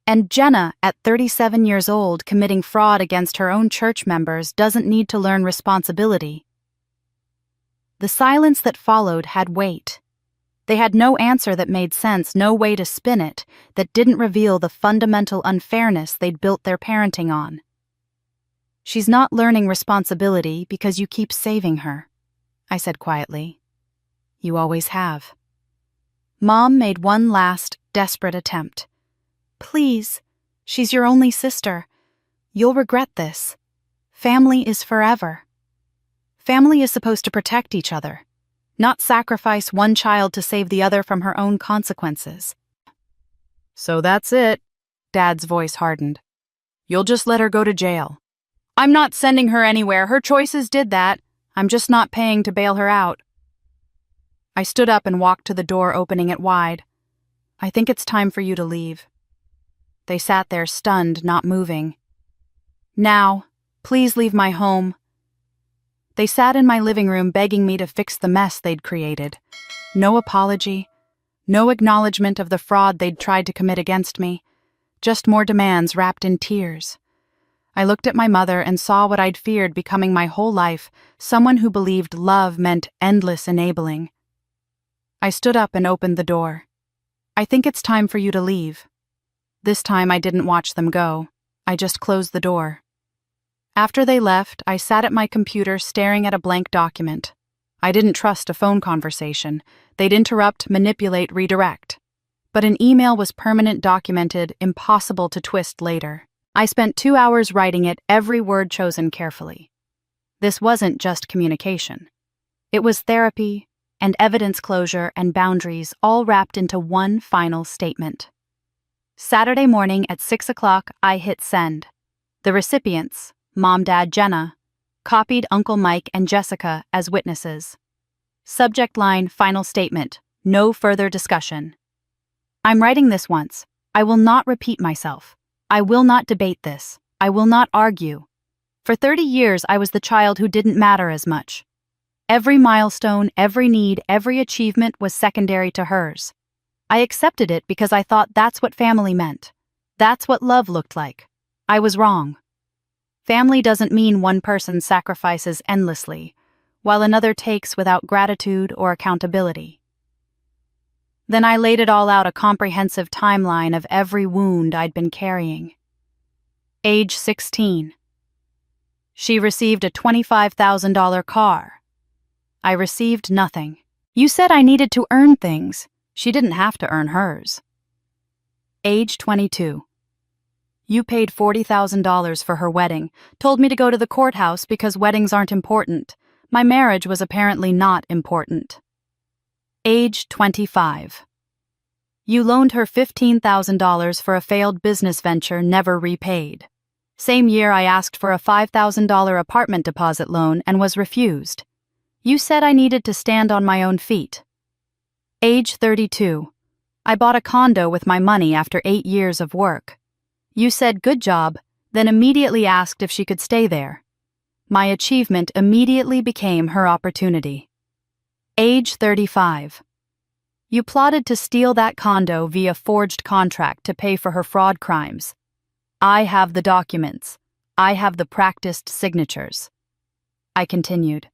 And Jenna, at 37 years old, committing fraud against her own church members, doesn't need to learn responsibility. The silence that followed had weight. They had no answer that made sense, no way to spin it, that didn't reveal the fundamental unfairness they'd built their parenting on. "She's not learning responsibility because you keep saving her," I said quietly. "You always have." Mom made one last, desperate attempt. "Please, she's your only sister. You'll regret this. Family is forever. Family is supposed to protect each other, not sacrifice one child to save the other from her own consequences." "So that's it," Dad's voice hardened. "You'll just let her go to jail." "I'm not sending her anywhere. Her choices did that. I'm just not paying to bail her out." I stood up and walked to the door, opening it wide. "I think it's time for you to leave." They sat there, stunned, not moving. "Now, please leave my home." They sat in my living room begging me to fix the mess they'd created. No apology, no acknowledgement of the fraud they'd tried to commit against me, just more demands wrapped in tears. I looked at my mother and saw what I'd feared becoming my whole life, someone who believed love meant endless enabling. I stood up and opened the door. "I think it's time for you to leave." This time I didn't watch them go. I just closed the door. After they left, I sat at my computer staring at a blank document. I didn't trust a phone conversation. They'd interrupt, manipulate, redirect. But an email was permanent, documented, impossible to twist later. I spent 2 hours writing it, every word chosen carefully. This wasn't just communication. It was therapy and evidence closure and boundaries all wrapped into one final statement. Saturday morning at 6 o'clock, I hit send. The recipients, Mom, Dad, Jenna, copied Uncle Mike and Jessica as witnesses. Subject line, final statement, no further discussion. I'm writing this once. I will not repeat myself. I will not debate this. I will not argue. For 30 years, I was the child who didn't matter as much. Every milestone, every need, every achievement was secondary to hers. I accepted it because I thought that's what family meant. That's what love looked like. I was wrong. Family doesn't mean one person sacrifices endlessly, while another takes without gratitude or accountability. Then I laid it all out, a comprehensive timeline of every wound I'd been carrying. Age 16. She received a $25,000 car. I received nothing. You said I needed to earn things. She didn't have to earn hers. Age 22. You paid $40,000 for her wedding, told me to go to the courthouse because weddings aren't important. My marriage was apparently not important. Age 25. You loaned her $15,000 for a failed business venture never repaid. Same year I asked for a $5,000 apartment deposit loan and was refused. You said I needed to stand on my own feet. Age 32. I bought a condo with my money after 8 years of work. You said good job, then immediately asked if she could stay there. My achievement immediately became her opportunity. Age 35. You plotted to steal that condo via forged contract to pay for her fraud crimes. I have the documents. I have the practiced signatures. I continued.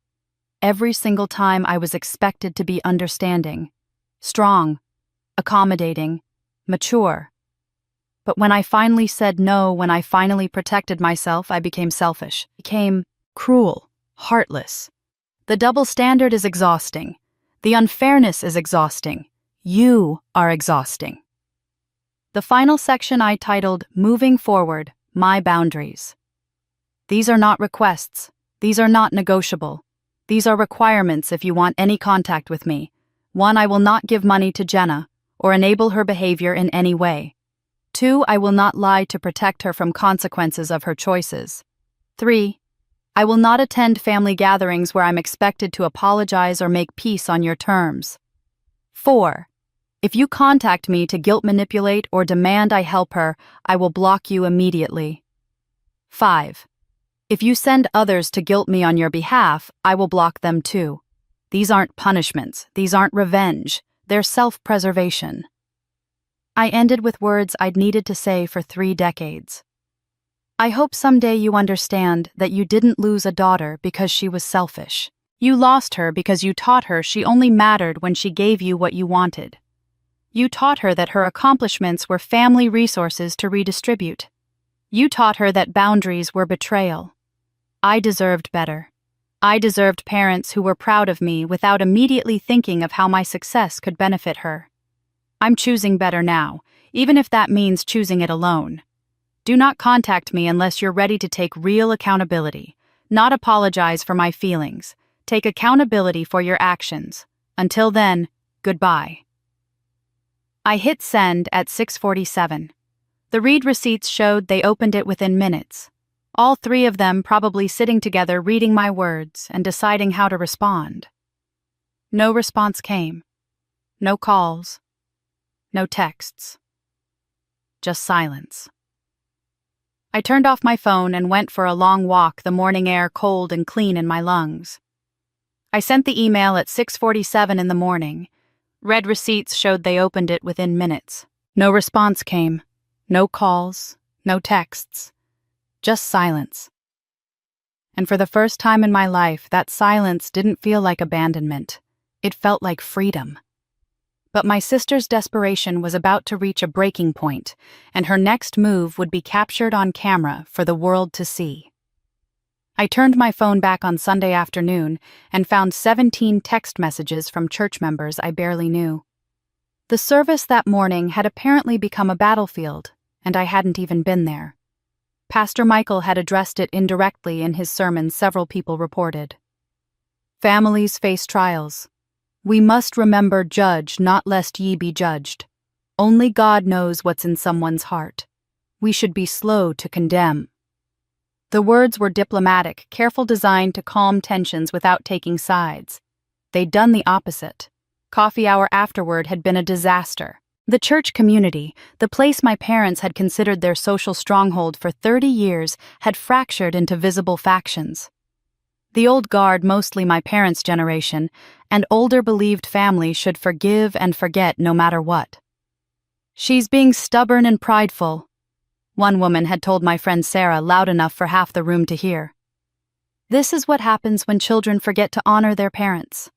Every single time I was expected to be understanding, strong, accommodating, mature. But when I finally said no, when I finally protected myself, I became selfish, became cruel, heartless. The double standard is exhausting. The unfairness is exhausting. You are exhausting. The final section I titled, Moving Forward, My Boundaries. These are not requests. These are not negotiable. These are requirements if you want any contact with me. 1, I will not give money to Jenna or enable her behavior in any way. 2, I will not lie to protect her from consequences of her choices. 3, I will not attend family gatherings where I'm expected to apologize or make peace on your terms. 4, if you contact me to guilt manipulate or demand I help her, I will block you immediately. 5, if you send others to guilt me on your behalf, I will block them too. These aren't punishments. These aren't revenge. They're self-preservation. I ended with words I'd needed to say for 3 decades. I hope someday you understand that you didn't lose a daughter because she was selfish. You lost her because you taught her she only mattered when she gave you what you wanted. You taught her that her accomplishments were family resources to redistribute. You taught her that boundaries were betrayal. I deserved better. I deserved parents who were proud of me without immediately thinking of how my success could benefit her. I'm choosing better now, even if that means choosing it alone. Do not contact me unless you're ready to take real accountability. Not apologize for my feelings. Take accountability for your actions. Until then, goodbye. I hit send at 6:47. The read receipts showed they opened it within minutes. All 3 of them probably sitting together reading my words and deciding how to respond. No response came. No calls. No texts. Just silence. I turned off my phone and went for a long walk, the morning air cold and clean in my lungs. I sent the email at 6:47 in the morning. Read receipts showed they opened it within minutes. No response came. No calls. No texts. Just silence. And for the first time in my life, that silence didn't feel like abandonment. It felt like freedom. But my sister's desperation was about to reach a breaking point, and her next move would be captured on camera for the world to see. I turned my phone back on Sunday afternoon and found 17 text messages from church members I barely knew. The service that morning had apparently become a battlefield, and I hadn't even been there. Pastor Michael had addressed it indirectly in his sermon, several people reported. Families face trials. We must remember, judge not lest ye be judged. Only God knows what's in someone's heart. We should be slow to condemn. The words were diplomatic, careful, designed to calm tensions without taking sides. They'd done the opposite. Coffee hour afterward had been a disaster. The church community, the place my parents had considered their social stronghold for 30 years, had fractured into visible factions. The old guard, mostly my parents' generation, and older believed family should forgive and forget no matter what. She's being stubborn and prideful, one woman had told my friend Sarah loud enough for half the room to hear. This is what happens when children forget to honor their parents.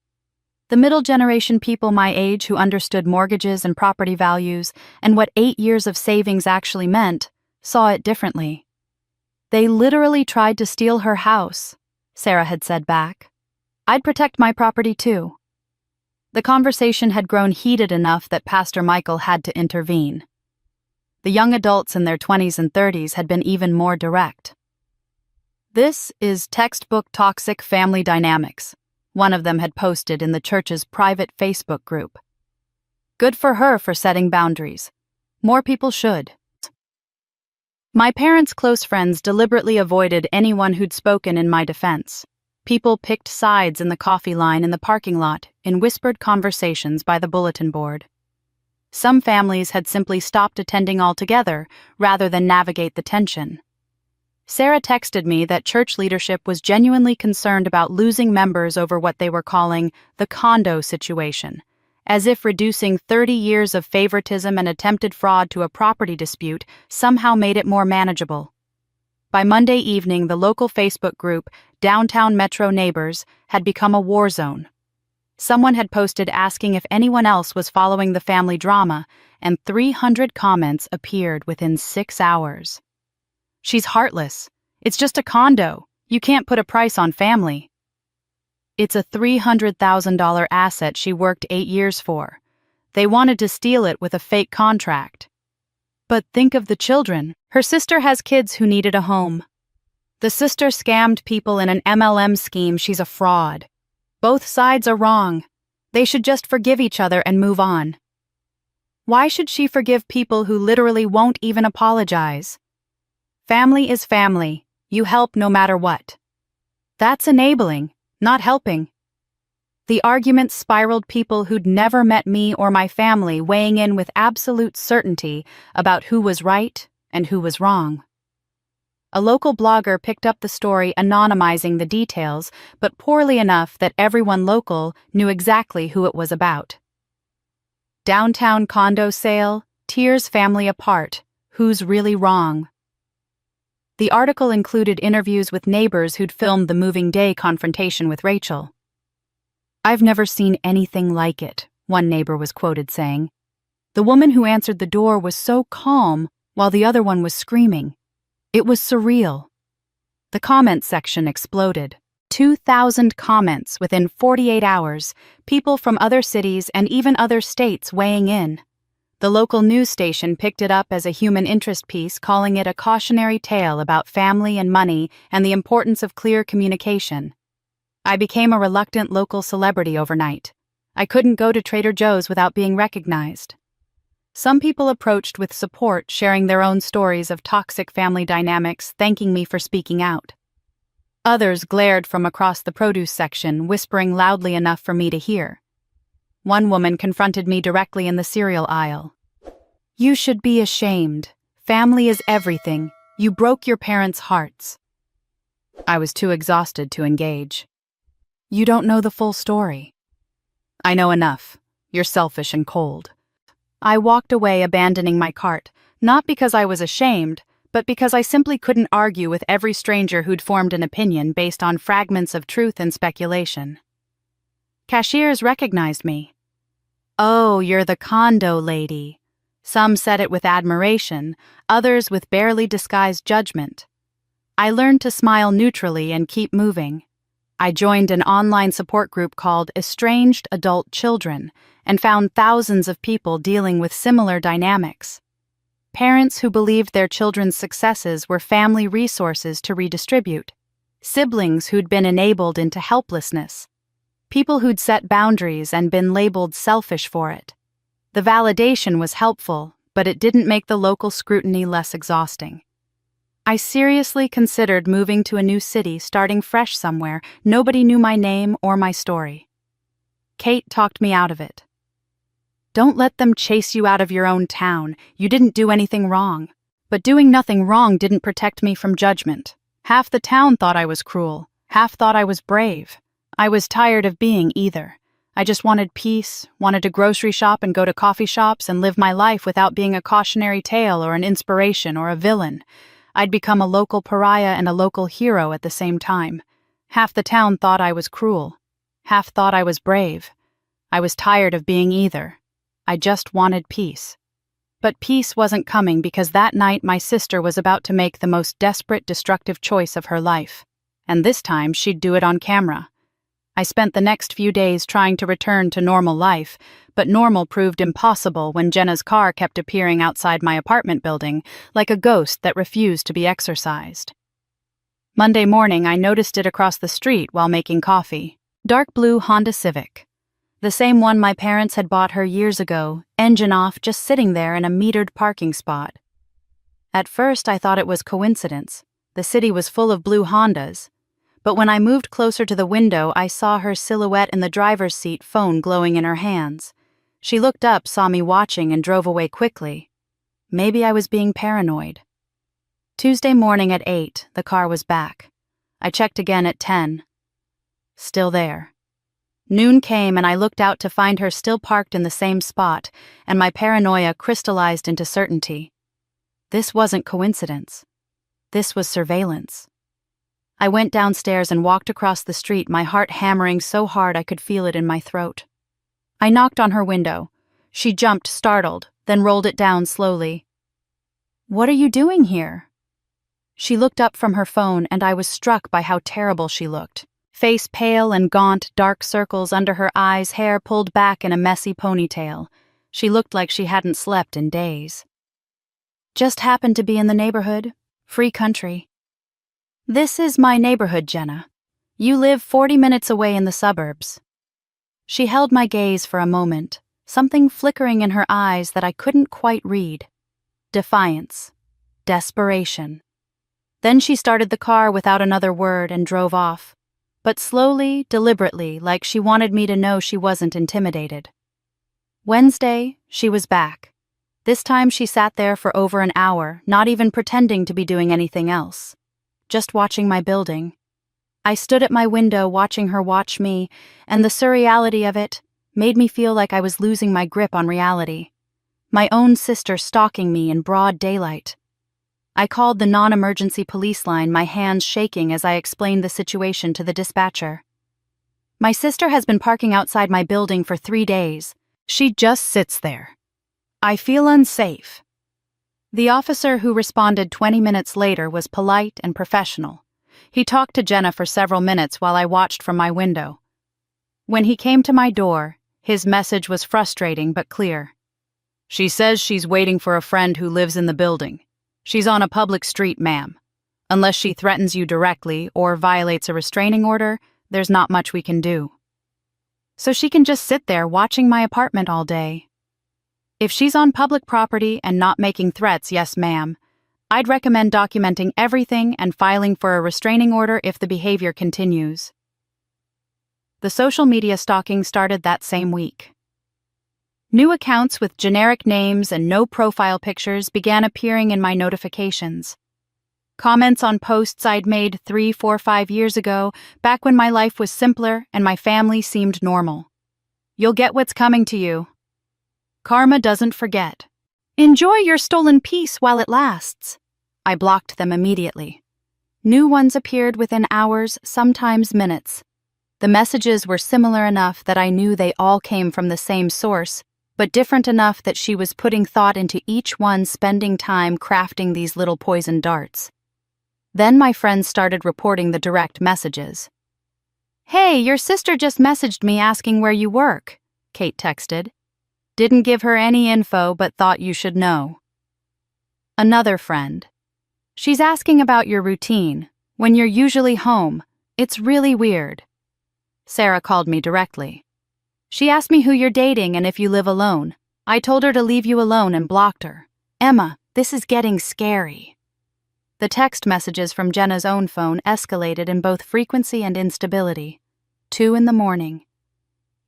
The middle generation people my age who understood mortgages and property values and what 8 years of savings actually meant saw it differently. They literally tried to steal her house, Sarah had said back. I'd protect my property too. The conversation had grown heated enough that Pastor Michael had to intervene. The young adults in their 20s and 30s had been even more direct. This is textbook toxic family dynamics, one of them had posted in the church's private Facebook group. Good for her for setting boundaries. More people should. My parents' close friends deliberately avoided anyone who'd spoken in my defense. People picked sides in the coffee line in the parking lot, in whispered conversations by the bulletin board. Some families had simply stopped attending altogether rather than navigate the tension. Sarah texted me that church leadership was genuinely concerned about losing members over what they were calling the Condo situation, as if reducing 30 years of favoritism and attempted fraud to a property dispute somehow made it more manageable. By Monday evening, the local Facebook group, Downtown Metro Neighbors, had become a war zone. Someone had posted asking if anyone else was following the family drama, and 300 comments appeared within 6 hours. She's heartless. It's just a condo. You can't put a price on family. It's a $300,000 asset she worked 8 years for. They wanted to steal it with a fake contract. But think of the children. Her sister has kids who needed a home. The sister scammed people in an MLM scheme. She's a fraud. Both sides are wrong. They should just forgive each other and move on. Why should she forgive people who literally won't even apologize? Family is family. You help no matter what. That's enabling, not helping. The argument spiraled, people who'd never met me or my family weighing in with absolute certainty about who was right and who was wrong. A local blogger picked up the story, anonymizing the details, but poorly enough that everyone local knew exactly who it was about. Downtown condo sale, tears family apart, who's really wrong? The article included interviews with neighbors who'd filmed the moving day confrontation with Rachel. I've never seen anything like it, one neighbor was quoted saying. The woman who answered the door was so calm while the other one was screaming. It was surreal. The comments section exploded. 2,000 comments within 48 hours, people from other cities and even other states weighing in. The local news station picked it up as a human interest piece, calling it a cautionary tale about family and money and the importance of clear communication. I became a reluctant local celebrity overnight. I couldn't go to Trader Joe's without being recognized. Some people approached with support, sharing their own stories of toxic family dynamics, thanking me for speaking out. Others glared from across the produce section, whispering loudly enough for me to hear. One woman confronted me directly in the cereal aisle. You should be ashamed. Family is everything. You broke your parents' hearts. I was too exhausted to engage. You don't know the full story. I know enough. You're selfish and cold. I walked away, abandoning my cart, not because I was ashamed, but because I simply couldn't argue with every stranger who'd formed an opinion based on fragments of truth and speculation. Cashiers recognized me. "Oh, you're the condo lady." Some said it with admiration, others with barely disguised judgment. I learned to smile neutrally and keep moving. I joined an online support group called Estranged Adult Children and found thousands of people dealing with similar dynamics. Parents who believed their children's successes were family resources to redistribute. Siblings who'd been enabled into helplessness. People who'd set boundaries and been labeled selfish for it. The validation was helpful, but it didn't make the local scrutiny less exhausting. I seriously considered moving to a new city, starting fresh somewhere. Nobody knew my name or my story. Kate talked me out of it. "Don't let them chase you out of your own town. You didn't do anything wrong." But doing nothing wrong didn't protect me from judgment. Half the town thought I was cruel. Half thought I was brave. I was tired of being either. I just wanted peace, wanted to grocery shop and go to coffee shops and live my life without being a cautionary tale or an inspiration or a villain. I'd become a local pariah and a local hero at the same time. Half the town thought I was cruel. Half thought I was brave. I was tired of being either. I just wanted peace. But peace wasn't coming because that night my sister was about to make the most desperate, destructive choice of her life. And this time she'd do it on camera. I spent the next few days trying to return to normal life, but normal proved impossible when Jenna's car kept appearing outside my apartment building, like a ghost that refused to be exorcised. Monday morning, I noticed it across the street while making coffee. Dark blue Honda Civic. The same one my parents had bought her years ago, engine off, just sitting there in a metered parking spot. At first, I thought it was coincidence. The city was full of blue Hondas. But when I moved closer to the window, I saw her silhouette in the driver's seat, phone glowing in her hands. She looked up, saw me watching, and drove away quickly. Maybe I was being paranoid. Tuesday morning at 8, the car was back. I checked again at 10. Still there. Noon came and I looked out to find her still parked in the same spot, and my paranoia crystallized into certainty. This wasn't coincidence. This was surveillance. I went downstairs and walked across the street, my heart hammering so hard I could feel it in my throat. I knocked on her window. She jumped, startled, then rolled it down slowly. "What are you doing here?" She looked up from her phone, and I was struck by how terrible she looked. Face pale and gaunt, dark circles under her eyes, hair pulled back in a messy ponytail. She looked like she hadn't slept in days. "Just happened to be in the neighborhood. Free country." "This is my neighborhood, Jenna. You live 40 minutes away in the suburbs." She held my gaze for a moment, something flickering in her eyes that I couldn't quite read. Defiance. Desperation. Then she started the car without another word and drove off, but slowly, deliberately, like she wanted me to know she wasn't intimidated. Wednesday, she was back. This time she sat there for over an hour, not even pretending to be doing anything else. Just watching my building. I stood at my window watching her watch me, and the surreality of it made me feel like I was losing my grip on reality. My own sister stalking me in broad daylight. I called the non-emergency police line, my hands shaking as I explained the situation to the dispatcher. "My sister has been parking outside my building for 3 days. She just sits there. I feel unsafe." The officer who responded 20 minutes later was polite and professional. He talked to Jenna for several minutes while I watched from my window. When he came to my door, his message was frustrating but clear. "She says she's waiting for a friend who lives in the building. She's on a public street, ma'am. Unless she threatens you directly or violates a restraining order, there's not much we can do." So she can just sit there watching my apartment all day. If she's on public property and not making threats, yes, ma'am, I'd recommend documenting everything and filing for a restraining order if the behavior continues. The social media stalking started that same week. New accounts with generic names and no profile pictures began appearing in my notifications. Comments on posts I'd made 3, 4, 5 years ago, back when my life was simpler and my family seemed normal. "You'll get what's coming to you. Karma doesn't forget. Enjoy your stolen peace while it lasts." I blocked them immediately. New ones appeared within hours, sometimes minutes. The messages were similar enough that I knew they all came from the same source, but different enough that she was putting thought into each one, spending time crafting these little poison darts. Then my friends started reporting the direct messages. "Hey, your sister just messaged me asking where you work," Kate texted. "Didn't give her any info but thought you should know." Another friend. "She's asking about your routine, when you're usually home. It's really weird." Sarah called me directly. "She asked me who you're dating and if you live alone. I told her to leave you alone and blocked her. Emma, this is getting scary." The text messages from Jenna's own phone escalated in both frequency and instability. 2 a.m.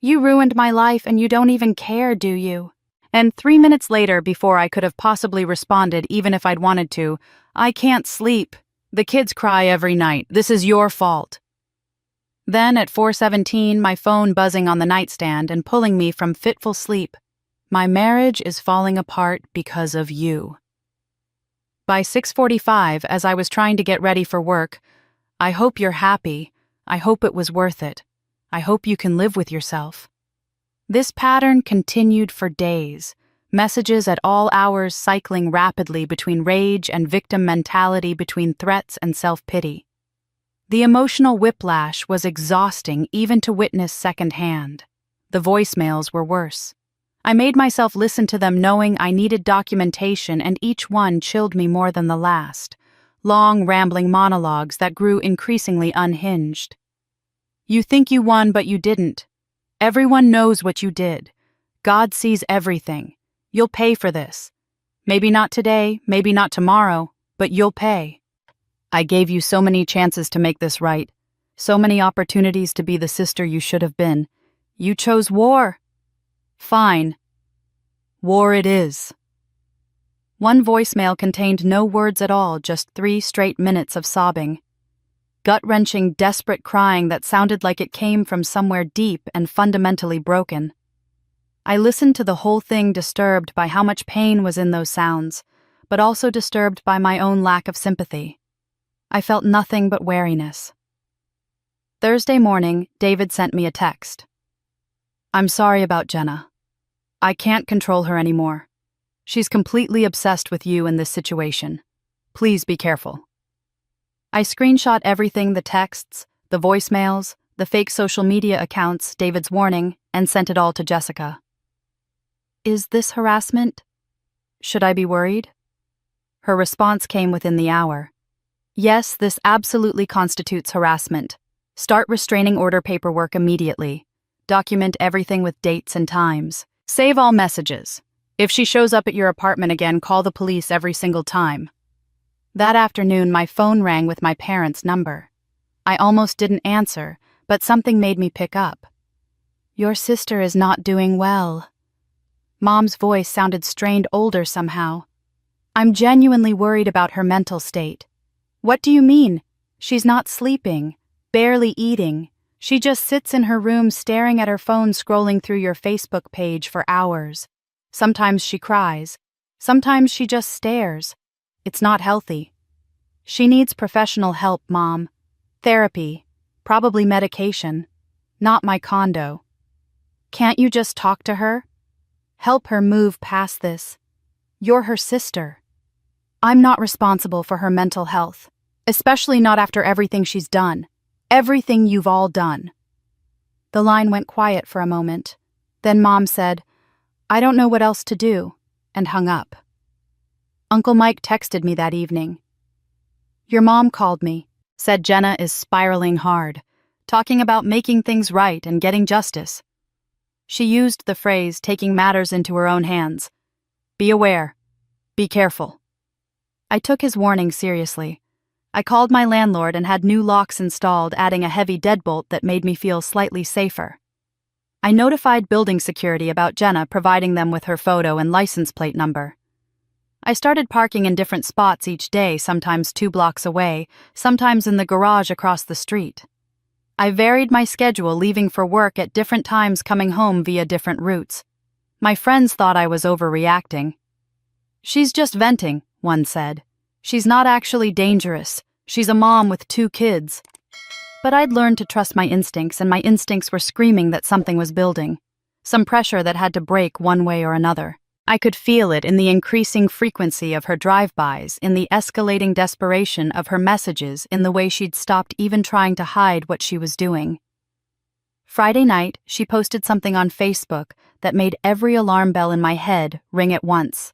"You ruined my life and you don't even care, do you?" And 3 minutes later, before I could have possibly responded even if I'd wanted to, "I can't sleep. The kids cry every night. This is your fault." Then at 4:17, my phone buzzing on the nightstand and pulling me from fitful sleep. "My marriage is falling apart because of you." By 6:45, as I was trying to get ready for work, "I hope you're happy. I hope it was worth it. I hope you can live with yourself." This pattern continued for days, messages at all hours cycling rapidly between rage and victim mentality, between threats and self-pity. The emotional whiplash was exhausting even to witness secondhand. The voicemails were worse. I made myself listen to them knowing I needed documentation, and each one chilled me more than the last. Long, rambling monologues that grew increasingly unhinged. "You think you won, but you didn't. Everyone knows what you did. God sees everything. You'll pay for this. Maybe not today, maybe not tomorrow, but you'll pay. I gave you so many chances to make this right, so many opportunities to be the sister you should have been. You chose war. Fine. War it is." One voicemail contained no words at all, just 3 straight minutes of sobbing. Gut-wrenching, desperate crying that sounded like it came from somewhere deep and fundamentally broken. I listened to the whole thing, disturbed by how much pain was in those sounds, but also disturbed by my own lack of sympathy. I felt nothing but wariness. Thursday morning, David sent me a text. "I'm sorry about Jenna. I can't control her anymore. She's completely obsessed with you in this situation. Please be careful." I screenshot everything: the texts, the voicemails, the fake social media accounts, David's warning, and sent it all to Jessica. "Is this harassment? Should I be worried?" Her response came within the hour. "Yes, this absolutely constitutes harassment. Start restraining order paperwork immediately. Document everything with dates and times. Save all messages. If she shows up at your apartment again, call the police every single time." That afternoon, my phone rang with my parents' number. I almost didn't answer, but something made me pick up. "Your sister is not doing well." Mom's voice sounded strained, older somehow. "I'm genuinely worried about her mental state." "What do you mean?" "She's not sleeping, barely eating. She just sits in her room staring at her phone, scrolling through your Facebook page for hours. Sometimes she cries. Sometimes she just stares. It's not healthy. She needs professional help, Mom. Therapy, probably medication. Not my condo. Can't you just talk to her? Help her move past this. You're her sister. I'm not responsible for her mental health, especially not after everything she's done. Everything you've all done." The line went quiet for a moment. Then Mom said, "I don't know what else to do," and hung up. Uncle Mike texted me that evening. "Your mom called me, said Jenna is spiraling hard, talking about making things right and getting justice. She used the phrase taking matters into her own hands. Be aware. Be careful." I took his warning seriously. I called my landlord and had new locks installed, adding a heavy deadbolt that made me feel slightly safer. I notified building security about Jenna, providing them with her photo and license plate number. I started parking in different spots each day, sometimes 2 blocks away, sometimes in the garage across the street. I varied my schedule, leaving for work at different times, coming home via different routes. My friends thought I was overreacting. "She's just venting," one said. "She's not actually dangerous. She's a mom with 2 kids." But I'd learned to trust my instincts, and my instincts were screaming that something was building. Some pressure that had to break one way or another. I could feel it in the increasing frequency of her drive-bys, in the escalating desperation of her messages, in the way she'd stopped even trying to hide what she was doing. Friday night, she posted something on Facebook that made every alarm bell in my head ring at once.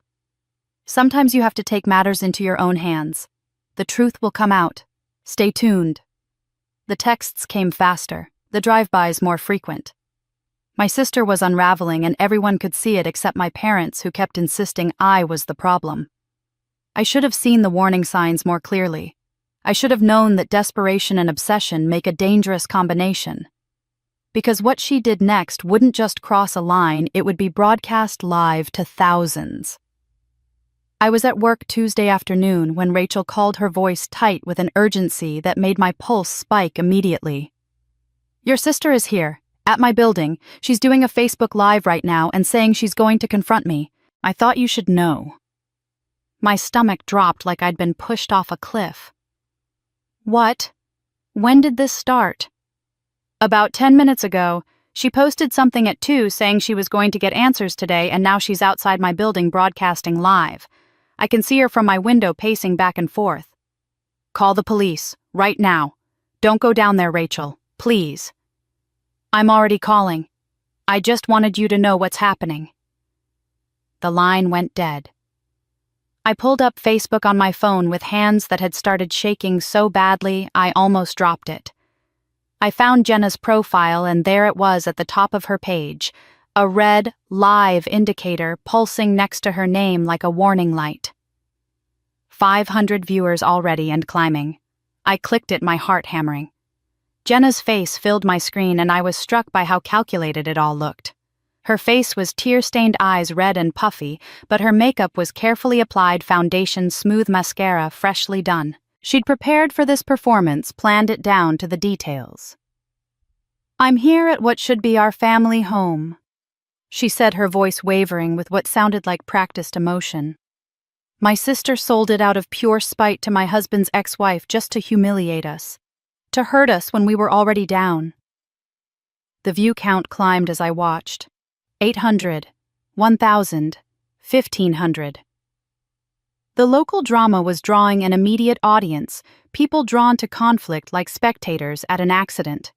Sometimes you have to take matters into your own hands. The truth will come out. Stay tuned. The texts came faster, the drive-bys more frequent. My sister was unraveling, and everyone could see it except my parents, who kept insisting I was the problem. I should have seen the warning signs more clearly. I should have known that desperation and obsession make a dangerous combination. Because what she did next wouldn't just cross a line, it would be broadcast live to thousands. I was at work Tuesday afternoon when Rachel called, her voice tight with an urgency that made my pulse spike immediately. "Your sister is here, at my building. She's doing a Facebook Live right now and saying she's going to confront me. I thought you should know." My stomach dropped like I'd been pushed off a cliff. What? When did this start? About 10 minutes ago. She posted something at 2 saying she was going to get answers today, and now she's outside my building broadcasting live. I can see her from my window pacing back and forth. "Call the police, right now. Don't go down there, Rachel, please." "I'm already calling. I just wanted you to know what's happening." The line went dead. I pulled up Facebook on my phone with hands that had started shaking so badly I almost dropped it. I found Jenna's profile, and there it was at the top of her page, a red, live indicator pulsing next to her name like a warning light. 500 viewers already and climbing. I clicked it, my heart hammering. Jenna's face filled my screen, and I was struck by how calculated it all looked. Her face was tear-stained eyes, red and puffy, but her makeup was carefully applied foundation, smooth mascara, freshly done. She'd prepared for this performance, planned it down to the details. "I'm here at what should be our family home," she said, her voice wavering with what sounded like practiced emotion. "My sister sold it out of pure spite to my husband's ex-wife just to humiliate us, to hurt us when we were already down." The view count climbed as I watched. 800, 1,000, 1,500. The local drama was drawing an immediate audience, people drawn to conflict like spectators at an accident.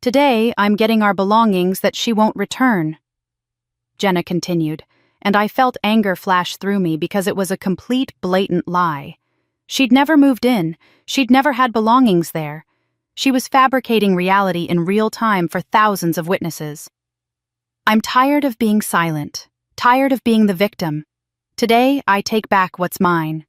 "Today, I'm getting our belongings that she won't return," Jenna continued, and I felt anger flash through me because it was a complete, blatant lie. She'd never moved in. She'd never had belongings there. She was fabricating reality in real time for thousands of witnesses. "I'm tired of being silent, tired of being the victim. Today, I take back what's mine."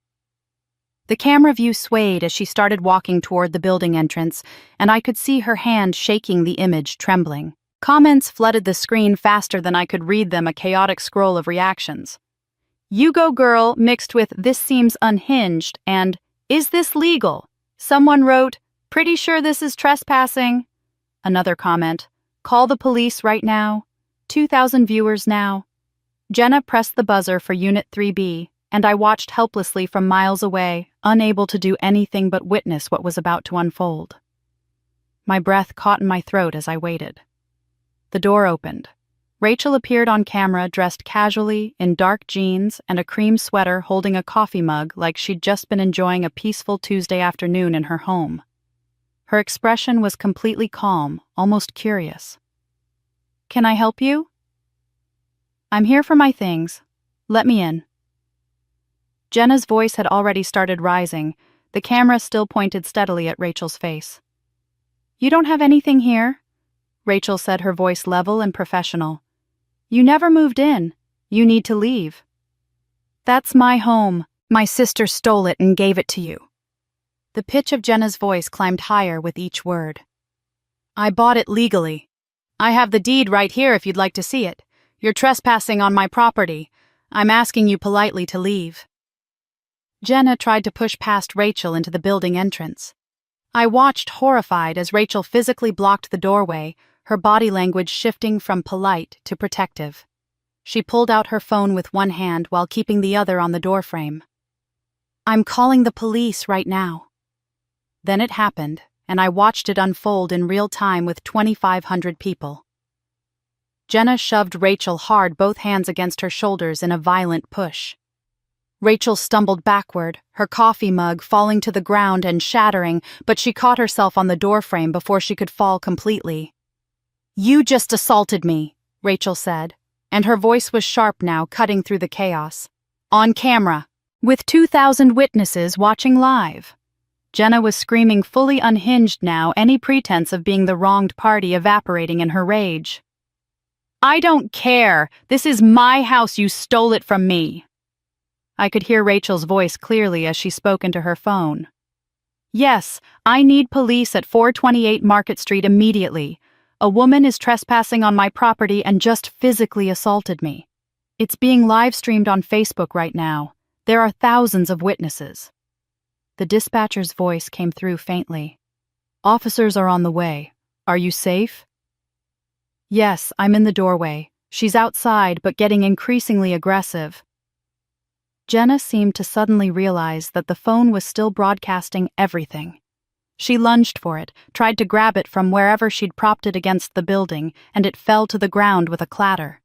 The camera view swayed as she started walking toward the building entrance, and I could see her hand shaking the image, trembling. Comments flooded the screen faster than I could read them, a chaotic scroll of reactions. "You go, girl," mixed with "this seems unhinged" and "is this legal?" Someone wrote, "pretty sure this is trespassing." Another comment, "call the police right now." 2,000 viewers now. Jenna pressed the buzzer for Unit 3B, and I watched helplessly from miles away, unable to do anything but witness what was about to unfold. My breath caught in my throat as I waited. The door opened. Rachel appeared on camera dressed casually in dark jeans and a cream sweater, holding a coffee mug like she'd just been enjoying a peaceful Tuesday afternoon in her home. Her expression was completely calm, almost curious. "Can I help you?" "I'm here for my things. Let me in." Jenna's voice had already started rising, the camera still pointed steadily at Rachel's face. "You don't have anything here," Rachel said, her voice level and professional. "You never moved in. You need to leave." "That's my home. My sister stole it and gave it to you." The pitch of Jenna's voice climbed higher with each word. "I bought it legally. I have the deed right here if you'd like to see it. You're trespassing on my property. I'm asking you politely to leave." Jenna tried to push past Rachel into the building entrance. I watched horrified as Rachel physically blocked the doorway, her body language shifting from polite to protective. She pulled out her phone with one hand while keeping the other on the doorframe. "I'm calling the police right now." Then it happened, and I watched it unfold in real time with 2,500 people. Jenna shoved Rachel hard, both hands against her shoulders in a violent push. Rachel stumbled backward, her coffee mug falling to the ground and shattering, but she caught herself on the doorframe before she could fall completely. "You just assaulted me," Rachel said, and her voice was sharp now, cutting through the chaos. "On camera, with 2,000 witnesses watching live." Jenna was screaming, fully unhinged now, any pretense of being the wronged party evaporating in her rage. "I don't care! This is my house, you stole it from me!" I could hear Rachel's voice clearly as she spoke into her phone. "Yes, I need police at 428 Market Street immediately. A woman is trespassing on my property and just physically assaulted me. It's being live-streamed on Facebook right now. There are thousands of witnesses." The dispatcher's voice came through faintly. "Officers are on the way. Are you safe?" "Yes, I'm in the doorway. She's outside but getting increasingly aggressive." Jenna seemed to suddenly realize that the phone was still broadcasting everything. She lunged for it, tried to grab it from wherever she'd propped it against the building, and it fell to the ground with a clatter.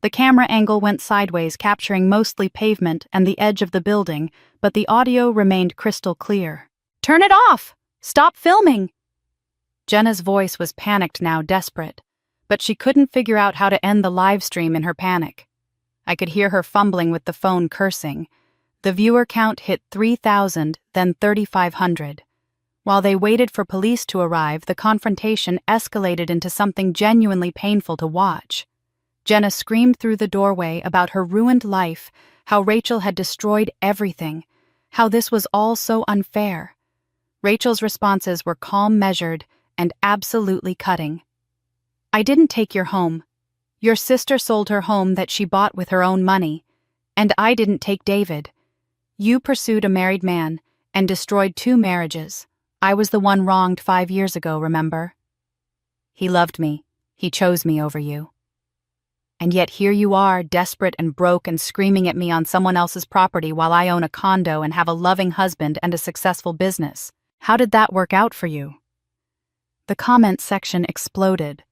The camera angle went sideways, capturing mostly pavement and the edge of the building, but the audio remained crystal clear. "Turn it off! Stop filming!" Jenna's voice was panicked now, desperate, but she couldn't figure out how to end the live stream in her panic. I could hear her fumbling with the phone, cursing. The viewer count hit 3,000, then 3,500. While they waited for police to arrive, the confrontation escalated into something genuinely painful to watch. Jenna screamed through the doorway about her ruined life, how Rachel had destroyed everything, how this was all so unfair. Rachel's responses were calm, measured, and absolutely cutting. "I didn't take your home. Your sister sold her home that she bought with her own money. And I didn't take David. You pursued a married man and destroyed 2 marriages. I was the one wronged 5 years ago, remember? He loved me. He chose me over you. And yet here you are, desperate and broke and screaming at me on someone else's property while I own a condo and have a loving husband and a successful business. How did that work out for you?" The comments section exploded.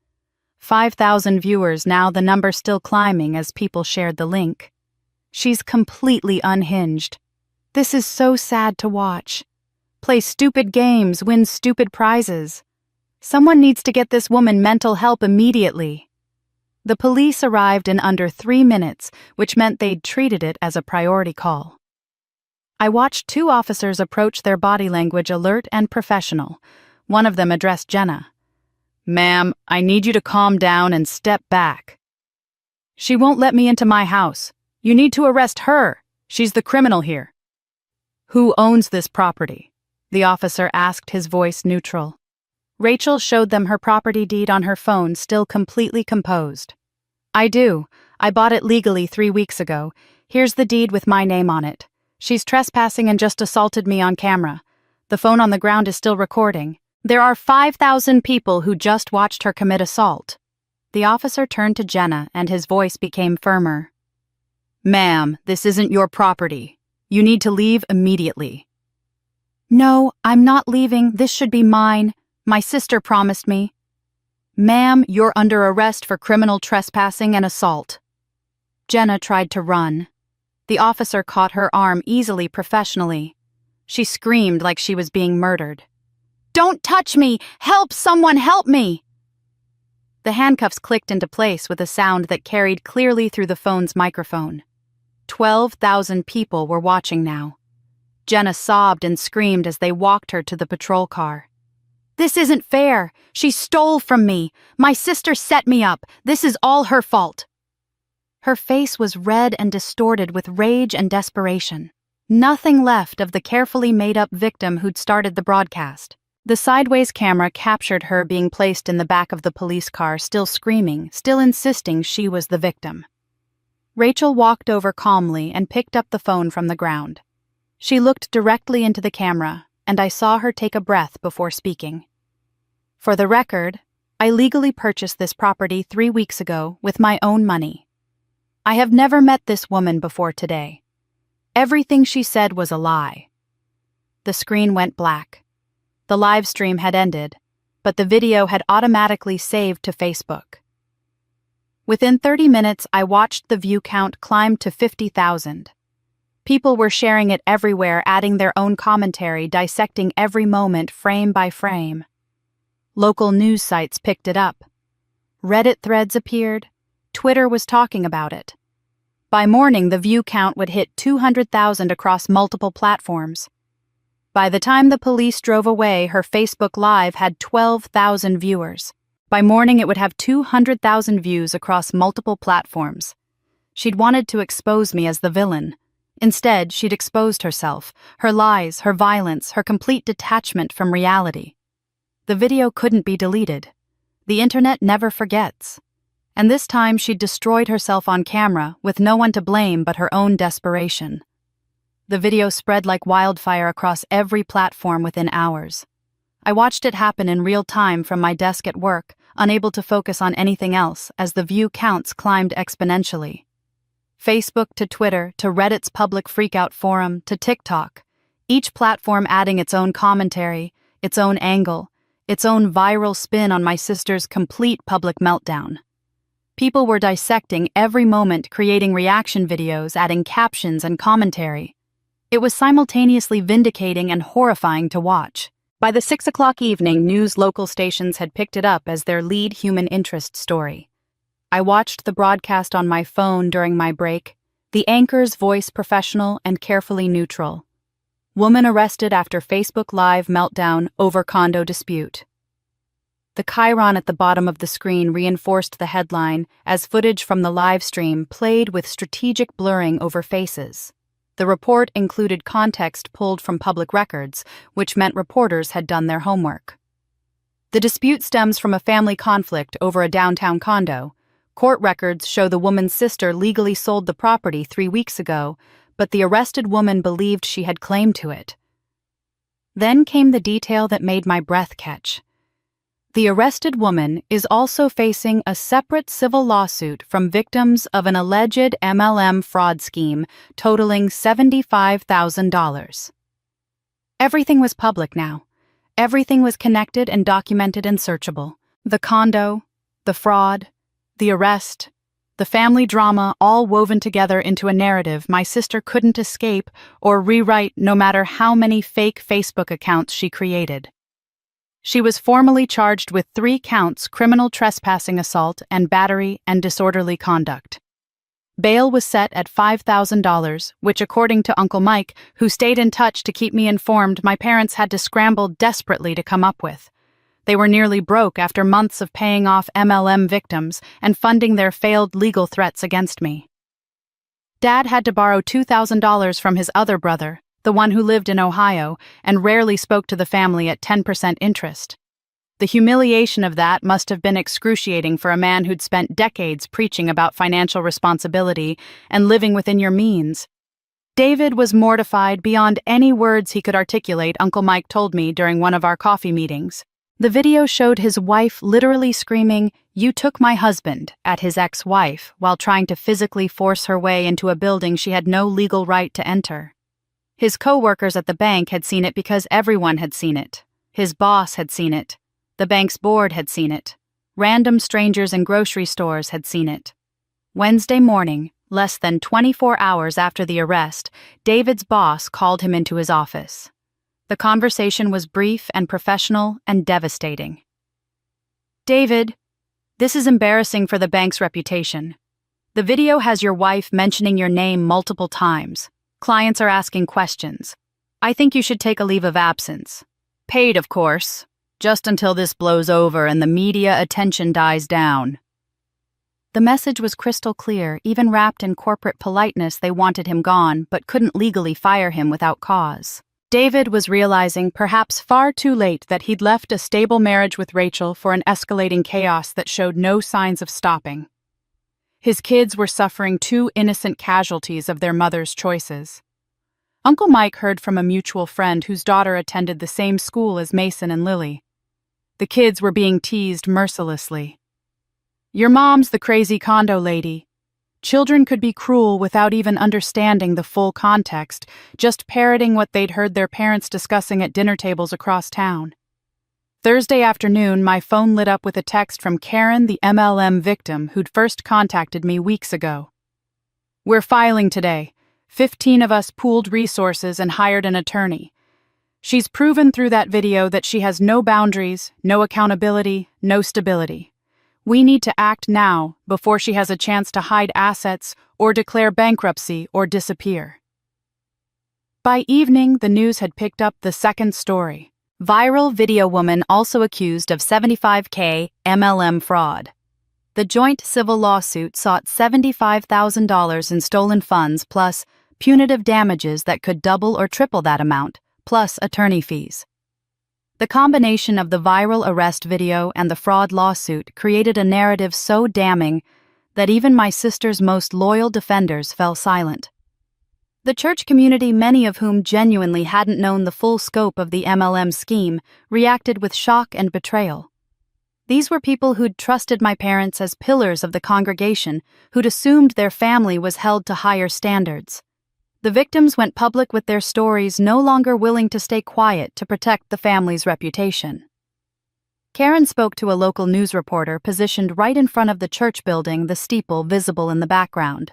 5,000 viewers now, the number still climbing as people shared the link. "She's completely unhinged. This is so sad to watch. Play stupid games, win stupid prizes. Someone needs to get this woman mental help immediately." The police arrived in under 3 minutes, which meant they'd treated it as a priority call. I watched 2 officers approach, their body language alert and professional. One of them addressed Jenna. "Ma'am, I need you to calm down and step back." "She won't let me into my house. You need to arrest her. She's the criminal here." "Who owns this property?" the officer asked, his voice neutral. Rachel showed them her property deed on her phone, still completely composed. "I do. I bought it legally 3 weeks ago. Here's the deed with my name on it. She's trespassing and just assaulted me on camera. The phone on the ground is still recording. There are 5,000 people who just watched her commit assault." The officer turned to Jenna and his voice became firmer. "Ma'am, this isn't your property. You need to leave immediately." "No, I'm not leaving. This should be mine. My sister promised me." "Ma'am, you're under arrest for criminal trespassing and assault." Jenna tried to run. The officer caught her arm easily, professionally. She screamed like she was being murdered. "Don't touch me! Help! Someone help me!" The handcuffs clicked into place with a sound that carried clearly through the phone's microphone. 12,000 people were watching now. Jenna sobbed and screamed as they walked her to the patrol car. "This isn't fair. She stole from me. My sister set me up. This is all her fault." Her face was red and distorted with rage and desperation. Nothing left of the carefully made-up victim who'd started the broadcast. The sideways camera captured her being placed in the back of the police car, still screaming, still insisting she was the victim. Rachel walked over calmly and picked up the phone from the ground. She looked directly into the camera, and I saw her take a breath before speaking. "For the record, I legally purchased this property 3 weeks ago with my own money. I have never met this woman before today. Everything she said was a lie." The screen went black. The live stream had ended, but the video had automatically saved to Facebook. Within 30 minutes, I watched the view count climb to 50,000. People were sharing it everywhere, adding their own commentary, dissecting every moment frame by frame. Local news sites picked it up. Reddit threads appeared. Twitter was talking about it. By morning, the view count would hit 200,000 across multiple platforms. By the time the police drove away, her Facebook Live had 12,000 viewers. By morning, it would have 200,000 views across multiple platforms. She'd wanted to expose me as the villain. Instead, she'd exposed herself, her lies, her violence, her complete detachment from reality. The video couldn't be deleted. The internet never forgets. And this time she'd destroyed herself on camera with no one to blame but her own desperation. The video spread like wildfire across every platform within hours. I watched it happen in real time from my desk at work, unable to focus on anything else as the view counts climbed exponentially. Facebook to Twitter to Reddit's public freakout forum to TikTok, each platform adding its own commentary, its own angle, its own viral spin on my sister's complete public meltdown. People were dissecting every moment, creating reaction videos, adding captions and commentary. It was simultaneously vindicating and horrifying to watch. By the 6 o'clock evening, news local stations had picked it up as their lead human interest story. I watched the broadcast on my phone during my break, the anchor's voice professional and carefully neutral. Woman arrested after Facebook Live meltdown over condo dispute. The chyron at the bottom of the screen reinforced the headline as footage from the live stream played with strategic blurring over faces. The report included context pulled from public records, which meant reporters had done their homework. The dispute stems from a family conflict over a downtown condo. Court records show the woman's sister legally sold the property 3 weeks ago, but the arrested woman believed she had claim to it. Then came the detail that made my breath catch. The arrested woman is also facing a separate civil lawsuit from victims of an alleged MLM fraud scheme totaling $75,000. Everything was public now. Everything was connected and documented and searchable. The condo, the fraud, the arrest, the family drama, all woven together into a narrative my sister couldn't escape or rewrite no matter how many fake Facebook accounts she created. She was formally charged with 3 counts: criminal trespassing, assault, and battery and disorderly conduct. Bail was set at $5,000, which, according to Uncle Mike, who stayed in touch to keep me informed, my parents had to scramble desperately to come up with. They were nearly broke after months of paying off MLM victims and funding their failed legal threats against me. Dad had to borrow $2,000 from his other brother, the one who lived in Ohio, and rarely spoke to the family at 10% interest. The humiliation of that must have been excruciating for a man who'd spent decades preaching about financial responsibility and living within your means. David was mortified beyond any words he could articulate, Uncle Mike told me during one of our coffee meetings. The video showed his wife literally screaming, "You took my husband," at his ex-wife while trying to physically force her way into a building she had no legal right to enter. His co-workers at the bank had seen it because everyone had seen it. His boss had seen it. The bank's board had seen it. Random strangers in grocery stores had seen it. Wednesday morning, less than 24 hours after the arrest, David's boss called him into his office. The conversation was brief and professional and devastating. "David, this is embarrassing for the bank's reputation. The video has your wife mentioning your name multiple times. Clients are asking questions. I think you should take a leave of absence. Paid, of course, just until this blows over and the media attention dies down." The message was crystal clear. Even wrapped in corporate politeness, they wanted him gone, but couldn't legally fire him without cause. David was realizing, perhaps far too late, that he'd left a stable marriage with Rachel for an escalating chaos that showed no signs of stopping. His kids were suffering 2 innocent casualties of their mother's choices. Uncle Mike heard from a mutual friend whose daughter attended the same school as Mason and Lily. The kids were being teased mercilessly. "Your mom's the crazy condo lady." Children could be cruel without even understanding the full context, just parroting what they'd heard their parents discussing at dinner tables across town. Thursday afternoon, my phone lit up with a text from Karen, the MLM victim who'd first contacted me weeks ago. "We're filing today. 15 of us pooled resources and hired an attorney. She's proven through that video that she has no boundaries, no accountability, no stability. We need to act now before she has a chance to hide assets or declare bankruptcy or disappear." By evening, the news had picked up the second story. Viral video woman also accused of $75K MLM fraud. The joint civil lawsuit sought $75,000 in stolen funds plus punitive damages that could double or triple that amount, plus attorney fees. The combination of the viral arrest video and the fraud lawsuit created a narrative so damning that even my sister's most loyal defenders fell silent. The church community, many of whom genuinely hadn't known the full scope of the MLM scheme, reacted with shock and betrayal. These were people who'd trusted my parents as pillars of the congregation, who'd assumed their family was held to higher standards. The victims went public with their stories, no longer willing to stay quiet to protect the family's reputation. Karen spoke to a local news reporter positioned right in front of the church building, the steeple visible in the background.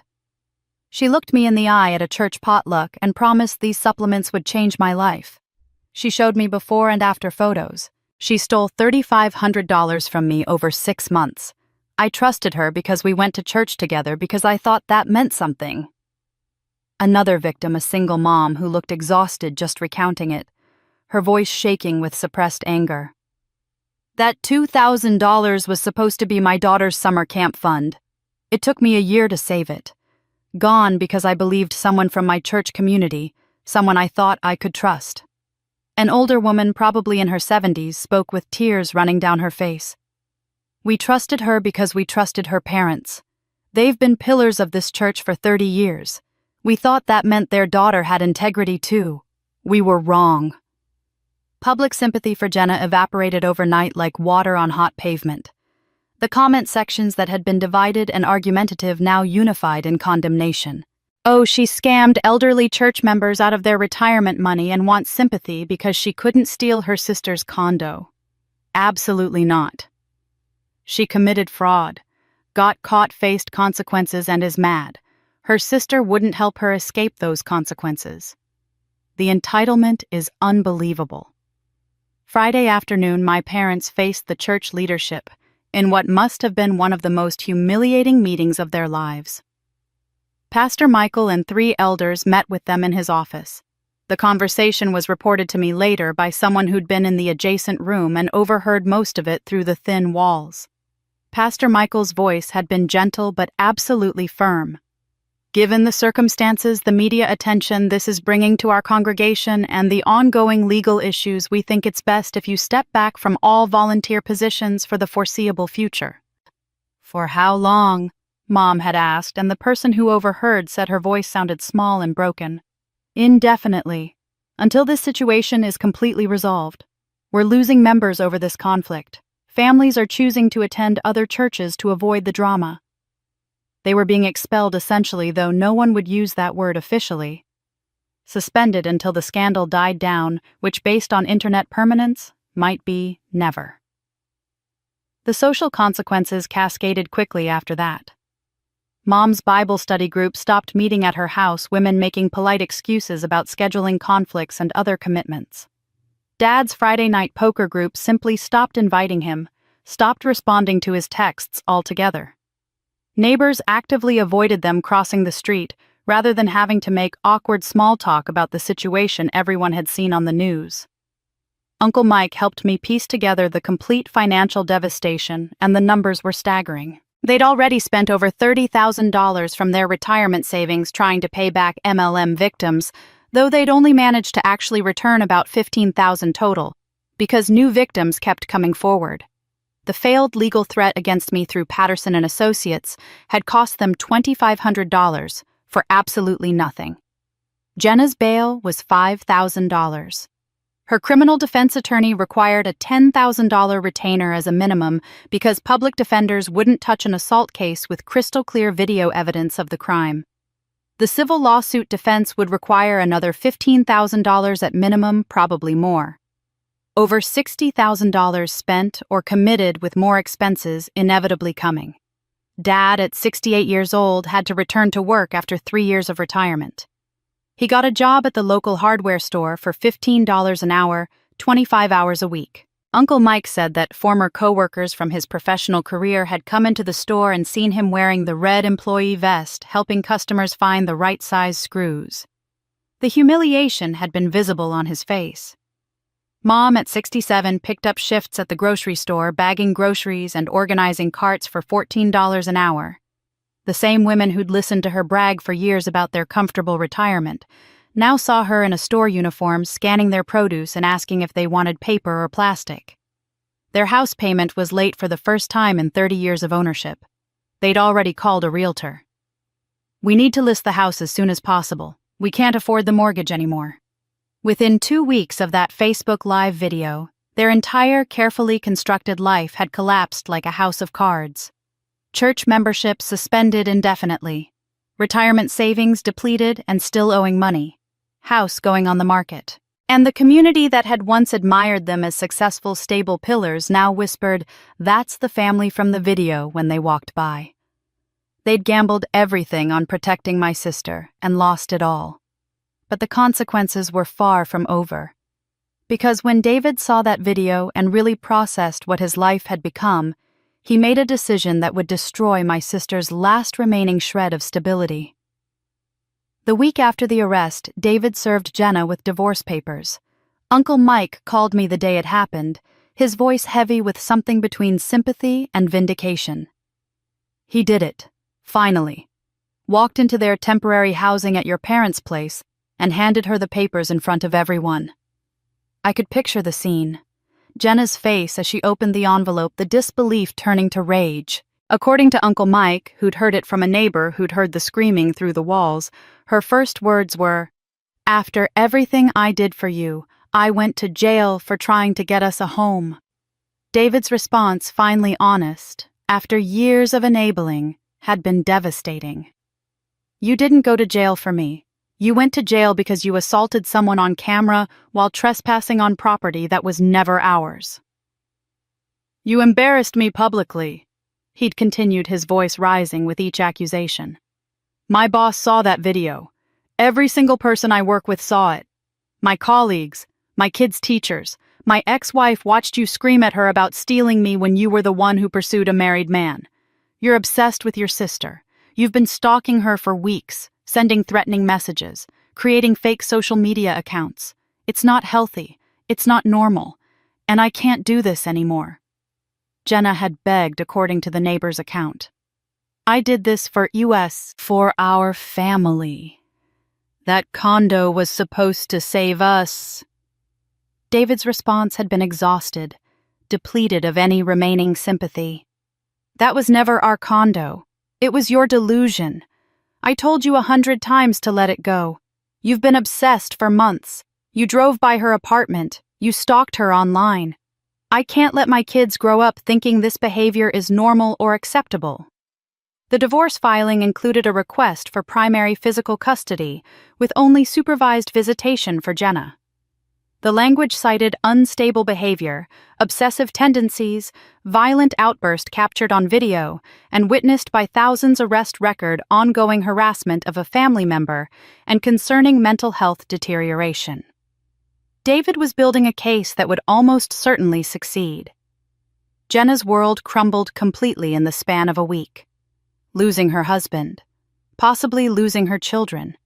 She looked me in the eye at a church potluck and promised these supplements would change my life. She showed me before and after photos. She stole $3,500 from me over 6 months. I trusted her because we went to church together because I thought that meant something. Another victim, a single mom who looked exhausted just recounting it, her voice shaking with suppressed anger. "That $2,000 was supposed to be my daughter's summer camp fund. It took me a year to save it. Gone because I believed someone from my church community, someone I thought I could trust." An older woman, probably in her 70s, spoke with tears running down her face. "We trusted her because we trusted her parents. They've been pillars of this church for 30 years. We thought that meant their daughter had integrity too. We were wrong." Public sympathy for Jenna evaporated overnight like water on hot pavement. The comment sections that had been divided and argumentative now unified in condemnation. "Oh, she scammed elderly church members out of their retirement money and wants sympathy because she couldn't steal her sister's condo." Absolutely not. She committed fraud, got caught, faced consequences, and is mad. Her sister wouldn't help her escape those consequences. The entitlement is unbelievable. Friday afternoon, my parents faced the church leadership in what must have been one of the most humiliating meetings of their lives. Pastor Michael and 3 elders met with them in his office. The conversation was reported to me later by someone who'd been in the adjacent room and overheard most of it through the thin walls. Pastor Michael's voice had been gentle but absolutely firm. "Given the circumstances, the media attention this is bringing to our congregation, and the ongoing legal issues, we think it's best if you step back from all volunteer positions for the foreseeable future." "For how long?" Mom had asked, and the person who overheard said her voice sounded small and broken. "Indefinitely. Until this situation is completely resolved. We're losing members over this conflict. Families are choosing to attend other churches to avoid the drama." They were being expelled essentially, though no one would use that word officially. Suspended until the scandal died down, which based on internet permanence, might be never. The social consequences cascaded quickly after that. Mom's Bible study group stopped meeting at her house, women making polite excuses about scheduling conflicts and other commitments. Dad's Friday night poker group simply stopped inviting him, stopped responding to his texts altogether. Neighbors actively avoided them crossing the street, rather than having to make awkward small talk about the situation everyone had seen on the news. Uncle Mike helped me piece together the complete financial devastation, and the numbers were staggering. They'd already spent over $30,000 from their retirement savings trying to pay back MLM victims, though they'd only managed to actually return about $15,000 total, because new victims kept coming forward. The failed legal threat against me through Patterson and Associates had cost them $2,500 for absolutely nothing. Jenna's bail was $5,000. Her criminal defense attorney required a $10,000 retainer as a minimum because public defenders wouldn't touch an assault case with crystal clear video evidence of the crime. The civil lawsuit defense would require another $15,000 at minimum, probably more. Over $60,000 spent or committed with more expenses inevitably coming. Dad, at 68 years old, had to return to work after 3 years of retirement. He got a job at the local hardware store for $15 an hour, 25 hours a week. Uncle Mike said that former coworkers from his professional career had come into the store and seen him wearing the red employee vest, helping customers find the right size screws. The humiliation had been visible on his face. Mom, at 67, picked up shifts at the grocery store, bagging groceries and organizing carts for $14 an hour. The same women who'd listened to her brag for years about their comfortable retirement now saw her in a store uniform scanning their produce and asking if they wanted paper or plastic. Their house payment was late for the first time in 30 years of ownership. They'd already called a realtor. "We need to list the house as soon as possible. We can't afford the mortgage anymore." Within 2 weeks of that Facebook Live video, their entire carefully constructed life had collapsed like a house of cards. Church membership suspended indefinitely. Retirement savings depleted and still owing money. House going on the market. And the community that had once admired them as successful, stable pillars now whispered, "That's the family from the video," when they walked by. They'd gambled everything on protecting my sister and lost it all. But the consequences were far from over. Because when David saw that video and really processed what his life had become, he made a decision that would destroy my sister's last remaining shred of stability. The week after the arrest, David served Jenna with divorce papers. Uncle Mike called me the day it happened, his voice heavy with something between sympathy and vindication. "He did it, finally. Walked into their temporary housing at your parents' place and handed her the papers in front of everyone." I could picture the scene. Jenna's face as she opened the envelope, the disbelief turning to rage. According to Uncle Mike, who'd heard it from a neighbor who'd heard the screaming through the walls, her first words were, "After everything I did for you, I went to jail for trying to get us a home." David's response, finally honest, after years of enabling, had been devastating. "You didn't go to jail for me. You went to jail because you assaulted someone on camera while trespassing on property that was never ours." "You embarrassed me publicly," he'd continued, his voice rising with each accusation. "My boss saw that video. Every single person I work with saw it. My colleagues, my kids' teachers, my ex-wife watched you scream at her about stealing me when you were the one who pursued a married man. You're obsessed with your sister. You've been stalking her for weeks, sending threatening messages, creating fake social media accounts. It's not healthy. It's not normal. And I can't do this anymore." Jenna had begged, according to the neighbor's account. "I did this for our family. That condo was supposed to save us." David's response had been exhausted, depleted of any remaining sympathy. "That was never our condo. It was your delusion. I told you 100 times to let it go. You've been obsessed for months. You drove by her apartment. You stalked her online. I can't let my kids grow up thinking this behavior is normal or acceptable." The divorce filing included a request for primary physical custody, with only supervised visitation for Jenna. The language cited unstable behavior, obsessive tendencies, violent outburst captured on video, and witnessed by thousands arrest record ongoing harassment of a family member and concerning mental health deterioration. David was building a case that would almost certainly succeed. Jenna's world crumbled completely in the span of a week. Losing her husband, possibly losing her children,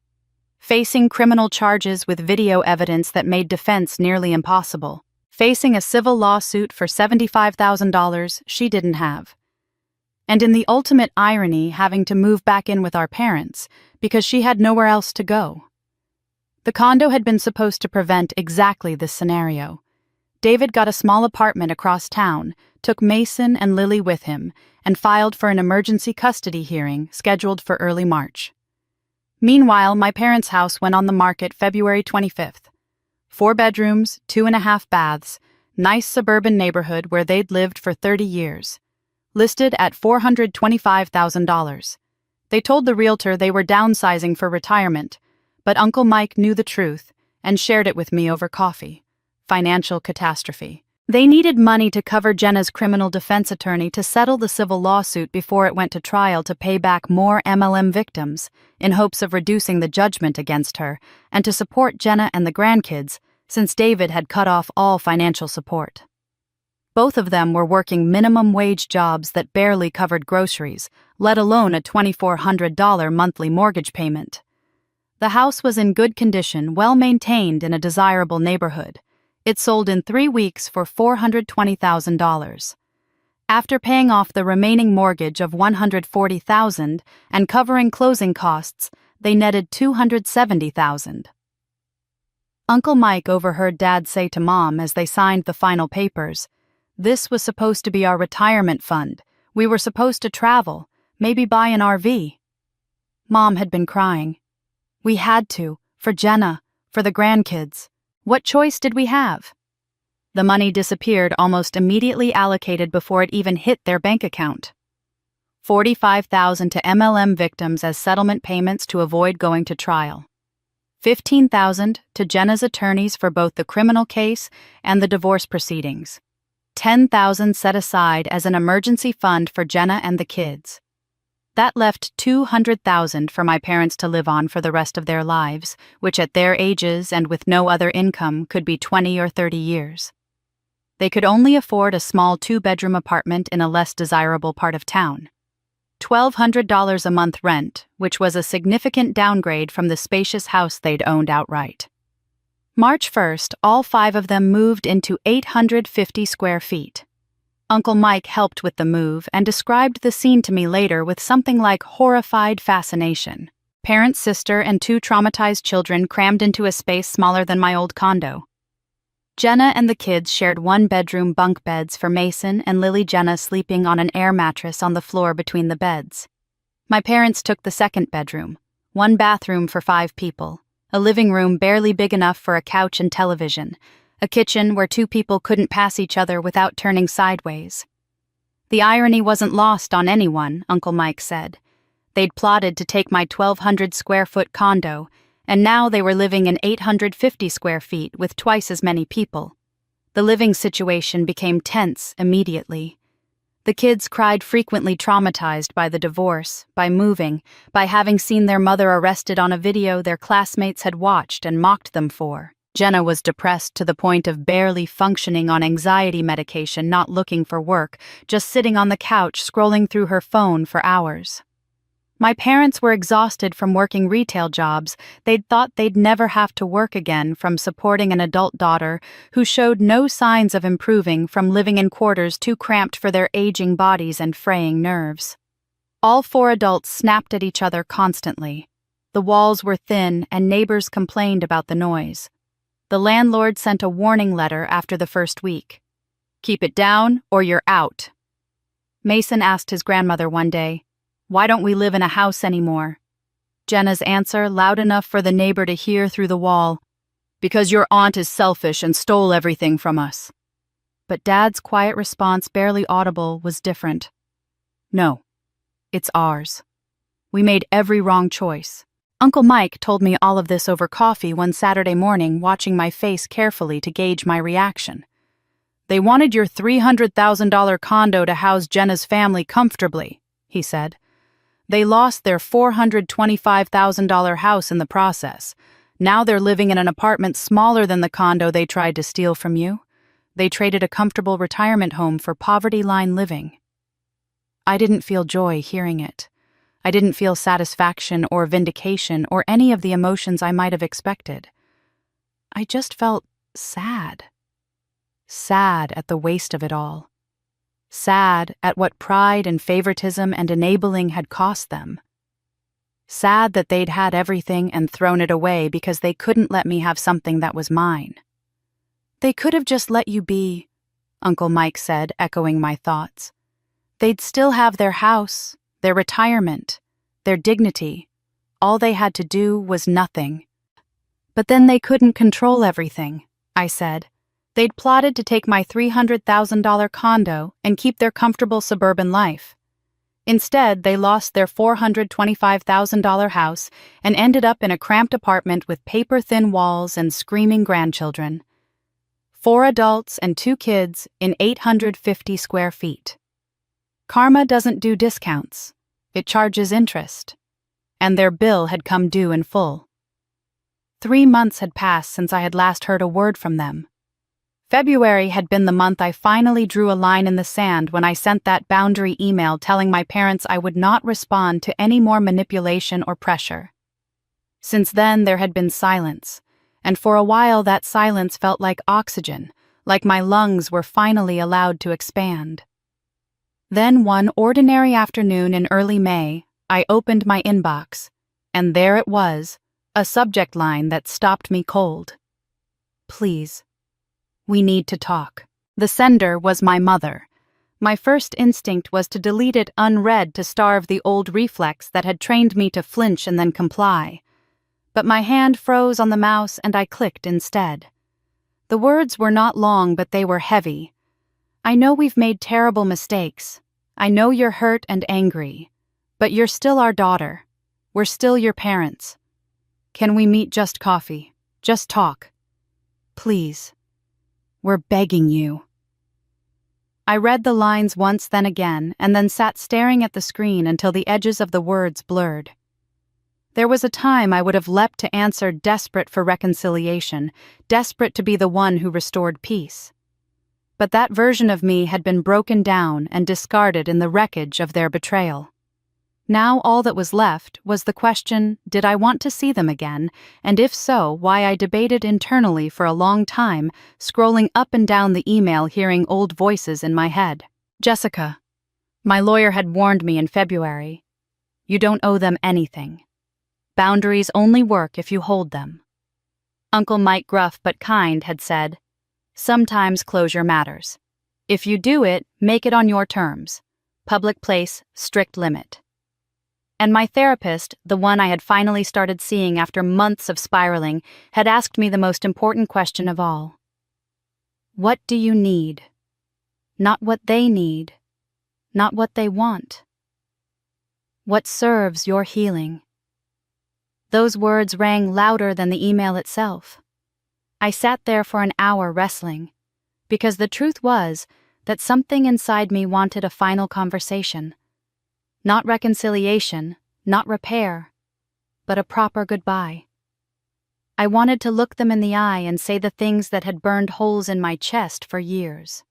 facing criminal charges with video evidence that made defense nearly impossible, facing a civil lawsuit for $75,000 she didn't have. And in the ultimate irony, having to move back in with our parents because she had nowhere else to go. The condo had been supposed to prevent exactly this scenario. David got a small apartment across town, took Mason and Lily with him, and filed for an emergency custody hearing scheduled for early March. Meanwhile, my parents' house went on the market February 25th. 4 bedrooms, 2.5 baths, nice suburban neighborhood where they'd lived for 30 years. Listed at $425,000. They told the realtor they were downsizing for retirement, but Uncle Mike knew the truth and shared it with me over coffee. financial catastrophe. They needed money to cover Jenna's criminal defense attorney to settle the civil lawsuit before it went to trial to pay back more MLM victims, in hopes of reducing the judgment against her, and to support Jenna and the grandkids, since David had cut off all financial support. Both of them were working minimum wage jobs that barely covered groceries, let alone a $2,400 monthly mortgage payment. The house was in good condition, well maintained in a desirable neighborhood. It sold in 3 weeks for $420,000. After paying off the remaining mortgage of $140,000 and covering closing costs, they netted $270,000. Uncle Mike overheard Dad say to Mom as they signed the final papers, "This was supposed to be our retirement fund. We were supposed to travel, maybe buy an RV." Mom had been crying. "We had to, for Jenna, for the grandkids. What choice did we have?" The money disappeared almost immediately, allocated before it even hit their bank account. $45,000 to MLM victims as settlement payments to avoid going to trial. $15,000 to Jenna's attorneys for both the criminal case and the divorce proceedings. $10,000 set aside as an emergency fund for Jenna and the kids. That left $200,000 for my parents to live on for the rest of their lives, which at their ages and with no other income could be 20 or 30 years. They could only afford a small 2-bedroom apartment in a less desirable part of town. $1,200 a month rent, which was a significant downgrade from the spacious house they'd owned outright. March 1st, all 5 of them moved into 850 square feet. Uncle Mike helped with the move and described the scene to me later with something like horrified fascination. Parent, sister, and 2 traumatized children crammed into a space smaller than my old condo. Jenna and the kids shared 1-bedroom bunk beds for Mason and Lily Jenna sleeping on an air mattress on the floor between the beds. My parents took the 2nd bedroom, 1 bathroom for 5 people, a living room barely big enough for a couch and television, a kitchen where 2 people couldn't pass each other without turning sideways. The irony wasn't lost on anyone, Uncle Mike said. They'd plotted to take my 1,200 square foot condo, and now they were living in 850 square feet with twice as many people. The living situation became tense immediately. The kids cried, frequently traumatized by the divorce, by moving, by having seen their mother arrested on a video their classmates had watched and mocked them for. Jenna was depressed to the point of barely functioning on anxiety medication, not looking for work, just sitting on the couch scrolling through her phone for hours. My parents were exhausted from working retail jobs. They'd thought they'd never have to work again from supporting an adult daughter who showed no signs of improving from living in quarters too cramped for their aging bodies and fraying nerves. All 4 adults snapped at each other constantly. The walls were thin and neighbors complained about the noise. The landlord sent a warning letter after the first week. "Keep it down or you're out." Mason asked his grandmother one day, "Why don't we live in a house anymore?" Jenna's answer, loud enough for the neighbor to hear through the wall, "Because your aunt is selfish and stole everything from us." But Dad's quiet response, barely audible, was different. "No, it's ours. We made every wrong choice." Uncle Mike told me all of this over coffee one Saturday morning, watching my face carefully to gauge my reaction. "They wanted your $300,000 condo to house Jenna's family comfortably," he said. "They lost their $425,000 house in the process. Now they're living in an apartment smaller than the condo they tried to steal from you. They traded a comfortable retirement home for poverty line living." I didn't feel joy hearing it. I didn't feel satisfaction or vindication or any of the emotions I might have expected. I just felt sad. Sad at the waste of it all. Sad at what pride and favoritism and enabling had cost them. Sad that they'd had everything and thrown it away because they couldn't let me have something that was mine. "They could have just let you be," Uncle Mike said, echoing my thoughts. "They'd still have their house, their retirement, their dignity. All they had to do was nothing." "But then they couldn't control everything," I said. "They'd plotted to take my $300,000 condo and keep their comfortable suburban life. Instead, they lost their $425,000 house and ended up in a cramped apartment with paper-thin walls and screaming grandchildren. 4 adults and 2 kids in 850 square feet. Karma doesn't do discounts. It charges interest. And their bill had come due in full. 3 months had passed since I had last heard a word from them. February had been the month I finally drew a line in the sand when I sent that boundary email telling my parents I would not respond to any more manipulation or pressure. Since then, there had been silence, and for a while that silence felt like oxygen, like my lungs were finally allowed to expand. Then one ordinary afternoon in early May, I opened my inbox, and there it was, a subject line that stopped me cold. Please. We need to talk. The sender was my mother. My first instinct was to delete it unread to starve the old reflex that had trained me to flinch and then comply. But my hand froze on the mouse and I clicked instead. The words were not long, but they were heavy. I know we've made terrible mistakes. I know you're hurt and angry. But you're still our daughter. We're still your parents. Can we meet just coffee? Just talk. Please. We're begging you. I read the lines once, then again, and then sat staring at the screen until the edges of the words blurred. There was a time I would have leapt to answer, desperate for reconciliation, desperate to be the one who restored peace. But that version of me had been broken down and discarded in the wreckage of their betrayal. Now all that was left was the question, did I want to see them again, and if so, why? I debated internally for a long time, scrolling up and down the email, hearing old voices in my head. Jessica, my lawyer had warned me in February. You don't owe them anything. Boundaries only work if you hold them. Uncle Mike, gruff but kind, had said, sometimes closure matters. If you do it, make it on your terms. Public place, strict limit. And my therapist, the one I had finally started seeing after months of spiraling, had asked me the most important question of all. What do you need? Not what they need. Not what they want. What serves your healing? Those words rang louder than the email itself. I sat there for an hour wrestling, because the truth was that something inside me wanted a final conversation. Not reconciliation, not repair, but a proper goodbye. I wanted to look them in the eye and say the things that had burned holes in my chest for years.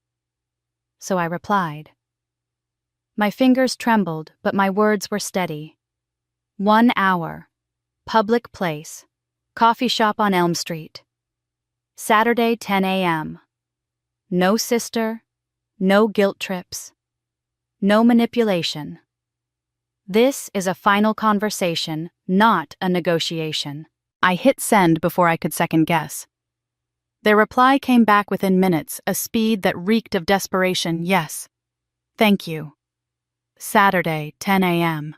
So I replied. My fingers trembled, but my words were steady. 1 hour. Public place. Coffee shop on Elm Street. Saturday, 10 a.m. No sister. No guilt trips. No manipulation. This is a final conversation, not a negotiation. I hit send before I could second guess. Their reply came back within minutes, a speed that reeked of desperation. Yes. Thank you. Saturday, 10 a.m.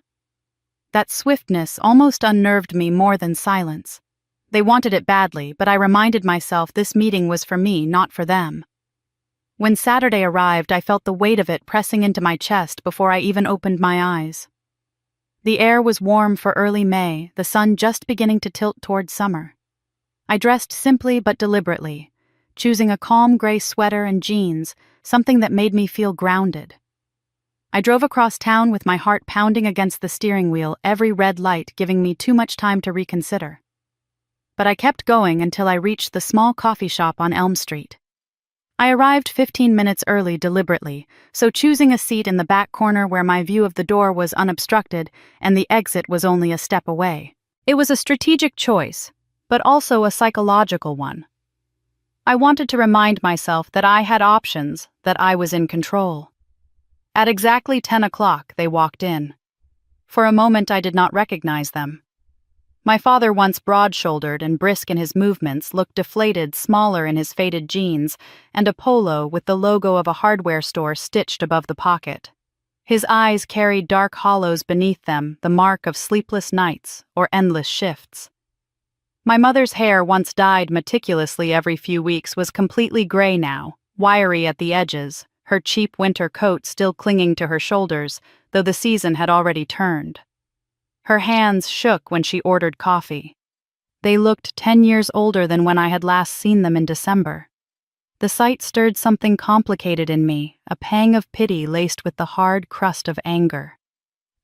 That swiftness almost unnerved me more than silence. They wanted it badly, but I reminded myself this meeting was for me, not for them. When Saturday arrived, I felt the weight of it pressing into my chest before I even opened my eyes. The air was warm for early May, the sun just beginning to tilt toward summer. I dressed simply but deliberately, choosing a calm gray sweater and jeans, something that made me feel grounded. I drove across town with my heart pounding against the steering wheel, every red light giving me too much time to reconsider. But I kept going until I reached the small coffee shop on Elm Street. I arrived 15 minutes early deliberately, so choosing a seat in the back corner where my view of the door was unobstructed and the exit was only a step away. It was a strategic choice, but also a psychological one. I wanted to remind myself that I had options, that I was in control. At exactly 10 o'clock, they walked in. For a moment, I did not recognize them. My father, once broad-shouldered and brisk in his movements, looked deflated, smaller in his faded jeans, and a polo with the logo of a hardware store stitched above the pocket. His eyes carried dark hollows beneath them, the mark of sleepless nights or endless shifts. My mother's hair, once dyed meticulously every few weeks, was completely gray now, wiry at the edges, her cheap winter coat still clinging to her shoulders, though the season had already turned. Her hands shook when she ordered coffee. They looked 10 years older than when I had last seen them in December. The sight stirred something complicated in me, a pang of pity laced with the hard crust of anger.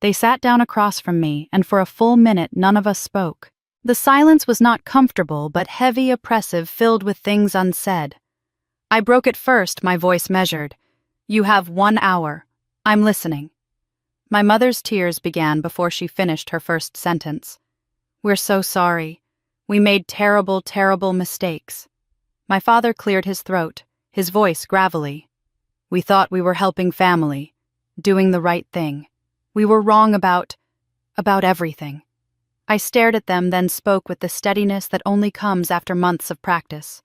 They sat down across from me, and for a full minute none of us spoke. The silence was not comfortable, but heavy, oppressive, filled with things unsaid. I broke it first, my voice measured. "You have 1 hour. I'm listening." My mother's tears began before she finished her first sentence. "We're so sorry. We made terrible, terrible mistakes." My father cleared his throat, his voice gravelly. "We thought we were helping family, doing the right thing. We were wrong about everything." I stared at them, then spoke with the steadiness that only comes after months of practice.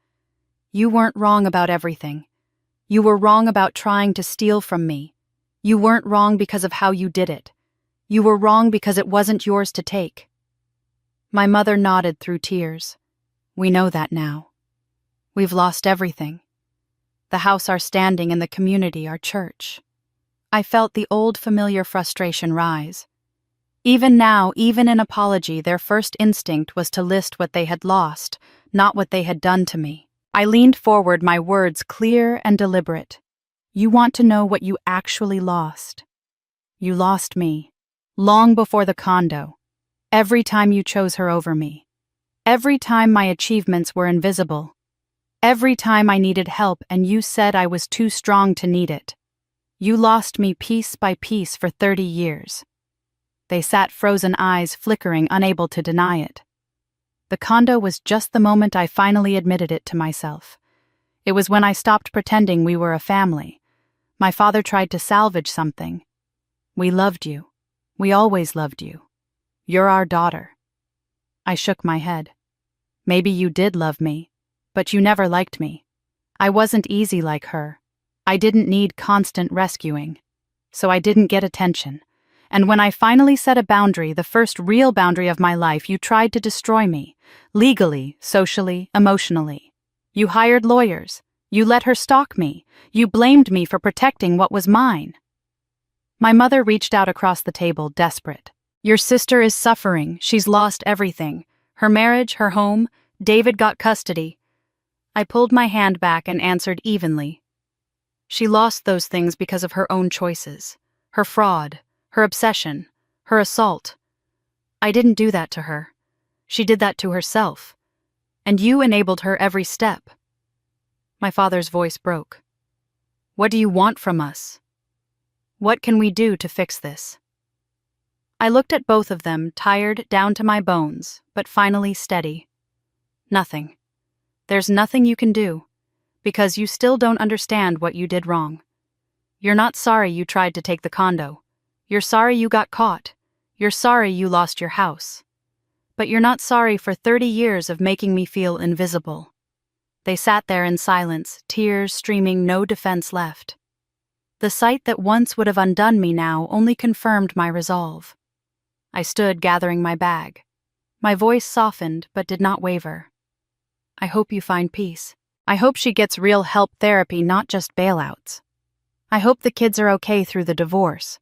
"You weren't wrong about everything. You were wrong about trying to steal from me. You weren't wrong because of how you did it. You were wrong because it wasn't yours to take." My mother nodded through tears. "We know that now. We've lost everything. The house, our standing in the community, our church." I felt the old familiar frustration rise. Even now, even in apology, their first instinct was to list what they had lost, not what they had done to me. I leaned forward, my words clear and deliberate. "You want to know what you actually lost. You lost me. Long before the condo. Every time you chose her over me. Every time my achievements were invisible. Every time I needed help and you said I was too strong to need it. You lost me piece by piece for 30 years. They sat, frozen eyes flickering, unable to deny it. The condo was just the moment I finally admitted it to myself. It was when I stopped pretending we were a family. My father tried to salvage something. "We loved you. We always loved you. You're our daughter." I shook my head. "Maybe you did love me, but you never liked me. I wasn't easy like her. I didn't need constant rescuing. So I didn't get attention. And when I finally set a boundary, the first real boundary of my life, you tried to destroy me. Legally, socially, emotionally. You hired lawyers. You let her stalk me. You blamed me for protecting what was mine." My mother reached out across the table, desperate. "Your sister is suffering. She's lost everything. Her marriage, her home. David got custody." I pulled my hand back and answered evenly. "She lost those things because of her own choices. Her fraud, her obsession, her assault. I didn't do that to her. She did that to herself. And you enabled her every step." My father's voice broke. "What do you want from us? What can we do to fix this?" I looked at both of them, tired down to my bones, but finally steady. "Nothing. There's nothing you can do, because you still don't understand what you did wrong. You're not sorry you tried to take the condo. You're sorry you got caught. You're sorry you lost your house. But you're not sorry for 30 years of making me feel invisible." They sat there in silence, tears streaming, no defense left. The sight that once would have undone me now only confirmed my resolve. I stood gathering my bag. My voice softened but did not waver. "I hope you find peace. I hope she gets real help, therapy, not just bailouts. I hope the kids are okay through the divorce.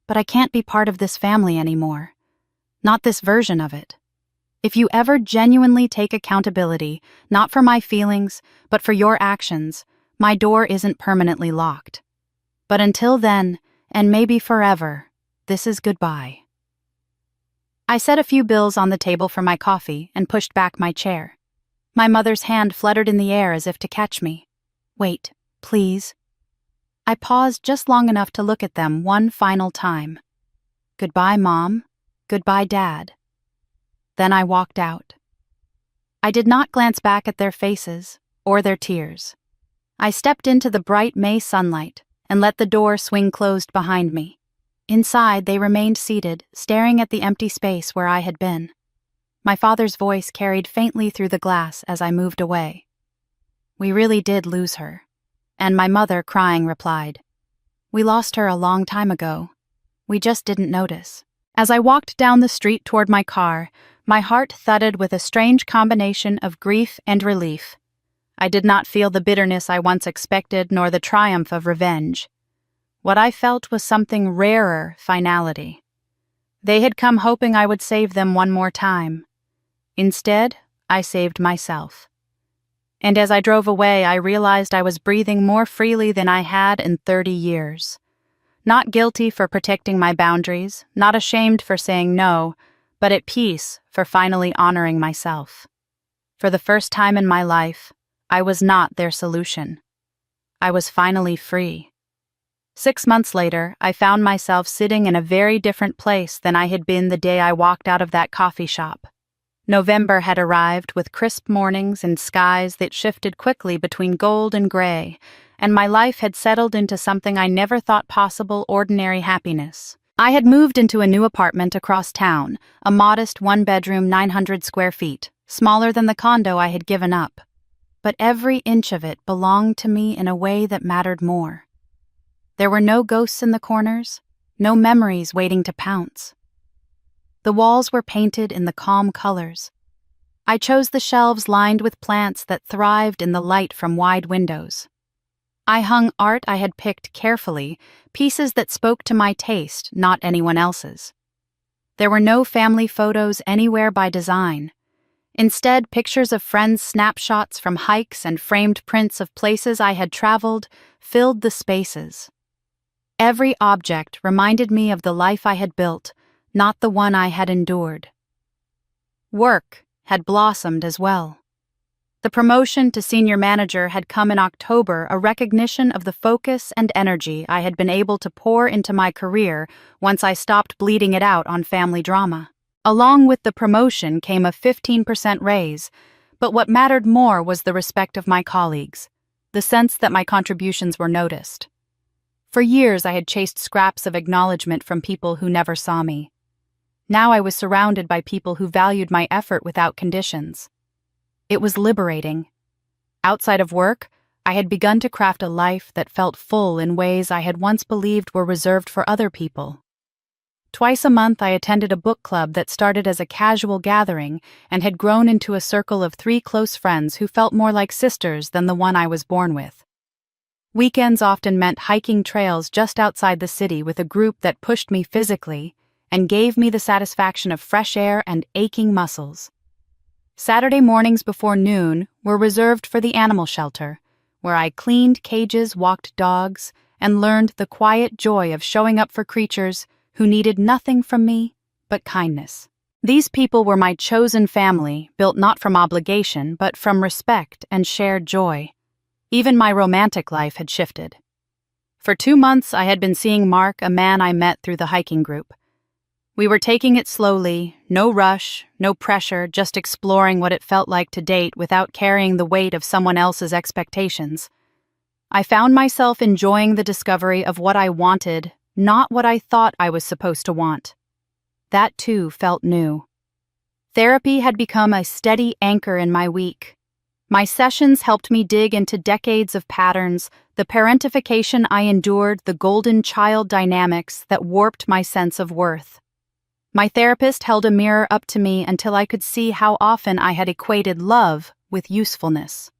But I can't be part of this family anymore. Not this version of it. If you ever genuinely take accountability, not for my feelings, but for your actions, my door isn't permanently locked. But until then, and maybe forever, this is goodbye." I set a few bills on the table for my coffee and pushed back my chair. My mother's hand fluttered in the air as if to catch me. "Wait, please." I paused just long enough to look at them one final time. "Goodbye, Mom. Goodbye, Dad." Then I walked out. I did not glance back at their faces or their tears. I stepped into the bright May sunlight and let the door swing closed behind me. Inside, they remained seated, staring at the empty space where I had been. My father's voice carried faintly through the glass as I moved away. "We really did lose her." And my mother, crying, replied, "We lost her a long time ago. We just didn't notice." As I walked down the street toward my car, my heart thudded with a strange combination of grief and relief. I did not feel the bitterness I once expected, nor the triumph of revenge. What I felt was something rarer: finality. They had come hoping I would save them one more time. Instead, I saved myself. And as I drove away, I realized I was breathing more freely than I had in 30 years. Not guilty for protecting my boundaries, not ashamed for saying no, but at peace for finally honoring myself. For the first time in my life, I was not their solution. I was finally free. 6 months later, I found myself sitting in a very different place than I had been the day I walked out of that coffee shop. November had arrived with crisp mornings and skies that shifted quickly between gold and gray, and my life had settled into something I never thought possible: ordinary happiness. I had moved into a new apartment across town, a modest one-bedroom 900 square feet, smaller than the condo I had given up. But every inch of it belonged to me in a way that mattered more. There were no ghosts in the corners, no memories waiting to pounce. The walls were painted in the calm colors. I chose the shelves lined with plants that thrived in the light from wide windows. I hung art I had picked carefully, pieces that spoke to my taste, not anyone else's. There were no family photos anywhere by design. Instead, pictures of friends' snapshots from hikes and framed prints of places I had traveled filled the spaces. Every object reminded me of the life I had built, not the one I had endured. Work had blossomed as well. The promotion to senior manager had come in October, a recognition of the focus and energy I had been able to pour into my career once I stopped bleeding it out on family drama. Along with the promotion came a 15% raise, but what mattered more was the respect of my colleagues, the sense that my contributions were noticed. For years I had chased scraps of acknowledgement from people who never saw me. Now I was surrounded by people who valued my effort without conditions. It was liberating. Outside of work, I had begun to craft a life that felt full in ways I had once believed were reserved for other people. Twice a month I attended a book club that started as a casual gathering and had grown into a circle of 3 close friends who felt more like sisters than the one I was born with. Weekends often meant hiking trails just outside the city with a group that pushed me physically and gave me the satisfaction of fresh air and aching muscles. Saturday mornings before noon were reserved for the animal shelter, where I cleaned cages, walked dogs, and learned the quiet joy of showing up for creatures who needed nothing from me but kindness. These people were my chosen family, built not from obligation but from respect and shared joy. Even my romantic life had shifted. For 2 months I had been seeing Mark, a man I met through the hiking group. We were taking it slowly, no rush, no pressure, just exploring what it felt like to date without carrying the weight of someone else's expectations. I found myself enjoying the discovery of what I wanted, not what I thought I was supposed to want. That too felt new. Therapy had become a steady anchor in my week. My sessions helped me dig into decades of patterns, the parentification I endured, the golden child dynamics that warped my sense of worth. My therapist held a mirror up to me until I could see how often I had equated love with usefulness.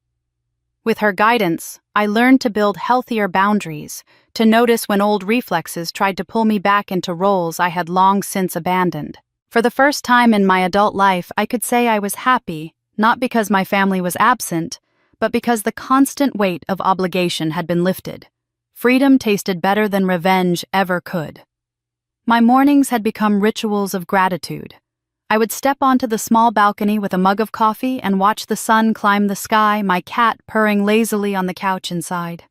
With her guidance, I learned to build healthier boundaries, to notice when old reflexes tried to pull me back into roles I had long since abandoned. For the first time in my adult life, I could say I was happy, not because my family was absent, but because the constant weight of obligation had been lifted. Freedom tasted better than revenge ever could. My mornings had become rituals of gratitude. I would step onto the small balcony with a mug of coffee and watch the sun climb the sky, my cat purring lazily on the couch inside.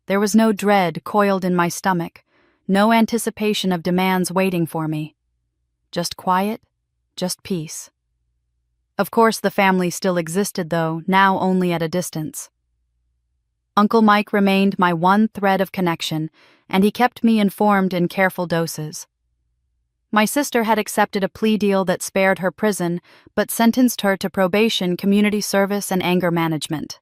There was no dread coiled in my stomach, no anticipation of demands waiting for me. Just quiet, just peace. Of course, the family still existed, though, now only at a distance. Uncle Mike remained my one thread of connection, and he kept me informed in careful doses. My sister had accepted a plea deal that spared her prison, but sentenced her to probation, community service, and anger management.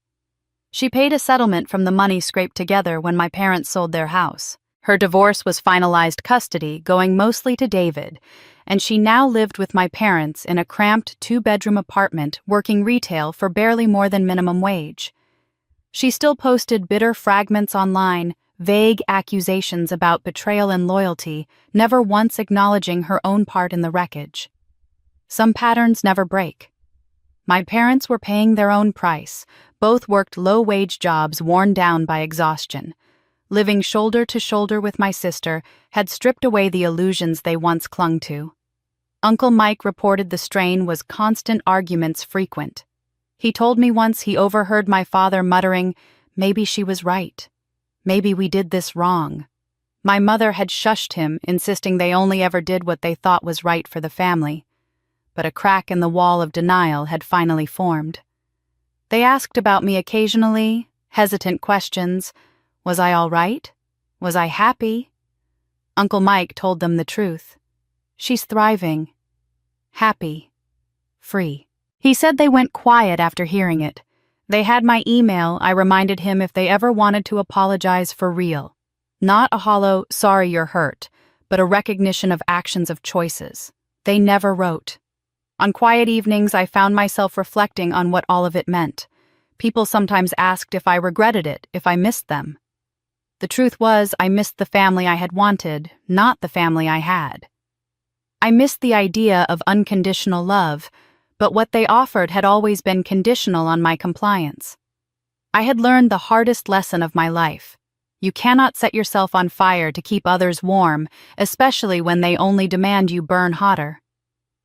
She paid a settlement from the money scraped together when my parents sold their house. Her divorce was finalized custody, going mostly to David, and she now lived with my parents in a cramped 2-bedroom apartment working retail for barely more than minimum wage. She still posted bitter fragments online, vague accusations about betrayal and loyalty, never once acknowledging her own part in the wreckage. Some patterns never break. My parents were paying their own price, Both worked low-wage jobs worn down by exhaustion. Living shoulder to shoulder with my sister had stripped away the illusions they once clung to. Uncle Mike reported the strain was constant arguments frequent. He told me once he overheard my father muttering, "Maybe she was right. Maybe we did this wrong." My mother had shushed him, insisting they only ever did what they thought was right for the family. But a crack in the wall of denial had finally formed. They asked about me occasionally, hesitant questions. Was I all right? Was I happy? Uncle Mike told them the truth. She's thriving. Happy. Free. He said they went quiet after hearing it. They had my email. I reminded him if they ever wanted to apologize for real. Not a hollow, "sorry you're hurt," but a recognition of actions of choices. They never wrote. On quiet evenings, I found myself reflecting on what all of it meant. People sometimes asked if I regretted it, if I missed them. The truth was, I missed the family I had wanted, not the family I had. I missed the idea of unconditional love, but what they offered had always been conditional on my compliance. I had learned the hardest lesson of my life. You cannot set yourself on fire to keep others warm, especially when they only demand you burn hotter.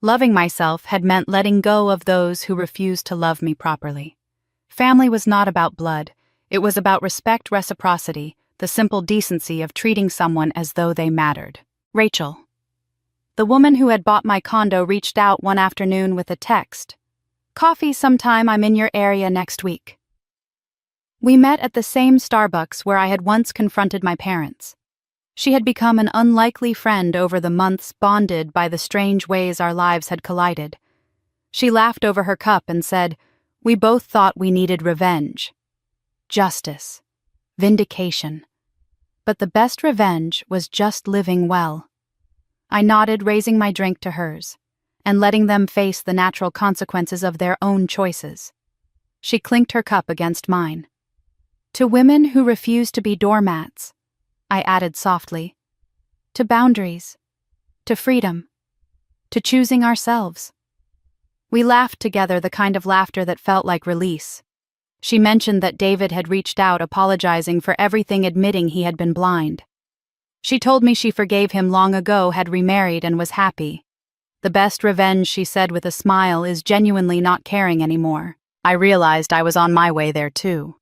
Loving myself had meant letting go of those who refused to love me properly. Family was not about blood. It was about respect, reciprocity, the simple decency of treating someone as though they mattered. Rachel. The woman who had bought my condo reached out one afternoon with a text. "Coffee sometime, I'm in your area next week." We met at the same Starbucks where I had once confronted my parents. She had become an unlikely friend over the months, bonded by the strange ways our lives had collided. She laughed over her cup and said, "We both thought we needed revenge. Justice. Vindication. But the best revenge was just living well." I nodded, raising my drink to hers, and letting them face the natural consequences of their own choices. She clinked her cup against mine. "To women who refuse to be doormats," I added softly. "To boundaries. To freedom. To choosing ourselves." We laughed together, the kind of laughter that felt like release. She mentioned that David had reached out apologizing for everything, admitting he had been blind. She told me she forgave him long ago, had remarried, and was happy. The best revenge, she said with a smile, is genuinely not caring anymore. I realized I was on my way there too.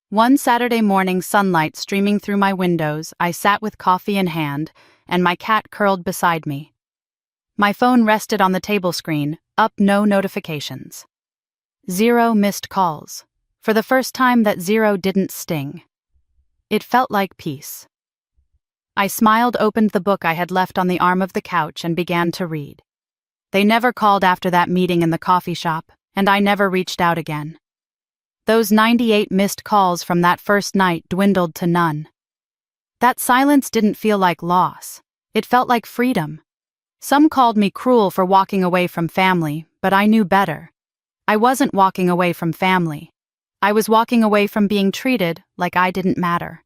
One Saturday morning, sunlight streaming through my windows, I sat with coffee in hand, and my cat curled beside me. My phone rested on the table screen, up no notifications. 0 missed calls. For the first time, that 0 didn't sting. It felt like peace. I smiled, opened the book I had left on the arm of the couch, and began to read. They never called after that meeting in the coffee shop, and I never reached out again. Those 98 missed calls from that first night dwindled to none. That silence didn't feel like loss. It felt like freedom. Some called me cruel for walking away from family, but I knew better. I wasn't walking away from family. I was walking away from being treated like I didn't matter.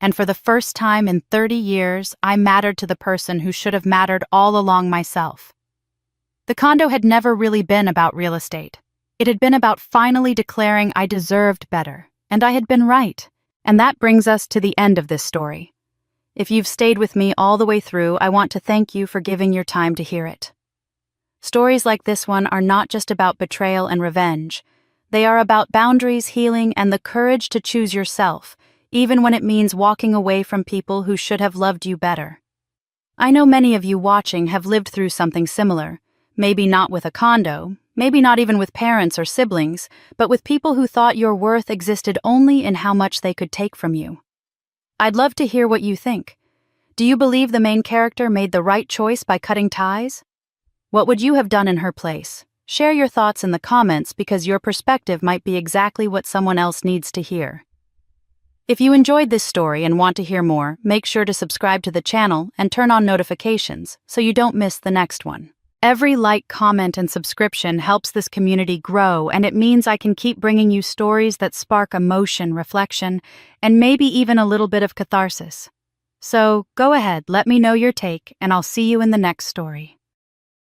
And for the first time in 30 years, I mattered to the person who should have mattered all along, myself. The condo had never really been about real estate. It had been about finally declaring I deserved better, and I had been right. And that brings us to the end of this story. If you've stayed with me all the way through, I want to thank you for giving your time to hear it. Stories like this one are not just about betrayal and revenge. They are about boundaries, healing, and the courage to choose yourself, even when it means walking away from people who should have loved you better. I know many of you watching have lived through something similar, maybe not with a condo, maybe not even with parents or siblings, but with people who thought your worth existed only in how much they could take from you. I'd love to hear what you think. Do you believe the main character made the right choice by cutting ties? What would you have done in her place? Share your thoughts in the comments, because your perspective might be exactly what someone else needs to hear. If you enjoyed this story and want to hear more, make sure to subscribe to the channel and turn on notifications so you don't miss the next one. Every like, comment, and subscription helps this community grow, and it means I can keep bringing you stories that spark emotion, reflection, and maybe even a little bit of catharsis. So, go ahead, let me know your take, and I'll see you in the next story.